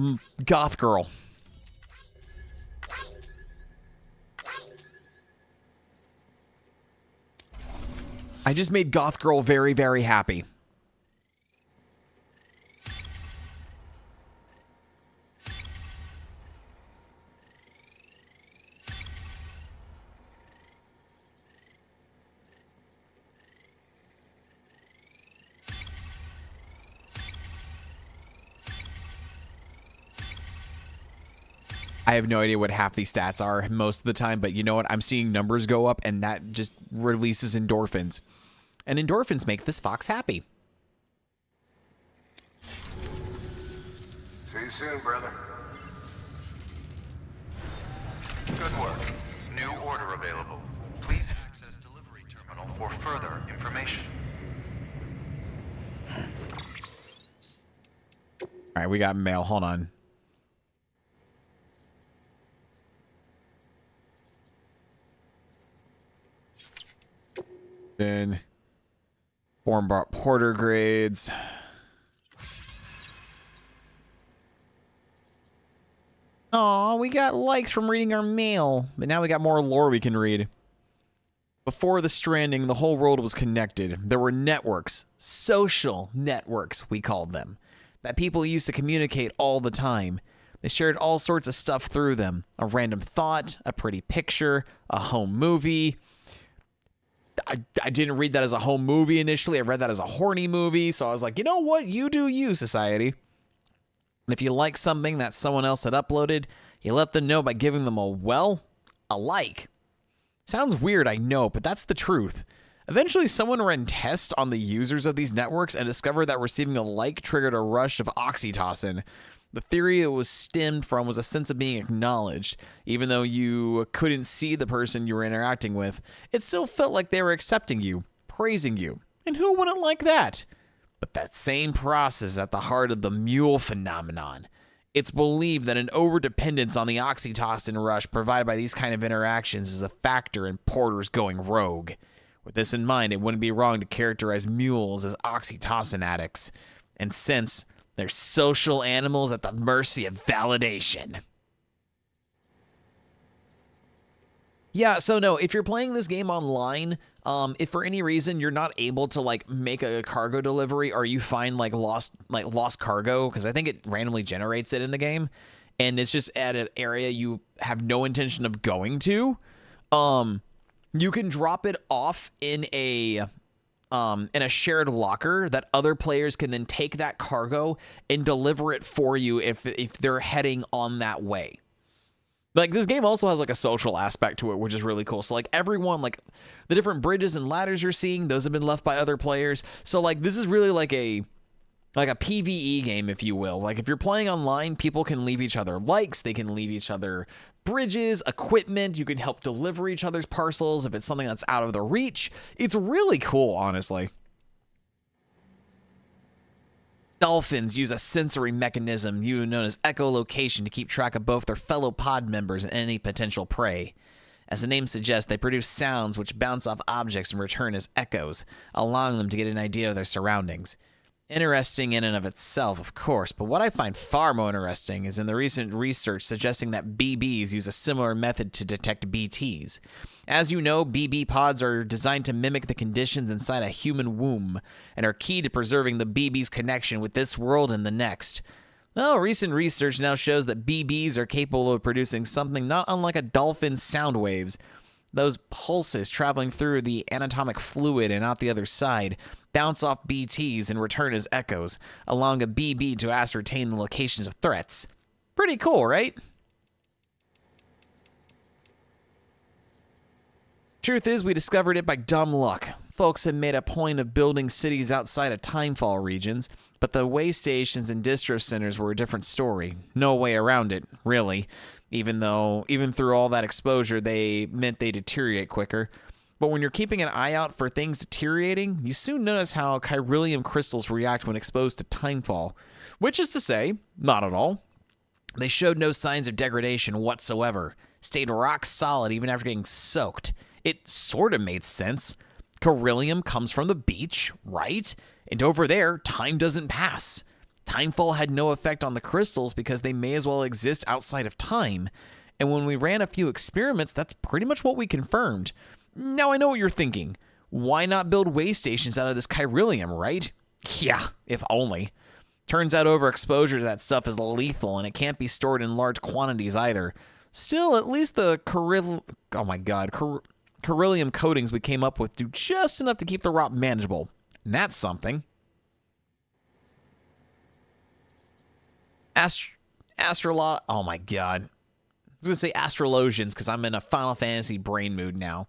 Goth Girl. I just made Goth Girl very, very happy. I have no idea what half these stats are most of the time, but you know what? I'm seeing numbers go up, and that just releases endorphins. And endorphins make this fox happy. See you soon, brother. Good work. New order available. Please access delivery terminal for further information. All right, we got mail. Hold on. Then form brought porter grades. Oh, we got likes from reading our mail, but now we got more lore we can read. Before the Stranding, the whole world was connected. There were networks, social networks, we called them, that people used to communicate all the time. They shared all sorts of stuff through them. A random thought, a pretty picture, a home movie. I didn't read that as a home movie initially. I read that as a horny movie. So I was like, you know what? You do you, society. And if you like something that someone else had uploaded, you let them know by giving them a like. Sounds weird, I know, but that's the truth. Eventually, someone ran tests on the users of these networks and discovered that receiving a like triggered a rush of oxytocin. The theory it was stemmed from was a sense of being acknowledged. Even though you couldn't see the person you were interacting with, it still felt like they were accepting you, praising you. And who wouldn't like that? But that same process at the heart of the mule phenomenon. It's believed that an overdependence on the oxytocin rush provided by these kind of interactions is a factor in porters going rogue. With this in mind, it wouldn't be wrong to characterize mules as oxytocin addicts. And since they're social animals at the mercy of validation. Yeah, so no, if you're playing this game online, if for any reason you're not able to like make a cargo delivery or you find like lost cargo, because I think it randomly generates it in the game, and it's just at an area you have no intention of going to, you can drop it off in a in a shared locker that other players can then take that cargo and deliver it for you if they're heading on that way. Like, this game also has, like, a social aspect to it, which is really cool. So, like, everyone, like, the different bridges and ladders you're seeing, those have been left by other players. So, like, this is really like a PvE game, if you will. Like, if you're playing online, people can leave each other likes, they can leave each other bridges, equipment, you can help deliver each other's parcels if it's something that's out of their reach. It's really cool, honestly. Dolphins use a sensory mechanism known as echolocation to keep track of both their fellow pod members and any potential prey. As the name suggests, they produce sounds which bounce off objects and return as echoes, allowing them to get an idea of their surroundings. Interesting in and of itself, of course, but what I find far more interesting is in the recent research suggesting that BBs use a similar method to detect BTs. As you know, BB pods are designed to mimic the conditions inside a human womb and are key to preserving the BB's connection with this world and the next. Well, recent research now shows that BBs are capable of producing something not unlike a dolphin's sound waves. Those pulses traveling through the anatomic fluid and out the other side bounce off BTs and return as echoes, allowing a BB to ascertain the locations of threats. Pretty cool, right? Truth is, we discovered it by dumb luck. Folks had made a point of building cities outside of timefall regions, but the way stations and distro centers were a different story. No way around it, really. Even through all that exposure, they meant they deteriorate quicker. But when you're keeping an eye out for things deteriorating, you soon notice how chiralium crystals react when exposed to timefall. Which is to say, not at all. They showed no signs of degradation whatsoever. Stayed rock solid even after getting soaked. It sort of made sense. Chiralium comes from the beach, right? And over there, time doesn't pass. Timefall had no effect on the crystals because they may as well exist outside of time. And when we ran a few experiments, that's pretty much what we confirmed. Now I know what you're thinking. Why not build way stations out of this chiralium, right? Yeah, if only. Turns out overexposure to that stuff is lethal and it can't be stored in large quantities either. Still, at least the chiralium coatings we came up with do just enough to keep the rot manageable. And that's something. Oh my god. I was going to say astrologians because I'm in a Final Fantasy brain mood now.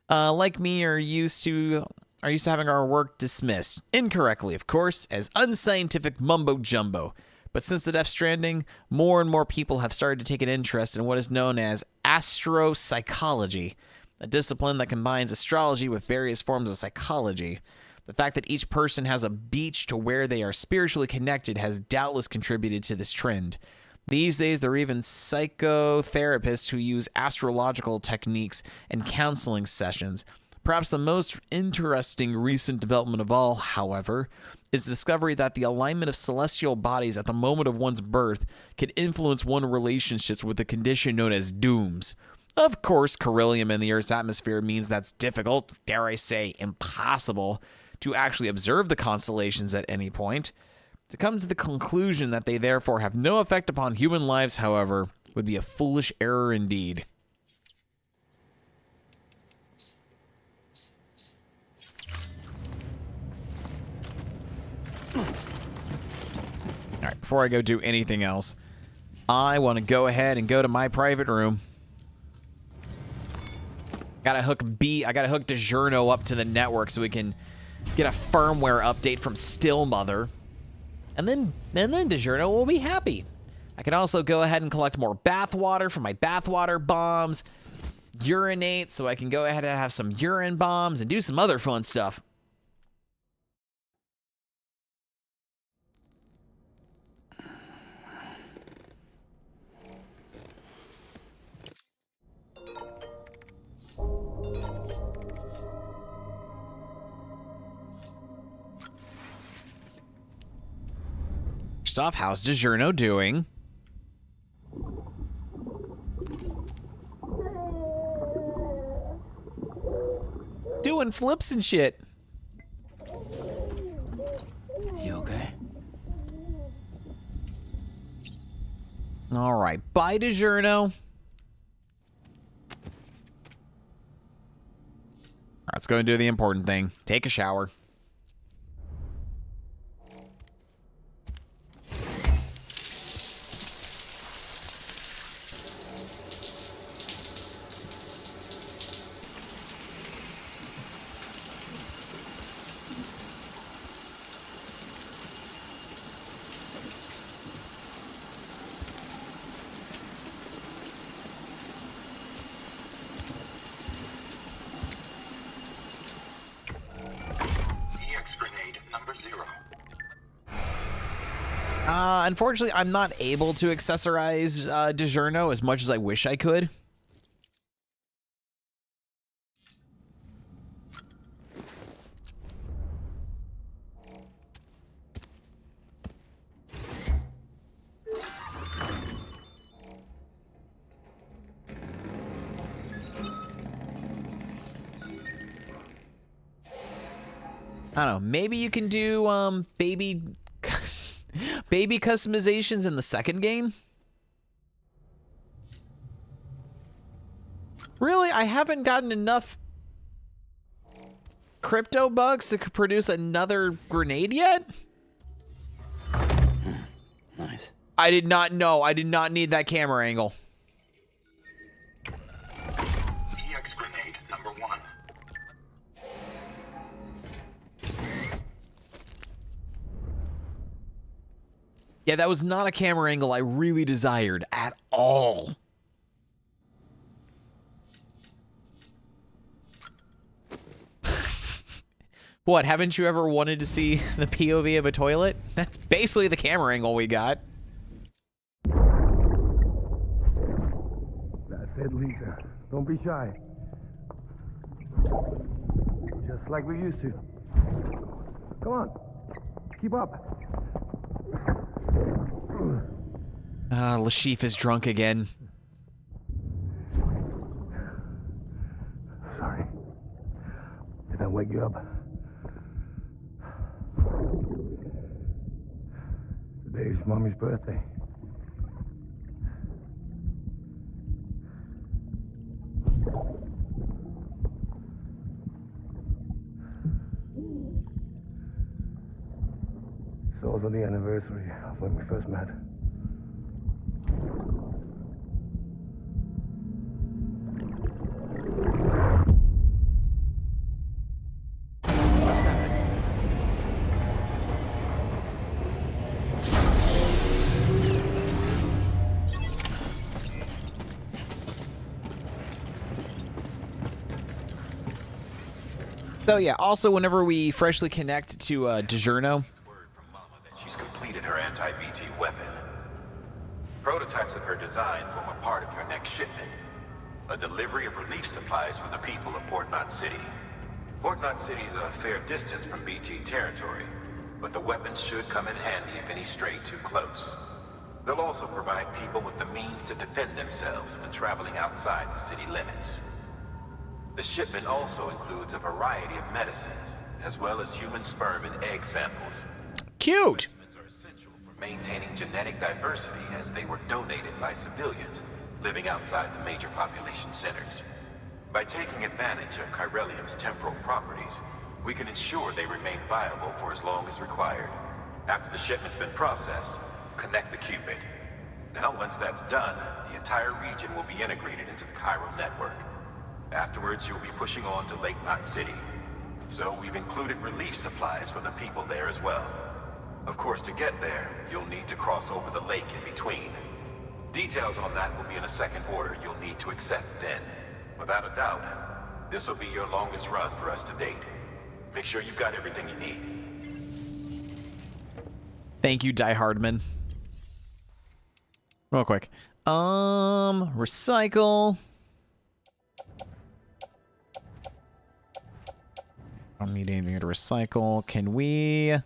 Like me, are used to having our work dismissed, incorrectly, of course, as unscientific mumbo-jumbo. But since the Death Stranding, more and more people have started to take an interest in what is known as astropsychology, a discipline that combines astrology with various forms of psychology. The fact that each person has a beach to where they are spiritually connected has doubtless contributed to this trend. These days, there are even psychotherapists who use astrological techniques and counseling sessions. Perhaps the most interesting recent development of all, however, is the discovery that the alignment of celestial bodies at the moment of one's birth can influence one's relationships with a condition known as dooms. Of course, chiralium in the Earth's atmosphere means that's difficult, dare I say impossible, to actually observe the constellations at any point. To come to the conclusion that they therefore have no effect upon human lives, however, would be a foolish error indeed. Alright, before I go do anything else, I want to go ahead and go to my private room. I gotta hook DiGiorno up to the network so we can get a firmware update from Stillmother. And then DiGiorno will be happy. I can also go ahead and collect more bathwater from my bathwater bombs, urinate so I can go ahead and have some urine bombs and do some other fun stuff. Off, how's DiGiorno doing? Doing flips and shit. You okay? All right, bye DiGiorno. All right, let's Let's go and do the important thing. Take a shower. Unfortunately, I'm not able to accessorize DiGiorno as much as I wish I could. I don't know. Maybe you can do baby customizations in the second game. Really, I haven't gotten enough crypto bucks to produce another grenade yet. Nice. I did not know. I did not need that camera angle. EX grenade number 1. Yeah, that was not a camera angle I really desired at all. What, haven't you ever wanted to see the POV of a toilet? That's basically the camera angle we got. That's it, Lisa. Don't be shy. Just like we used to. Come on. Keep up. Lashif is drunk again. Sorry. Did I wake you up? Today's Mommy's birthday. It's also the anniversary of when we first met. So yeah, also whenever we freshly connect to DiGiorno, Word from Mama that she's completed her anti-BT weapon. Prototypes of her design form a part of your next shipment. A delivery of relief supplies for the people of Port Knot City. Port Knot City is a fair distance from BT territory, but the weapons should come in handy if any stray too close. They'll also provide people with the means to defend themselves when traveling outside the city limits. The shipment also includes a variety of medicines, as well as human sperm and egg samples. cute. Specimens are essential for maintaining genetic diversity as they were donated by civilians living outside the major population centers. By taking advantage of chiralium's temporal properties, we can ensure they remain viable for as long as required. After the shipment's been processed, connect the Cupid. Now, once that's done, the entire region will be integrated into the chiral network. Afterwards, you'll be pushing on to Lake Knot City. So we've included relief supplies for the people there as well. Of course, to get there, you'll need to cross over the lake in between. Details on that will be in a second order you'll need to accept then. Without a doubt, this will be your longest run for us to date. Make sure you've got everything you need. Thank you, Die Hardman. Real quick. Recycle. I don't need anything to recycle. Can we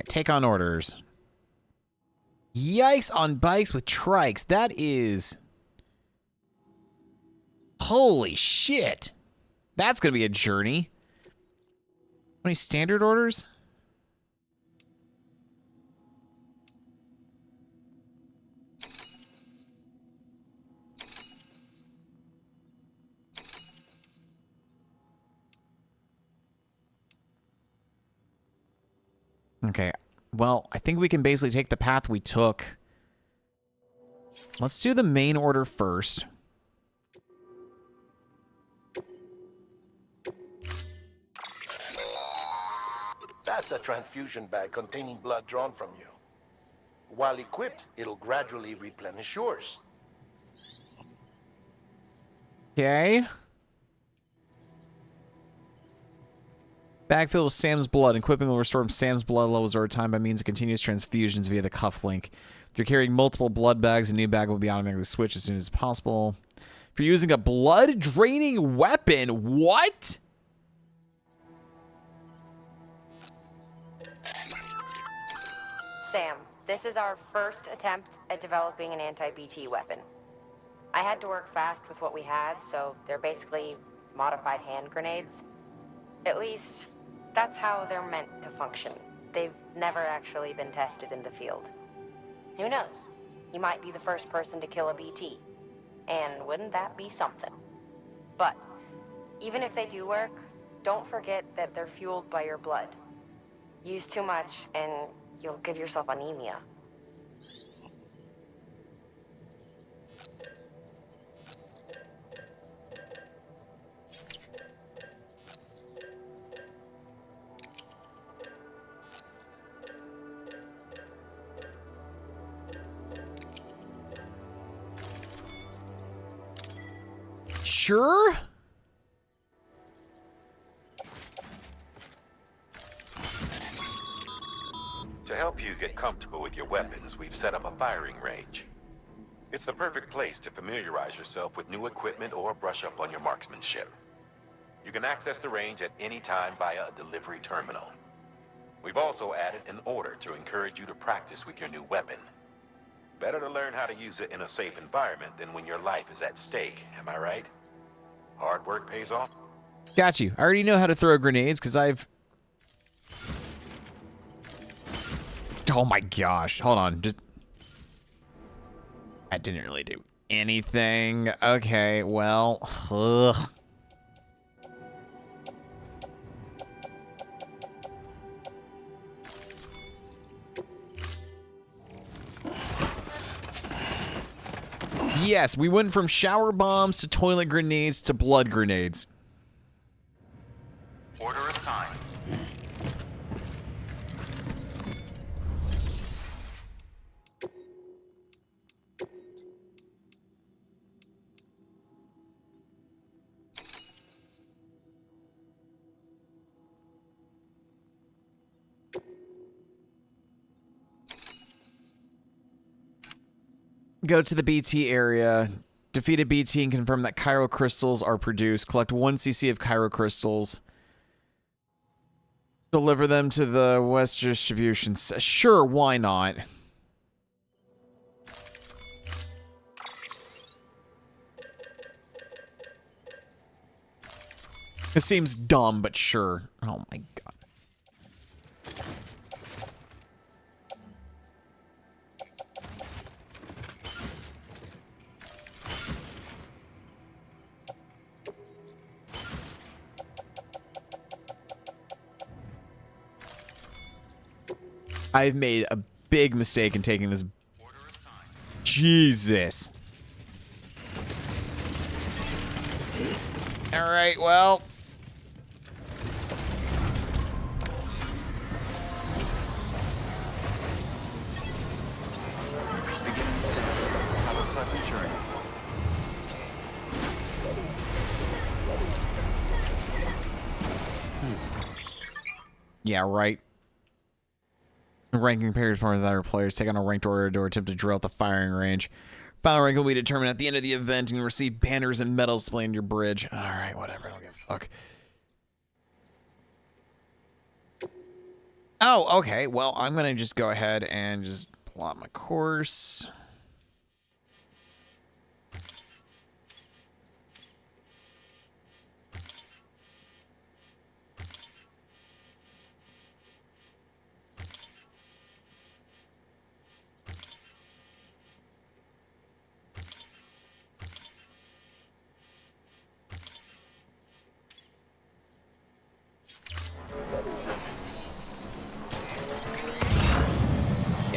take on orders? Yikes on bikes with trikes. That is... Holy shit. That's going to be a journey. How many standard orders? Okay. Well, I think we can basically take the path we took. Let's do the main order first. That's a transfusion bag containing blood drawn from you. While equipped, it'll gradually replenish yours. Okay. Bag filled with Sam's blood. Equipping will restore Sam's blood levels over time by means of continuous transfusions via the cuff link. If you're carrying multiple blood bags, a new bag will be automatically switched as soon as possible. If you're using a blood-draining weapon, what? Sam, this is our first attempt at developing an anti-BT weapon. I had to work fast with what we had, so they're basically modified hand grenades. At least, that's how they're meant to function. They've never actually been tested in the field. Who knows? You might be the first person to kill a BT. And wouldn't that be something? But, even if they do work, don't forget that they're fueled by your blood. Use too much, and you'll give yourself anemia. Sure? To help you get comfortable with your weapons, we've set up a firing range. It's the perfect place to familiarize yourself with new equipment or brush up on your marksmanship. You can access the range at any time via a delivery terminal. We've also added an order to encourage you to practice with your new weapon. Better to learn how to use it in a safe environment than when your life is at stake, am I right? Hard work pays off. Got you. I already know how to throw grenades because I've... Oh my gosh. Hold on. Just... That didn't really do anything. Okay, well... Ugh. Yes, we went from shower bombs to toilet grenades to blood grenades. Order assigned. Go to the BT area, defeat a BT and confirm that Cairo crystals are produced. Collect 1 cc of Cairo crystals. Deliver them to the West Distribution. Sure, why not? It seems dumb, but sure. Oh my god. I've made a big mistake in taking this. Jesus. All right, well. Beginning scan. Have a pleasant journey. Yeah, right. Ranking pairs for other players. Take on a ranked order to attempt to drill out the firing range. Final rank will be determined at the end of the event, and you'll receive banners and medals displayed on your bridge. Alright, whatever. I don't give a fuck. Oh, okay. Well, I'm going to just go ahead and just plot my course.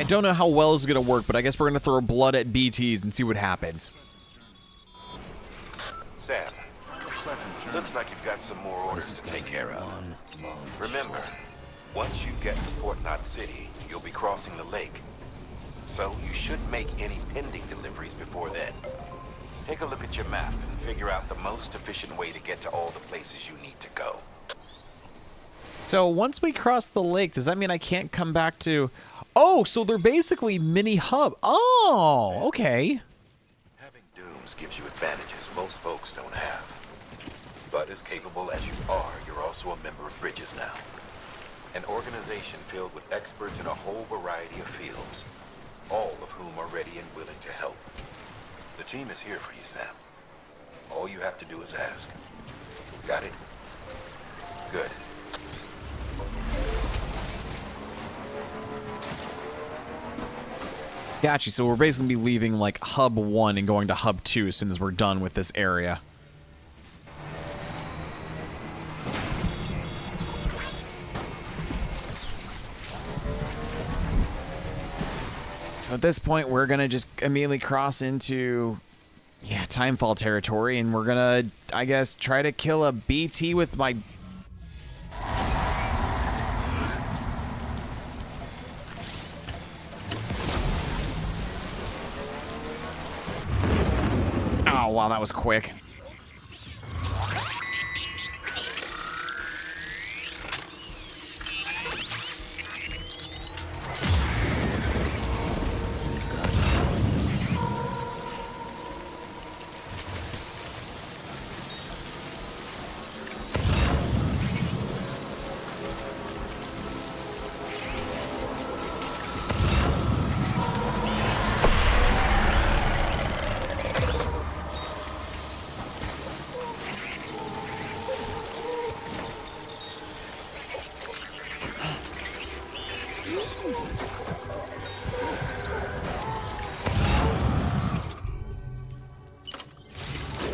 don't know how well this is going to work, but I guess we're going to throw blood at BTs and see what happens. Sam, looks like you've got some more orders to take care of. Remember, once you get to Port Knot City, you'll be crossing the lake. So you should make any pending deliveries before then. Take a look at your map and figure out the most efficient way to get to all the places you need to go. So once we cross the lake, does that mean I can't come back to... Oh, so they're basically mini hub. Oh, okay. Having dooms gives you advantages most folks don't have. But as capable as you are, you're also a member of Bridges now. An organization filled with experts in a whole variety of fields, all of whom are ready and willing to help. The team is here for you, Sam. All you have to do is ask. Got it? Good. Gotcha. So we're basically going to be leaving like Hub 1 and going to Hub 2 as soon as we're done with this area. So at this point, we're going to just immediately cross into, Timefall territory, and we're going to, I guess, try to kill a BT with my... Oh, wow, that was quick.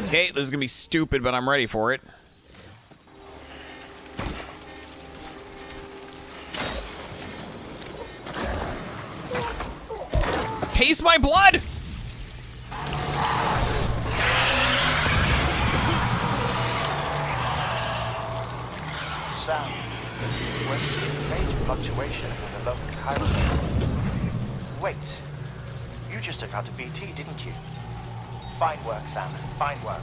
Okay, this is gonna be stupid, but I'm ready for it. Taste my blood! Sam, we're seeing major fluctuations in the local chiral. Wait, you just took out a BT, didn't you? Fine work, Sam. Fine work.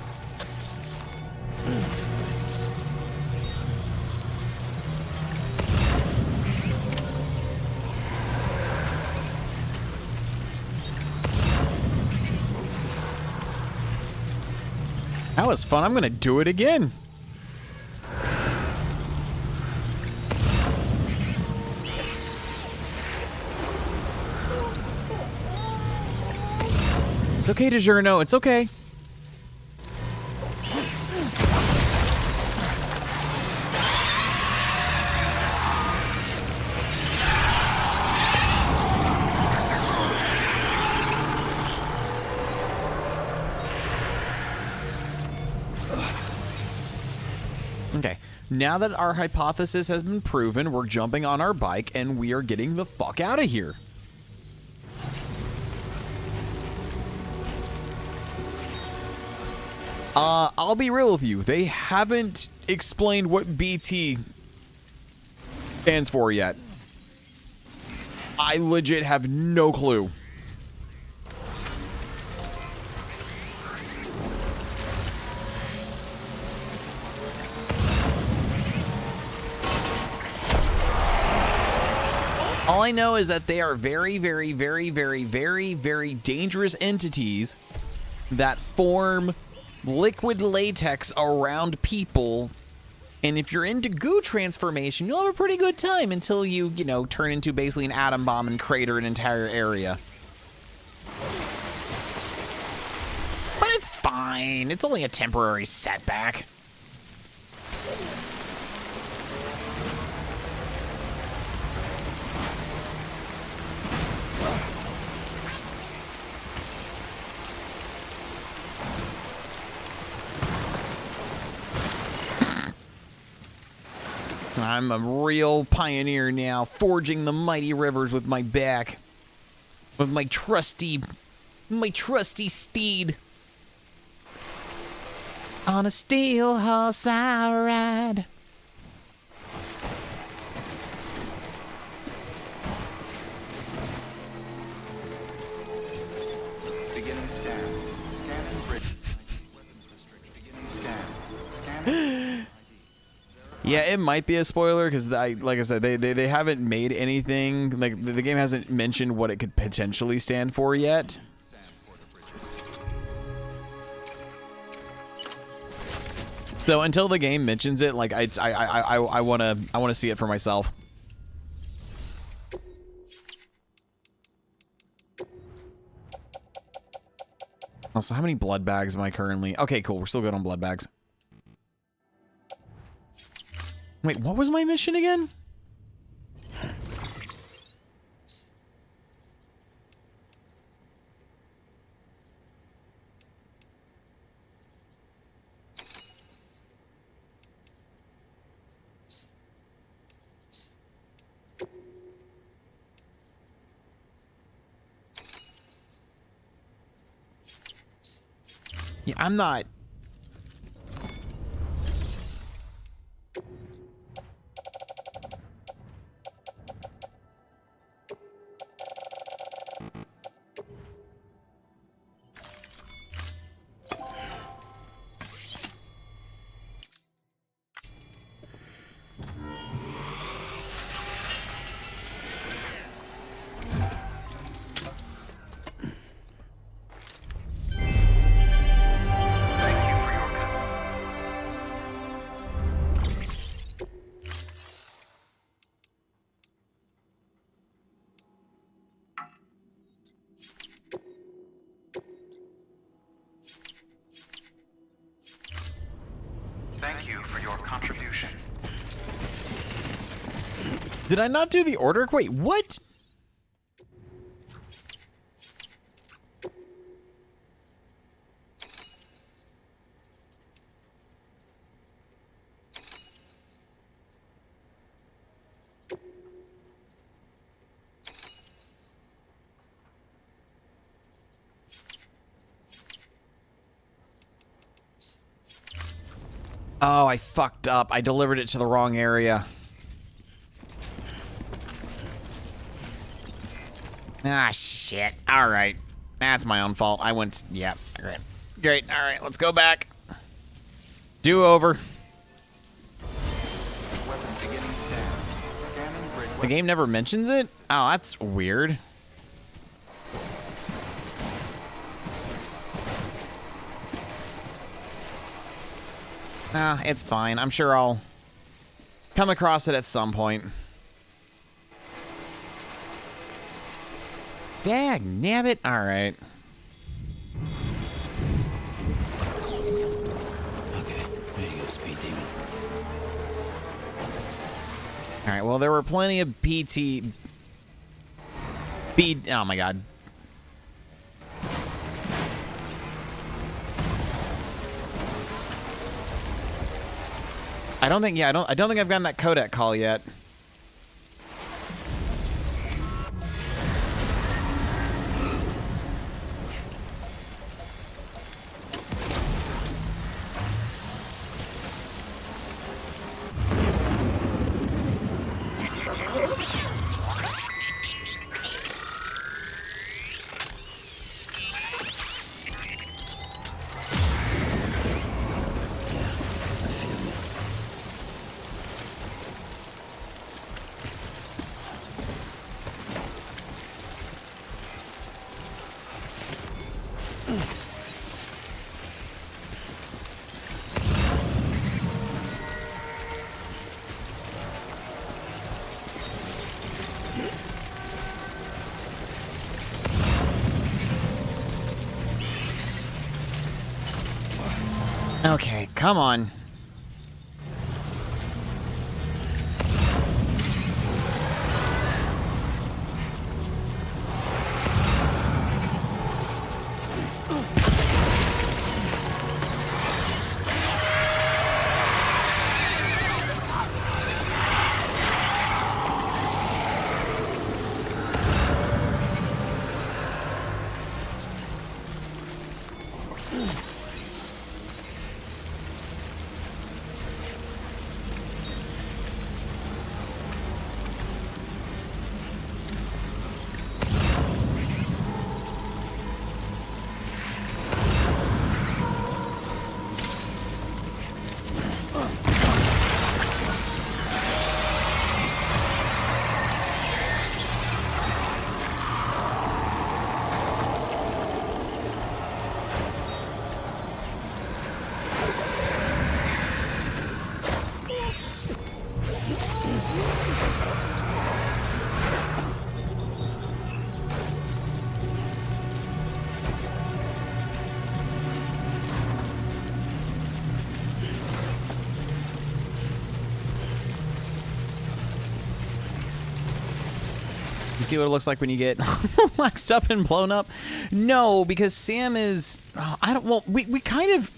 That was fun. I'm gonna do it again. It's okay, DiGiorno. It's okay. Okay, now that our hypothesis has been proven, we're jumping on our bike and we are getting the fuck out of here. I'll be real with you. They haven't explained what BT stands for yet. I legit have no clue. All I know is that they are very, very, very, very, very, very dangerous entities that form liquid latex around people, and if you're into goo transformation, you'll have a pretty good time until you turn into basically an atom bomb and crater an entire area. But it's fine. It's only a temporary setback. I'm a real pioneer now, forging the mighty rivers with my back. With my trusty steed. On a steel horse I ride. Beginning scan. Scanning bridge. Weapons restriction. Beginning scan. Scanning. Yeah, it might be a spoiler because, like I said, they haven't made anything. Like the game hasn't mentioned what it could potentially stand for yet. So until the game mentions it, like I wanna see it for myself. Also, how many blood bags am I currently? Okay, cool. We're still good on blood bags. Wait, what was my mission again? Yeah, I'm not. Thank you for your contribution. Did I not do the order? Wait, what? Oh, I fucked up. I delivered it to the wrong area. Ah, shit. All right. That's my own fault. I went... Yeah, great. Great. All right, let's go back. Do over. Weapons beginning scan. Scanning bridge. The game never mentions it? Oh, that's weird. Ah, it's fine. I'm sure I'll come across it at some point. Dag nabbit. All right. Okay, there you go, Speed Demon. All right. Well, there were plenty of PT. Oh my god. I don't think. Yeah, I don't think I've gotten that codec call yet. Okay, come on. You see what it looks like when you get waxed up and blown up? No, because Sam is... I don't... Well, we kind of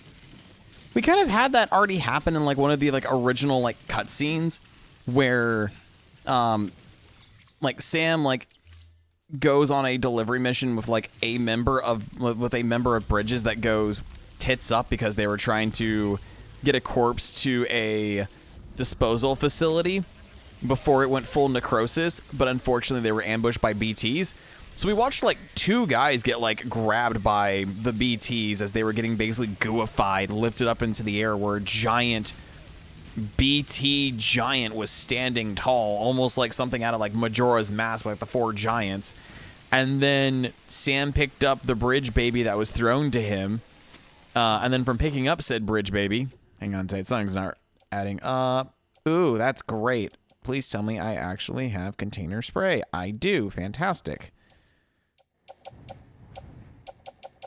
had that already happen in, like, one of the, like, original, like, cutscenes where, like, Sam, like, goes on a delivery mission with, like, a member of Bridges that goes tits up because they were trying to get a corpse to a disposal facility before it went full necrosis, but unfortunately they were ambushed by BTs. So we watched like 2 guys get like grabbed by the BTs as they were getting basically gooified, lifted up into the air where a giant BT giant was standing tall, almost like something out of like Majora's Mask, like the 4 giants. And then Sam picked up the bridge baby that was thrown to him. And then from picking up said bridge baby, hang on tight, something's not adding up. Ooh, that's great. Please tell me I actually have container spray. I do. Fantastic.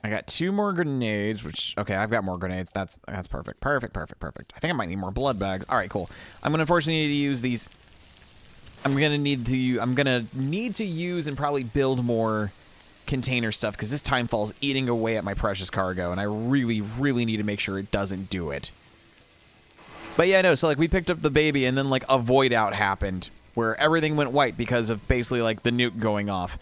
I got 2 more grenades, which... Okay, I've got more grenades. That's perfect. Perfect. I think I might need more blood bags. All right, cool. I'm going to unfortunately need to use these... I'm going to need to use and probably build more container stuff because this timefall is eating away at my precious cargo, and I really, really need to make sure it doesn't do it. But yeah, no, so like we picked up the baby and then like a void out happened where everything went white because of basically like the nuke going off.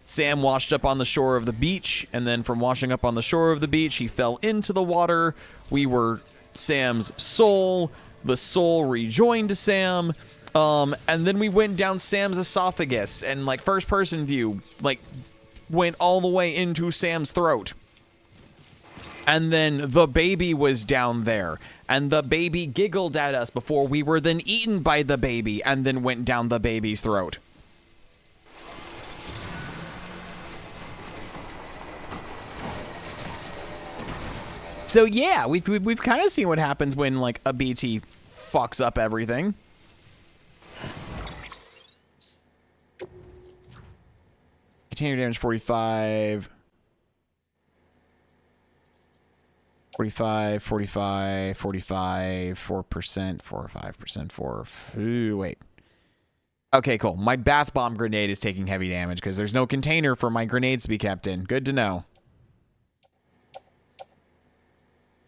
Sam washed up on the shore of the beach, and then from washing up on the shore of the beach, he fell into the water. We were Sam's soul. The soul rejoined Sam. And then we went down Sam's esophagus and like first person view, like went all the way into Sam's throat. And then the baby was down there. And the baby giggled at us before we were then eaten by the baby and then went down the baby's throat. So yeah, we've kind of seen what happens when like a BT fucks up everything. Container damage 45. 45, 4%, 5%, wait. Okay, cool. My bath bomb grenade is taking heavy damage because there's no container for my grenades to be kept in. Good to know.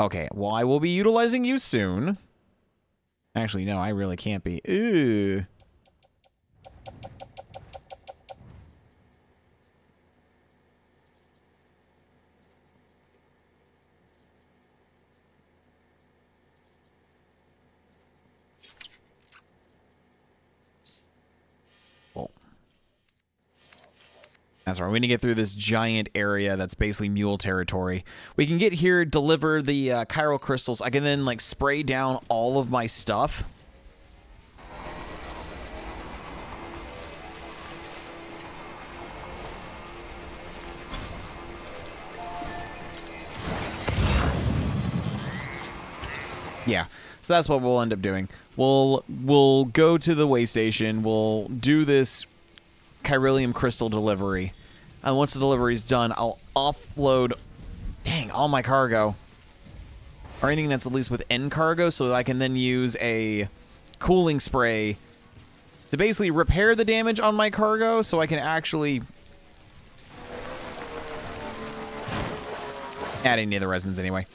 Okay, well, I will be utilizing you soon. Actually, no, I really can't be. Ew. That's right. We need to get through this giant area that's basically mule territory. We can get here, deliver the chiral crystals. I can then like spray down all of my stuff. Yeah. So that's what we'll end up doing. We'll go to the way station. We'll do this Chiralium crystal delivery, and once the delivery is done, I'll offload all my cargo, or anything that's at least within cargo, so that I can then use a cooling spray to basically repair the damage on my cargo, so I can actually add any of the resins anyway.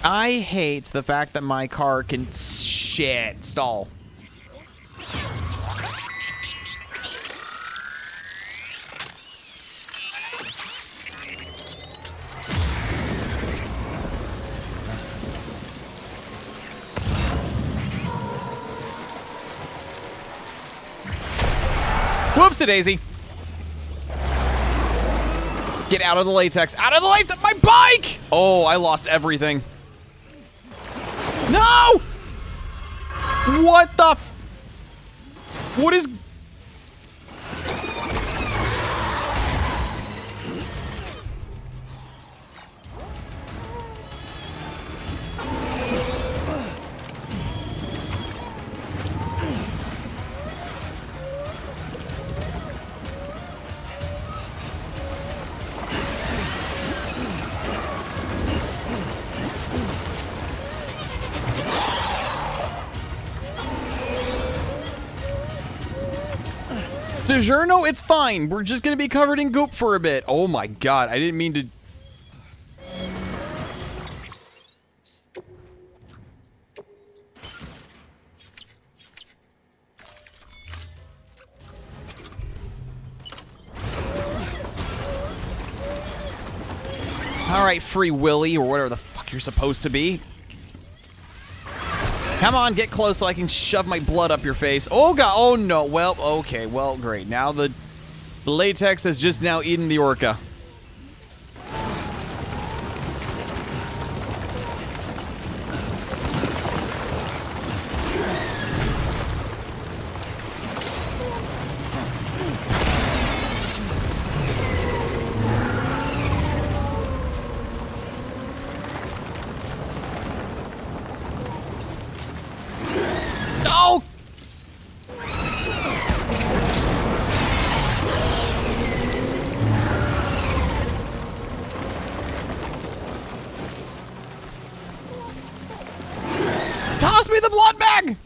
I hate the fact that my car can stall. Whoopsie-daisy. Get out of the latex. Out of the latex! My bike! Oh, I lost everything. No! What the? What is? Buongiorno, it's fine. We're just gonna be covered in goop for a bit. Oh my god, I didn't mean to... Alright, Free Willy, or whatever the fuck you're supposed to be. Come on, get close so I can shove my blood up your face. Oh god, oh no, well, okay, well, great. Now the latex has just now eaten the orca. Oh! Toss me the blood bag!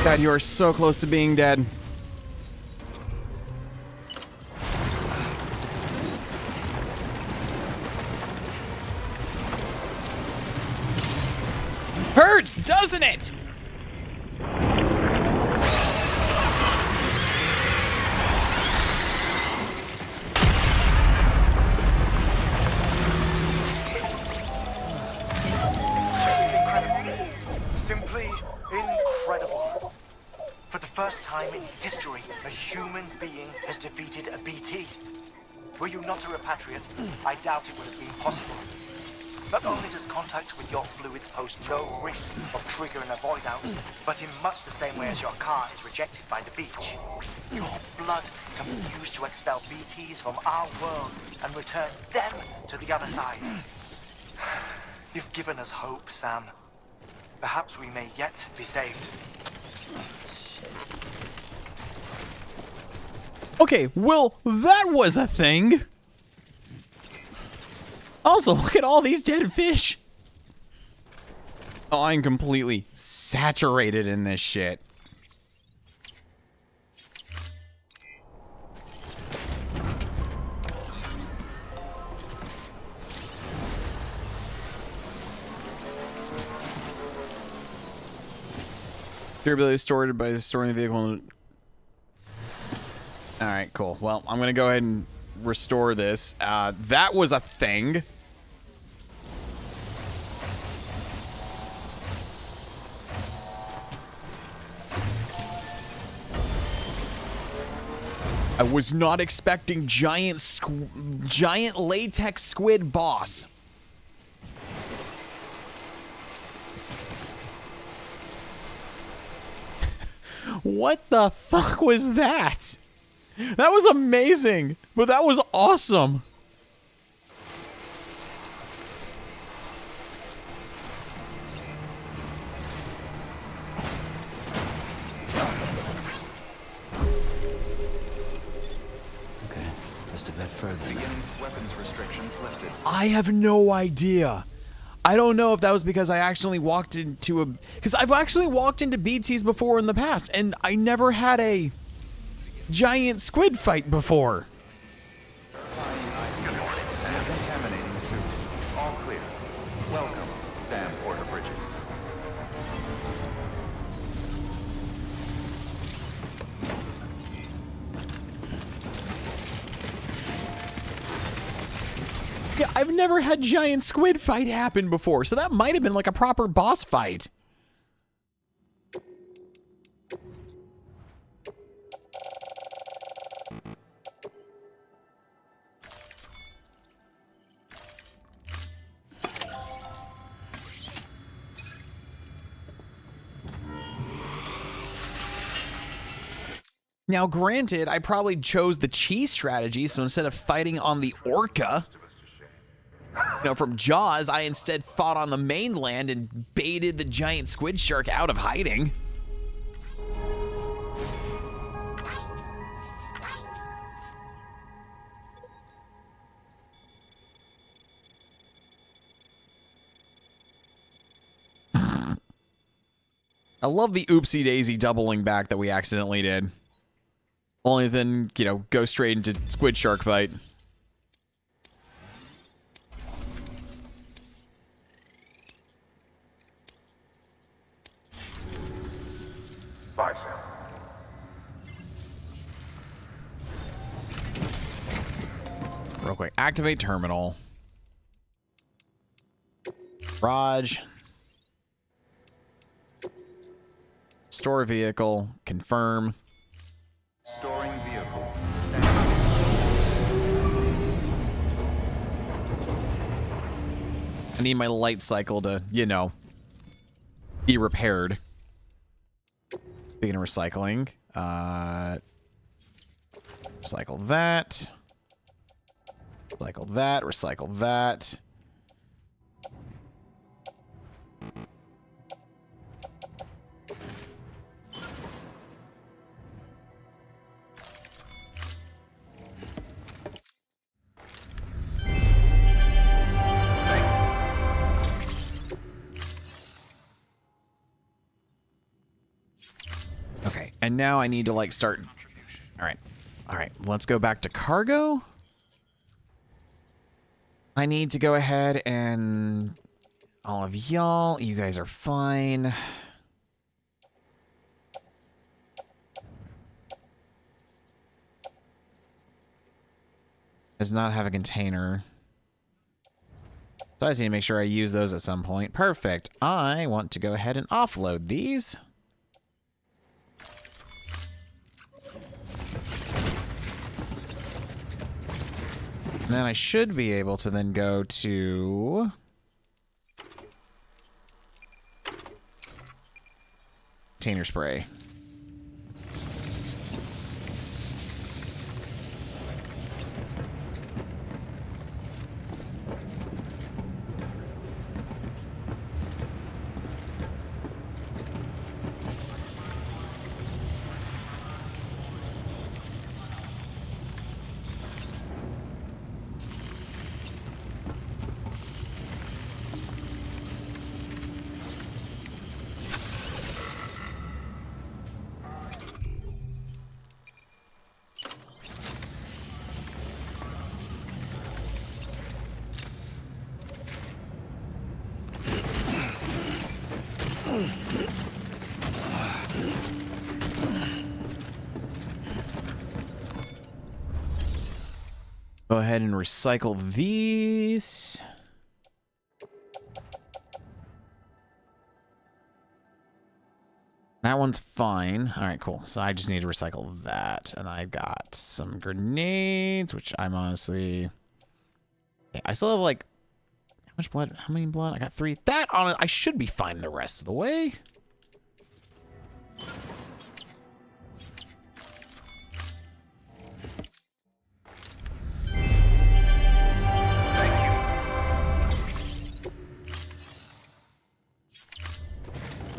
God, you are so close to being dead. Hurts, doesn't it? Simply incredible. For the first time in history, a human being has defeated a BT. Were you not a repatriate, I doubt it would have been possible. Not only does contact with your fluids pose no risk of triggering a void out, but in much the same way as your car is rejected by the beach, your blood can be used to expel BTs from our world and return them to the other side. You've given us hope, Sam. Perhaps we may yet be saved. Okay, well, that was a thing. Also, look at all these dead fish. Oh, I'm completely saturated in this shit. Durability is stored by storing the vehicle. Alright, cool. Well, I'm gonna go ahead and restore this. That was a thing. I was not expecting giant latex squid boss. What the fuck was that? That was amazing, but that was awesome. Okay, just a bit further. Begins weapons restrictions lifted. I have no idea. I don't know if that was because I actually walked into a... Because I've actually walked into BTs before in the past, and I never had a giant squid fight before. Sam contaminating suit. All clear. Welcome, Sam Porter Bridges. Yeah, I've never had giant squid fight happen before, so that might have been like a proper boss fight. Now, granted, I probably chose the cheese strategy, so instead of fighting on the orca, from Jaws, I instead fought on the mainland and baited the giant squid shark out of hiding. I love the oopsie daisy doubling back that we accidentally did. Only then, go straight into squid shark fight. Bye, Sam. Real quick, activate terminal. Raj. Store vehicle. Confirm. Storing vehicle. I need my light cycle to, be repaired. Speaking of recycling, recycle that. Recycle that. Recycle that. Okay, and now I need to start. All right, let's go back to cargo. I need to go ahead and all of y'all, you guys are fine. Does not have a container. So I just need to make sure I use those at some point. Perfect. I want to go ahead and offload these. And then I should be able to then go to container spray. Go ahead and recycle these. That one's fine. All right, cool. So I just need to recycle that. And I've got some grenades, which I'm honestly... I still have how much blood? How many blood? I got 3. That on it, I should be fine the rest of the way.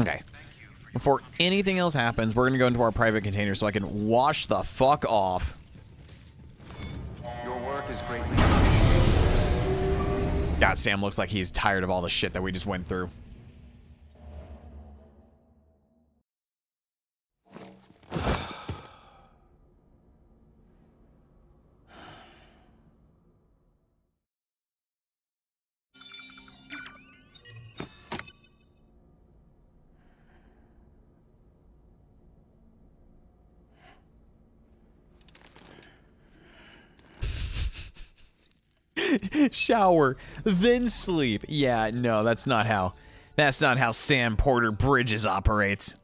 Okay. Before anything else happens, we're going to go into our private container so I can wash the fuck off. Your work is greatly. God, Sam looks like he's tired of all the shit that we just went through. Shower, then sleep. Yeah, no, that's not how Sam Porter Bridges operates.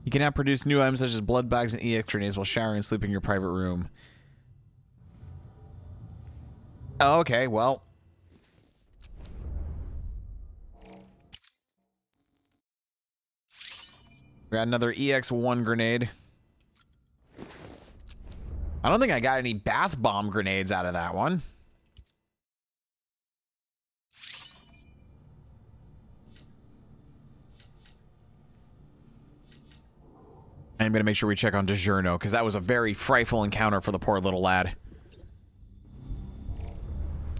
You can now produce new items such as blood bags and EX grenades while showering and sleeping in your private room. Oh, okay, well. We got another EX1 grenade. I don't think I got any bath bomb grenades out of that one. I'm going to make sure we check on DiGiorno, because that was a very frightful encounter for the poor little lad.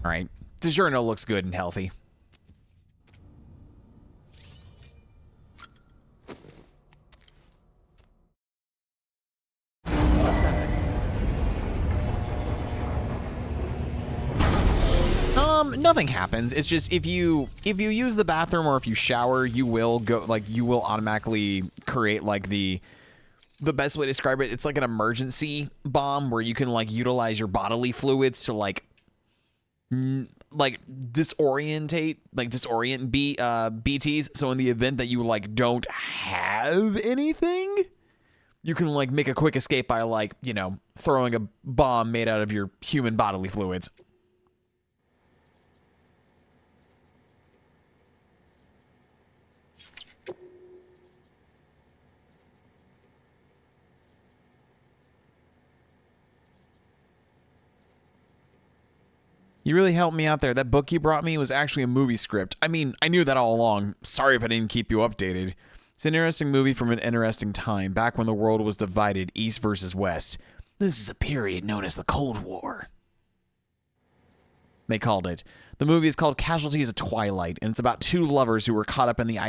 All right. DiGiorno looks good and healthy. Nothing happens. It's just if you use the bathroom or if you shower, you will automatically create like the best way to describe it. It's like an emergency bomb where you can like utilize your bodily fluids to like disorient BTs. So in the event that you like don't have anything, you can like make a quick escape by like, you know, throwing a bomb made out of your human bodily fluids. You really helped me out there. That book you brought me was actually a movie script. I mean, I knew that all along. Sorry if I didn't keep you updated. It's an interesting movie from an interesting time, back when the world was divided east versus west. This is a period known as the Cold War, they called it. The movie is called Casualties of Twilight, and it's about two lovers who were caught up in the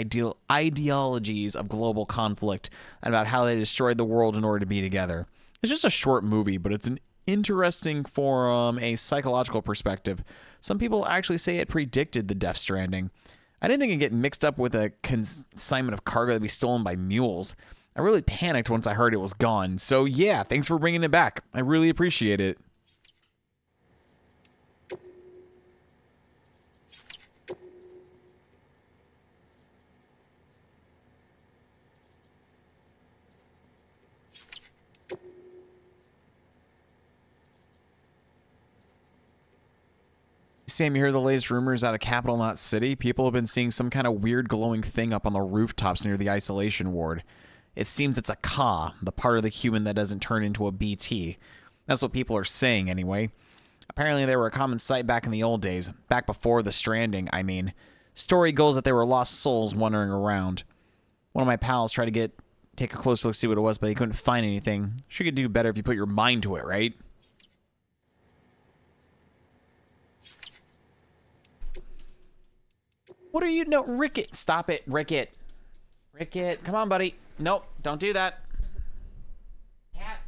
ideologies of global conflict and about how they destroyed the world in order to be together. It's just a short movie, but it's an interesting from a psychological perspective. Some people actually say it predicted the Death Stranding. I didn't think it'd get mixed up with a consignment of cargo that'd be stolen by mules. I really panicked once I heard it was gone. So yeah, thanks for bringing it back. I really appreciate it. Sam, you hear the latest rumors out of Capital Knot City? People have been seeing some kind of weird glowing thing up on the rooftops near the isolation ward. It seems it's a Ka, the part of the human that doesn't turn into a BT. That's what people are saying, anyway. Apparently they were a common sight back in the old days, back before the Stranding, I mean. Story goes that they were lost souls wandering around. One of my pals tried to take a close look to see what it was, but he couldn't find anything. Sure could do better if you put your mind to it, right? What are you? No, Rickett. Stop it, Rickett. Rickett, come on, buddy. Nope, don't do that. Cat.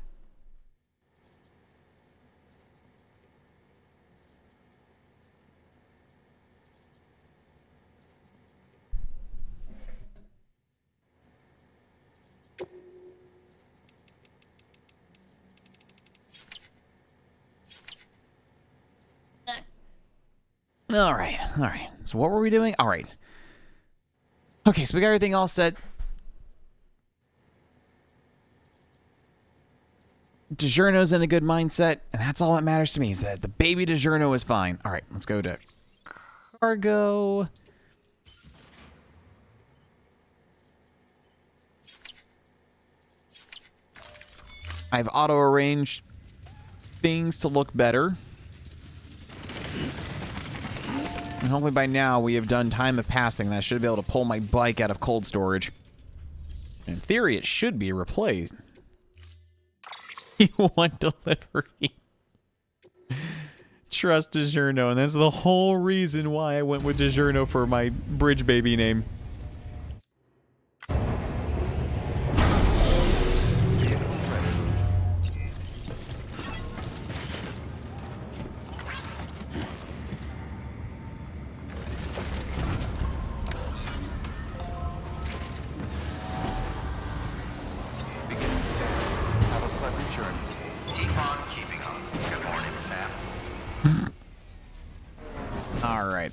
All right, all right. So what were we doing? All right. Okay, so we got everything all set. DiGiorno's in a good mindset, and that's all that matters to me, is that the baby DiGiorno is fine. All right, let's go to cargo. I've auto-arranged things to look better. And hopefully by now we have done time of passing. That I should be able to pull my bike out of cold storage. In theory, it should be replaced. You want delivery. Trust DiGiorno, and that's the whole reason why I went with DiGiorno for my bridge baby name.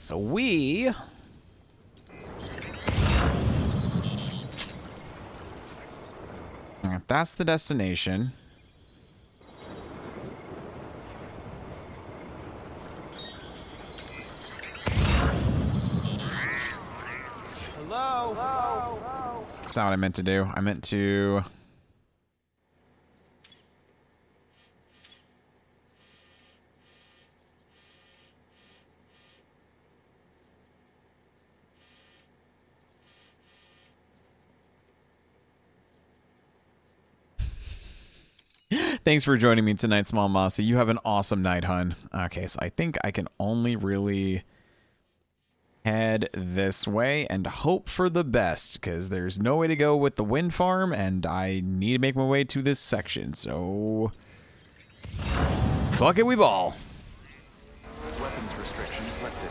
So we If that's the destination. Hello? That's not what I meant to do. I meant to... Thanks for joining me tonight, Small Mossy. You have an awesome night, hun. Okay, so I think I can only really head this way and hope for the best, because there's no way to go with the wind farm, and I need to make my way to this section, so... fuck it, we ball. Weapons restrictions lifted.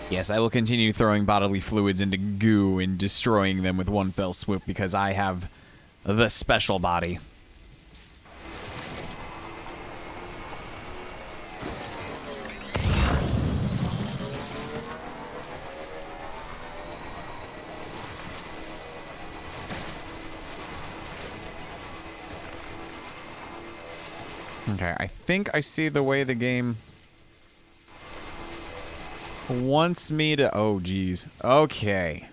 Yes, I will continue throwing bodily fluids into goo and destroying them with one fell swoop because I have the special body. Okay, I think I see the way the game wants me to... oh, geez. Okay.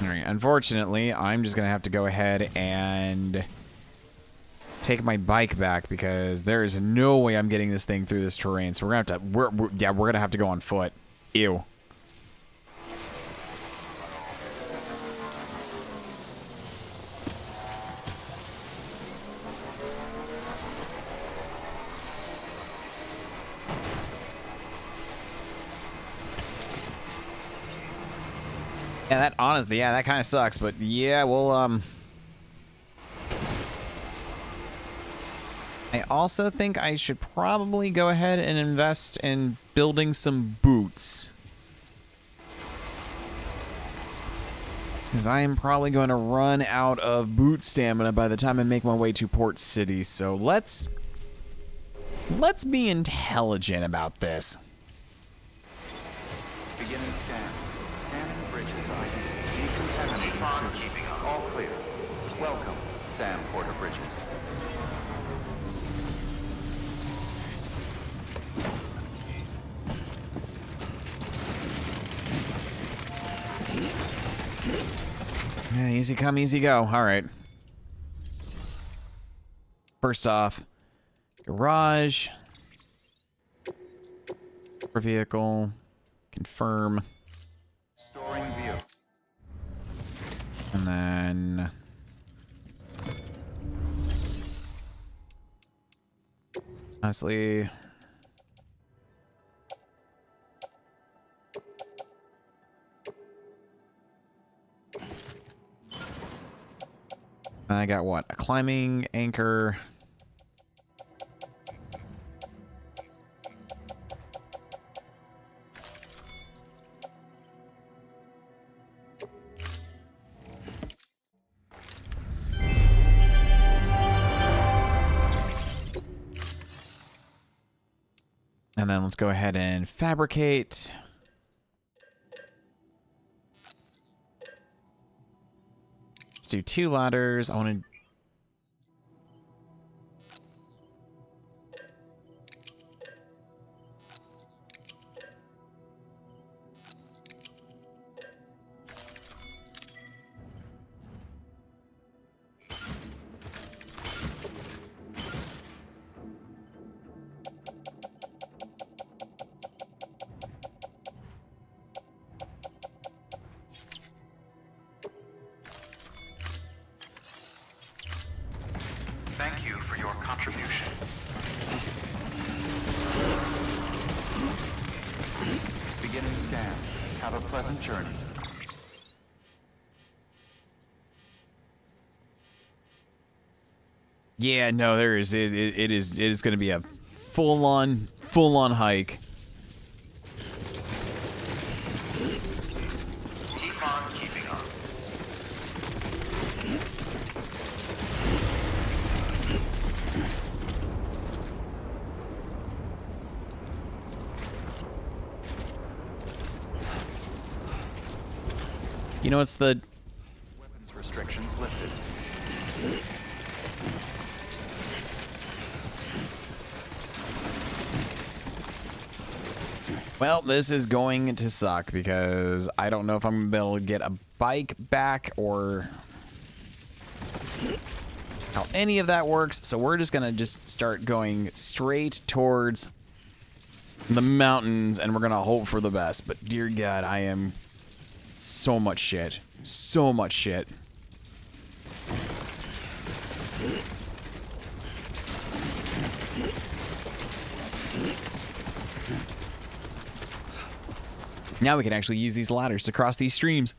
Alright, unfortunately, I'm just going to have to go ahead and take my bike back because there is no way I'm getting this thing through this terrain. So we're going to have to... we're going to have to go on foot. Ew. Yeah, that honestly, yeah, that kind of sucks, but yeah, we'll, I also think I should probably go ahead and invest in building some boots. Because I am probably going to run out of boot stamina by the time I make my way to Port City, so let's be intelligent about this. Beginning scan. Scanning bridges ID. Decontaminating keeping on. All clear. Welcome, Sam Porter Bridges. Yeah, easy come, easy go. All right. First off, garage. For vehicle. Confirm. Storing view. And then... honestly... I got what? A climbing anchor. And then let's go ahead and fabricate. Let's do 2 ladders. I want to... Thank you for your contribution. Beginning scan. Have a pleasant journey. Yeah, no, there is. It is going to be a full-on hike. Keep on keeping on. You know, it's the Weapons restrictions lifted. well, this is going to suck because I don't know if I'm going to be able to get a bike back or how any of that works. So we're just going to just start going straight towards the mountains and we're going to hope for the best. But dear God, I am so much shit. So much shit. Now we can actually use these ladders to cross these streams.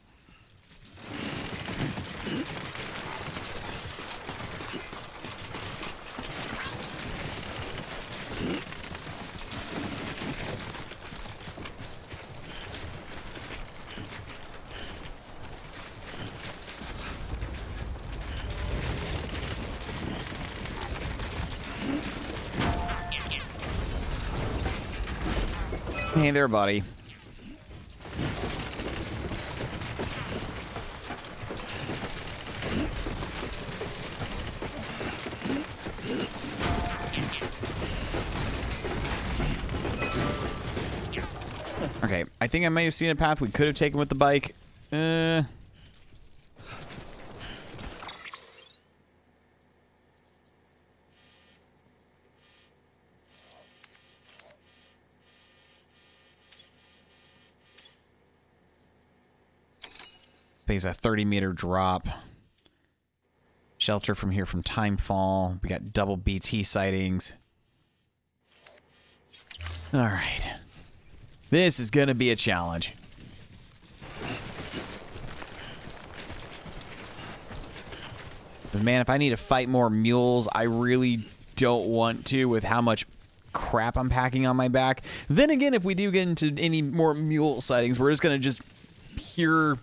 Hey there, buddy. Okay, I think I may have seen a path we could have taken with the bike. Pays a 30-meter drop. Shelter from here from Timefall. We got double BT sightings. All right. This is going to be a challenge. Man, if I need to fight more mules, I really don't want to with how much crap I'm packing on my back. Then again, if we do get into any more mule sightings, we're just going to just pure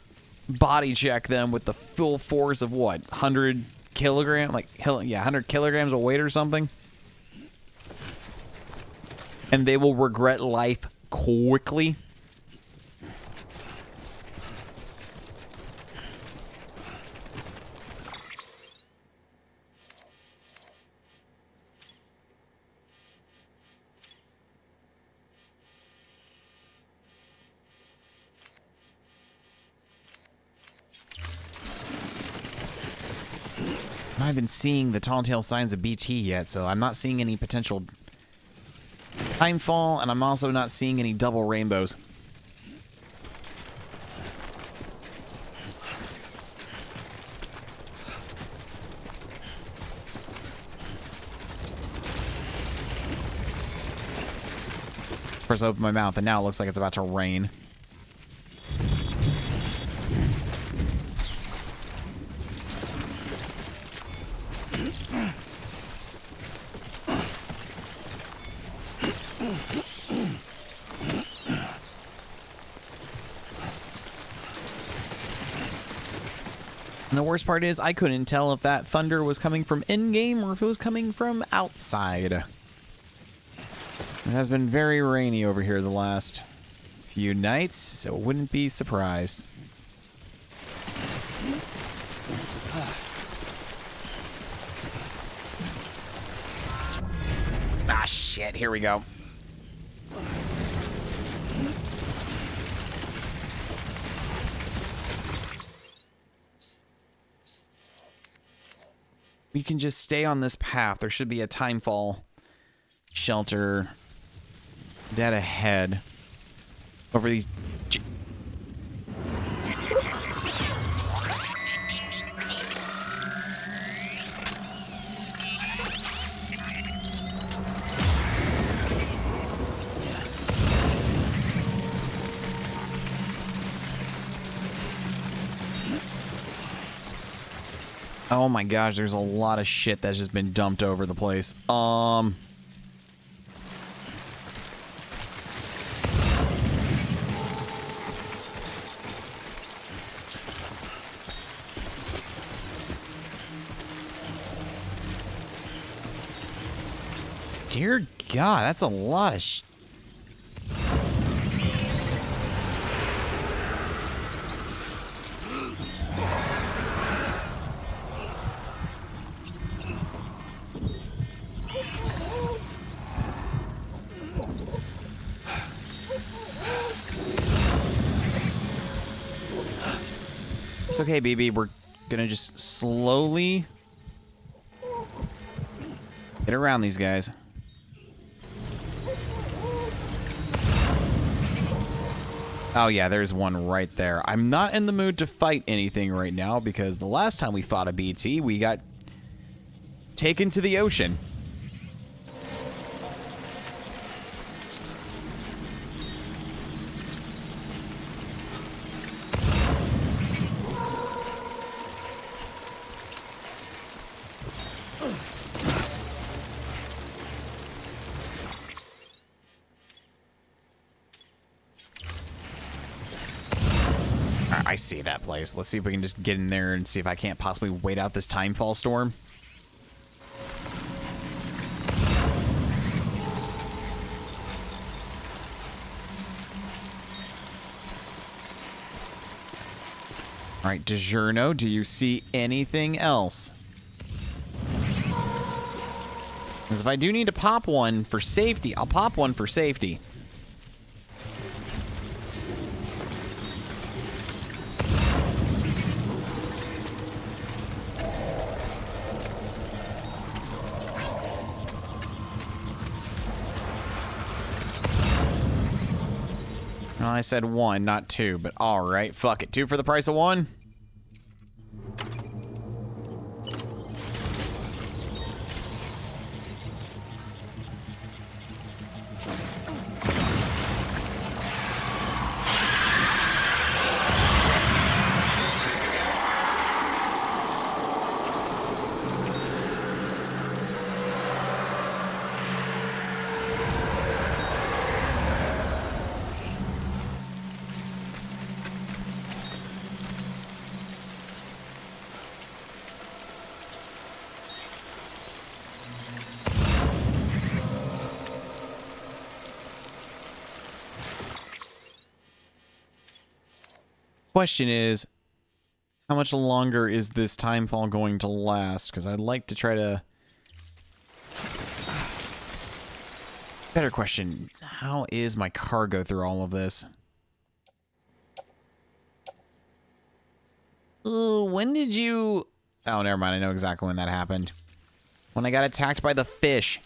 body check them with the full force of what? 100 kilogram? Like, yeah, 100 kilograms of weight or something. And they will regret life quickly. I haven't been seeing the tall tale signs of BT yet, so I'm not seeing any potential Timefall, and I'm also not seeing any double rainbows. Of course, I opened my mouth, and now it looks like it's about to rain. And the worst part is I couldn't tell if that thunder was coming from in-game or if it was coming from outside. It has been very rainy over here the last few nights, so wouldn't be surprised. Ah, shit, here we go. You can just stay on this path. There should be a Timefall shelter dead ahead over these. Oh my gosh, there's a lot of shit that's just been dumped over the place. Dear God, that's a lot of It's okay, BB. We're gonna just slowly get around these guys. Oh yeah, there's one right there. I'm not in the mood to fight anything right now because the last time we fought a BT, we got taken to the ocean. I see that place. Let's see if we can just get in there and see if I can't possibly wait out this timefall storm. All right, DiGiorno, do you see anything else? Because if I do need to pop one for safety, I'll pop one for safety. Well, I said one, not two, but all right, fuck it. Two for the price of one? Question is, how much longer is this timefall going to last? Because I'd like to try to... Better question, how is my cargo through all of this? Ooh, when did you... Oh, never mind, I know exactly when that happened. When I got attacked by the fish.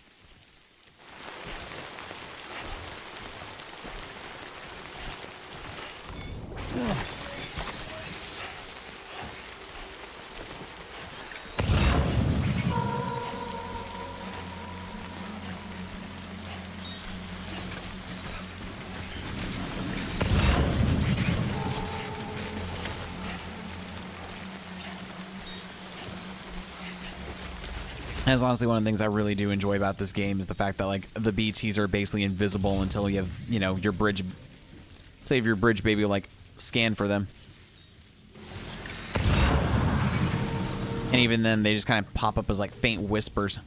That's honestly one of the things I really do enjoy about this game is the fact that, like, the BTs are basically invisible until you have, you know, your bridge... Say if your bridge baby, like, scan for them. And even then, they just kind of pop up as, like, faint whispers.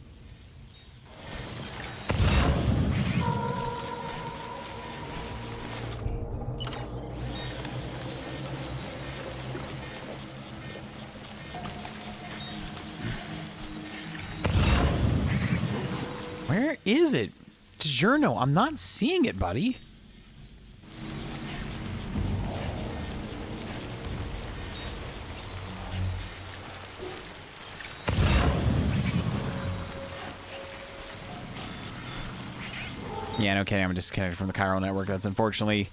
Where is it? DiGiorno, I'm not seeing it, buddy. Yeah, no kidding. I'm disconnected from the chiral network. That's unfortunately...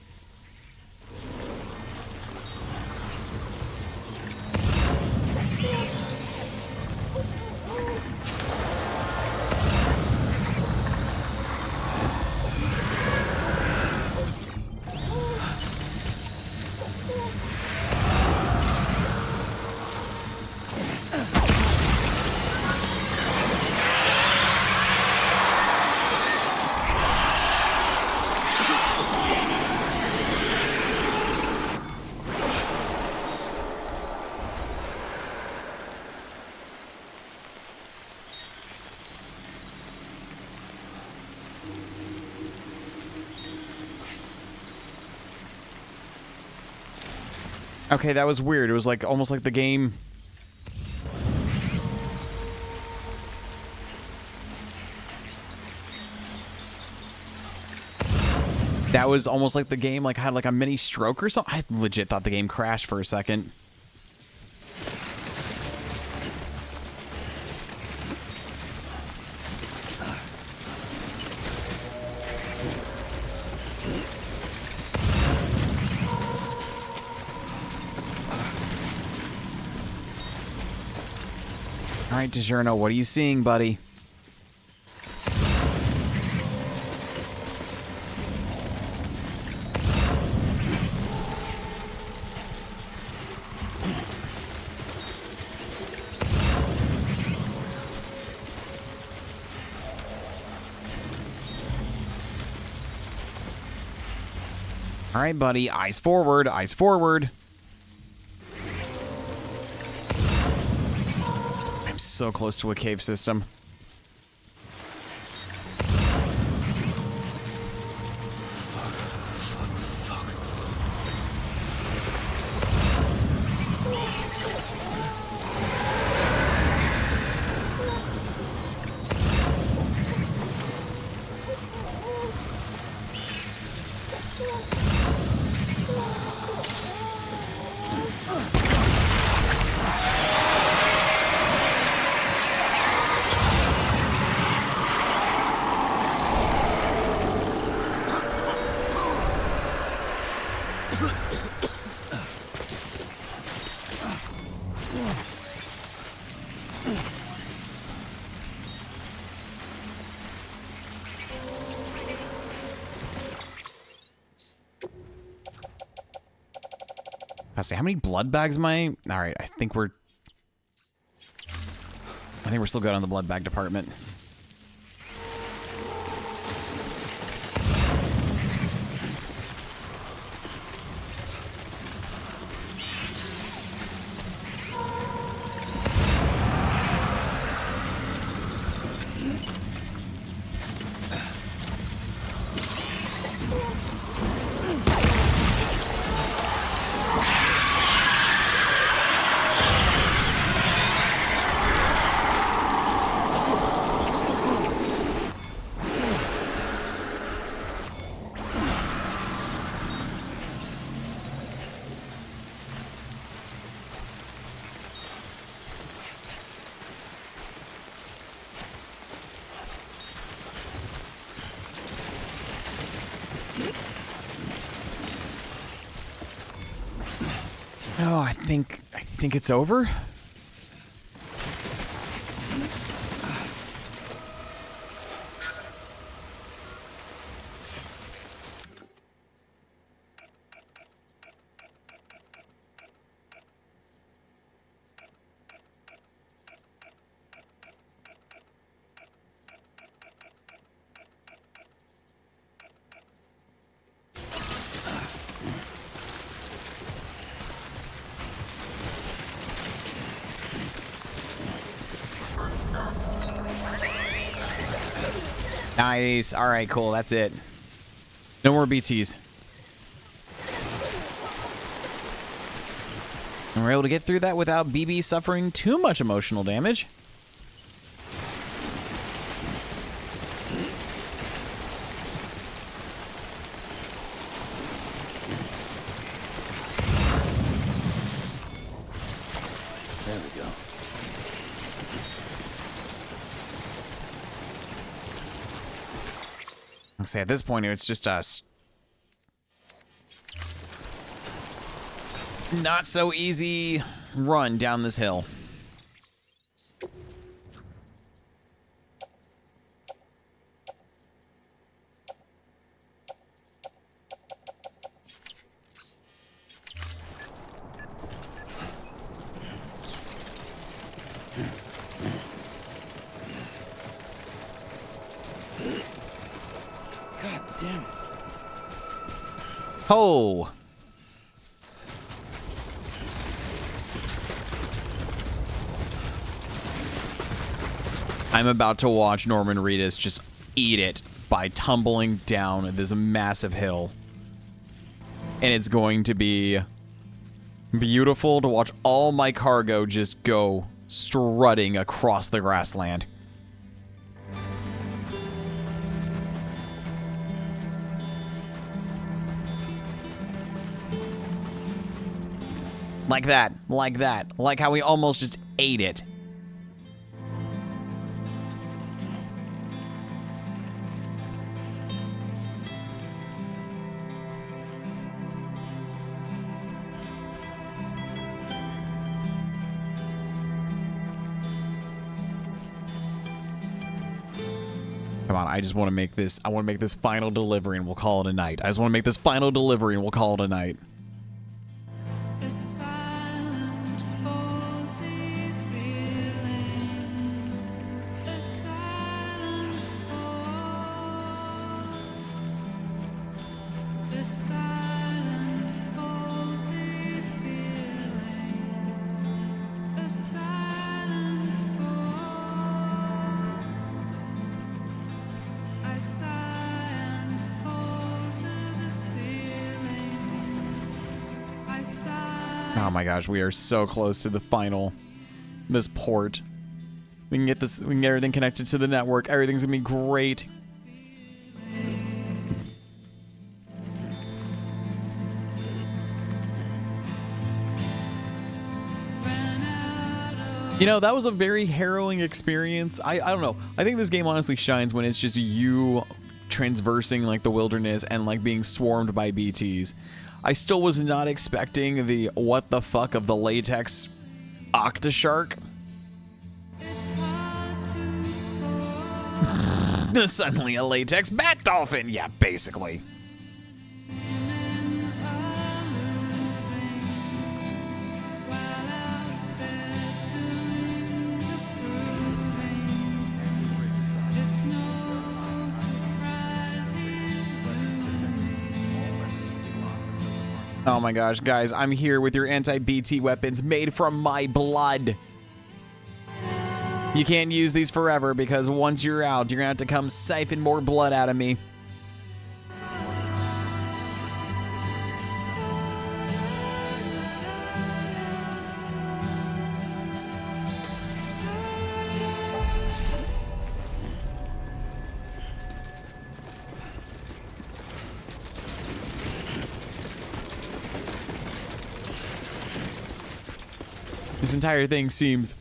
Okay, that was weird. It was like almost like the game. That was almost like the game like had like a mini stroke or something. I legit thought the game crashed for a second. All right, DiGiorno, what are you seeing, buddy? All right, buddy, eyes forward, eyes forward. I'm so close to a cave system. I say, how many blood bags am I? All right, I think we're still good on the blood bag department. Oh, I think it's over. Nice. All right, cool. That's it. No more BTs. And we're able to get through that without BB suffering too much emotional damage. There we go. I'll say at this point, it's just us. Not so easy run down this hill. God damn it. Oh. I'm about to watch Norman Reedus just eat it by tumbling down this massive hill. And it's going to be beautiful to watch all my cargo just go strutting across the grassland. Like that, like that, like how we almost just ate it. Come on, I just want to make this, I want to make this final delivery and we'll call it a night. I just want to make this final delivery and we'll call it a night. Oh my gosh, we are so close to the final, this port. We can get this, we can get everything connected to the network. Everything's gonna be great. You know, that was a very harrowing experience. I don't know. I think this game honestly shines when it's just you transversing like the wilderness and like being swarmed by BTs. I still was not expecting the what the fuck of the latex octoshark. Suddenly a latex bat dolphin. Yeah, basically. Oh my gosh, guys, I'm here with your anti-BT weapons made from my blood. You can't use these forever because once you're out, you're gonna have to come siphon more blood out of me. This entire thing seems...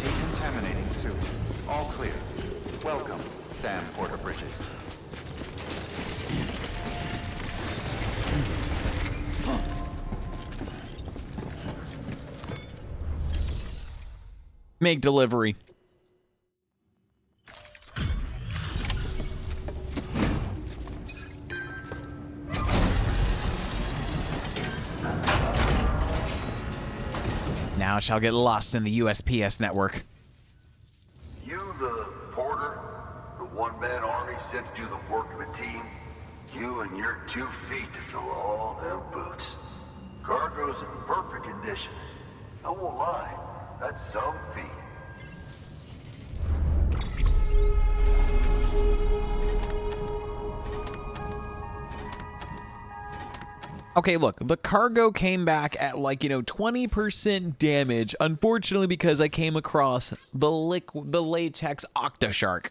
Decontaminating suit. All clear. Welcome, Sam Porter Bridges. Make delivery. Now shall get lost in the USPS network. You the porter? The one-man army sent to do the work of a team? You and your 2 feet to fill all them boots. Cargo's in perfect condition. I won't lie, that's some feat. Okay, look, the cargo came back at like, 20% damage, unfortunately because I came across the latex octoshark.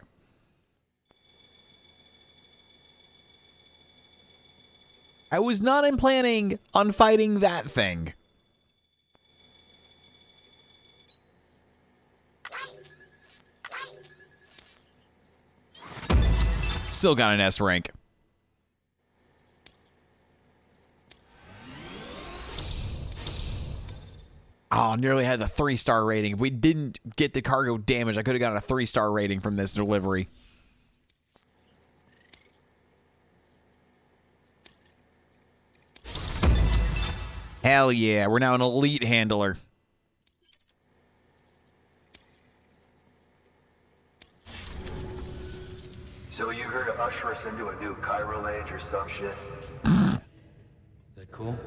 I was not planning on fighting that thing. Still got an S rank. Oh, nearly had the 3-star rating. If we didn't get the cargo damage, I could have gotten a 3-star rating from this delivery. Hell yeah, we're now an elite handler. So you here to usher us into a new chiral age or some shit? Is that cool?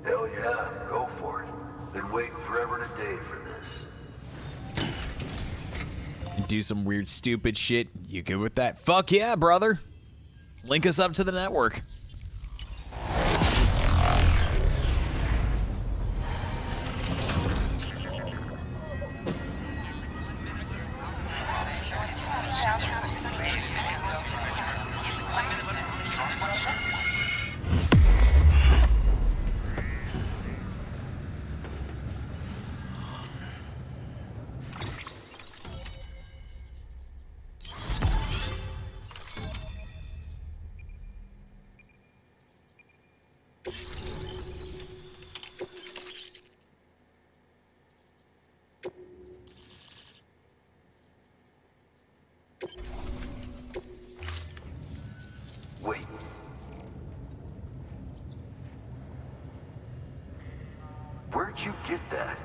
Hell yeah, go for it. Been waiting forever and a day for this. Do some weird, stupid shit. You good with that? Fuck yeah, brother. Link us up to the network. Where'd you get that?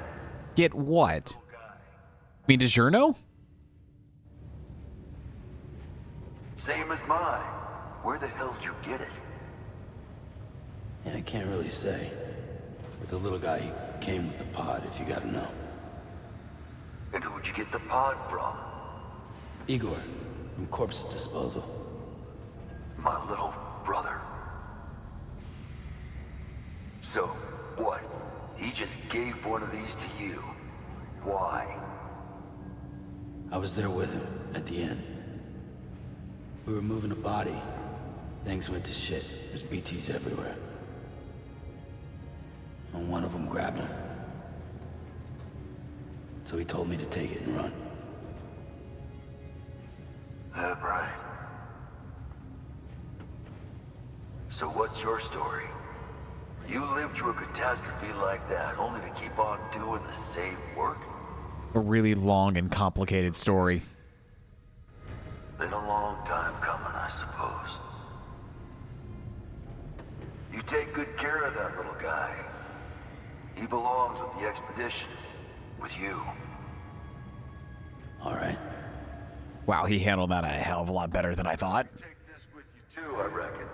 Get what? I mean, DiGiorno? Same as mine. Where the hell did you get it? Yeah, I can't really say. But the little guy, he came with the pod, if you gotta know. And who'd you get the pod from? Igor, from Corpse Disposal. My little brother. So, what? He just gave one of these to you. Why? I was there with him, at the end. We were moving a body. Things went to shit. There's BTs everywhere. And one of them grabbed him. So he told me to take it and run. That right. So what's your story? You lived through a catastrophe like that, only to keep on doing the same work? A really long and complicated story. Been a long time coming, I suppose. You take good care of that little guy. He belongs with the expedition. With you. All right. Wow, he handled that a hell of a lot better than I thought. Take this with you too, I reckon.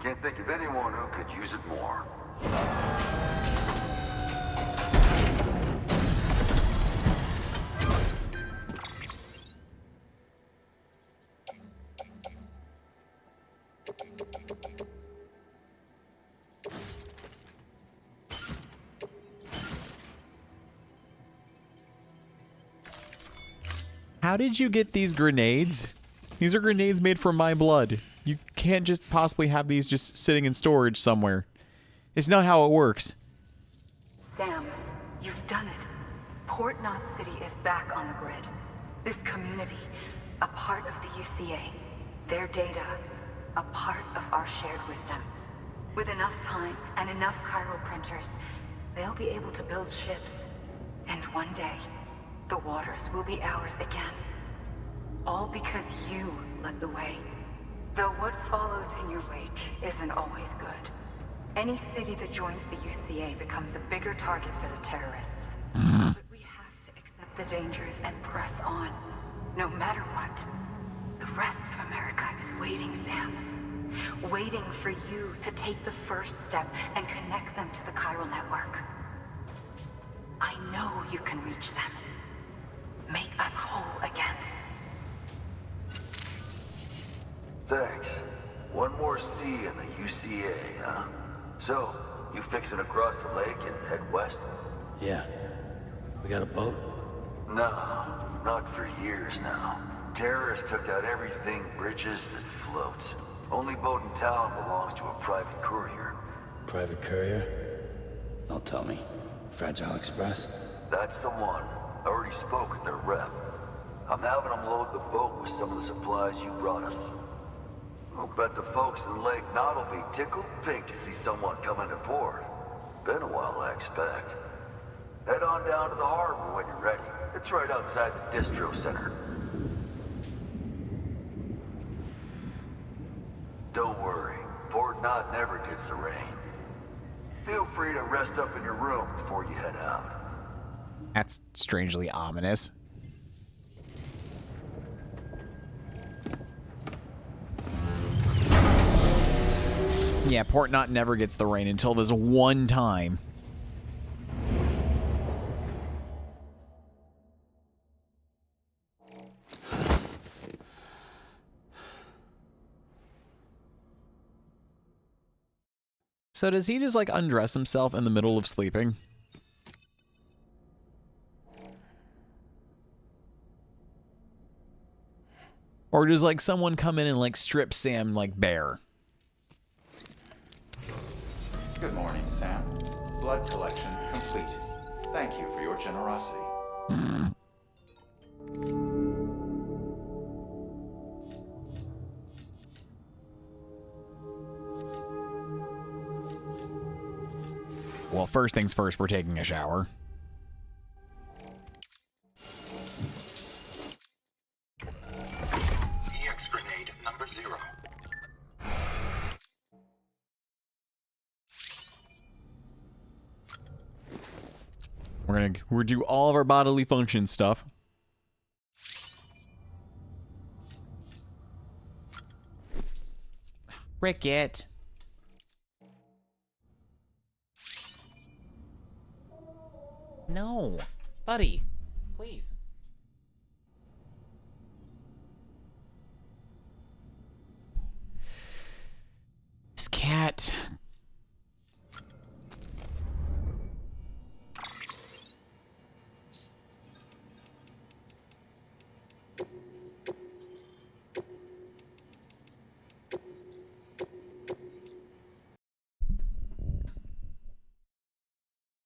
Can't think of anyone who could use it more. How did you get these grenades? These are grenades made from my blood. You can't just possibly have these just sitting in storage somewhere. It's not how it works. Sam, you've done it. Port Knot City is back on the grid. This community, a part of the UCA. Their data, a part of our shared wisdom. With enough time and enough chiral printers, they'll be able to build ships. And one day, the waters will be ours again. All because you led the way. Though what follows in your wake isn't always good. Any city that joins the UCA becomes a bigger target for the terrorists. But we have to accept the dangers and press on. No matter what. The rest of America is waiting, Sam. Waiting for you to take the first step and connect them to the chiral network. I know you can reach them. Make us whole again. Thanks. One more C in the UCA, huh? So, you fixing to cross the lake and head west? Yeah. We got a boat? No, not for years now. Terrorists took out everything bridges that floats. Only boat in town belongs to a private courier. Private courier? Don't tell me. Fragile Express? That's the one. I already spoke with their rep. I'm having them load the boat with some of the supplies you brought us. I'll bet the folks in Lake Knot will be tickled pink to see someone come into port. Been a while, I expect. Head on down to the harbor when you're ready. It's right outside the distro center. Don't worry, Port Knot never gets the rain. Feel free to rest up in your room before you head out. That's strangely ominous. Yeah, Port Knot never gets the rain until this one time. So does he just like undress himself in the middle of sleeping? Or does like someone come in and like strip Sam like bare? Good morning, Sam. Blood collection complete. Thank you for your generosity. Well, first things first, we're taking a shower. EX grenade number 0. We're do all of our bodily function stuff. Ricket. No, buddy.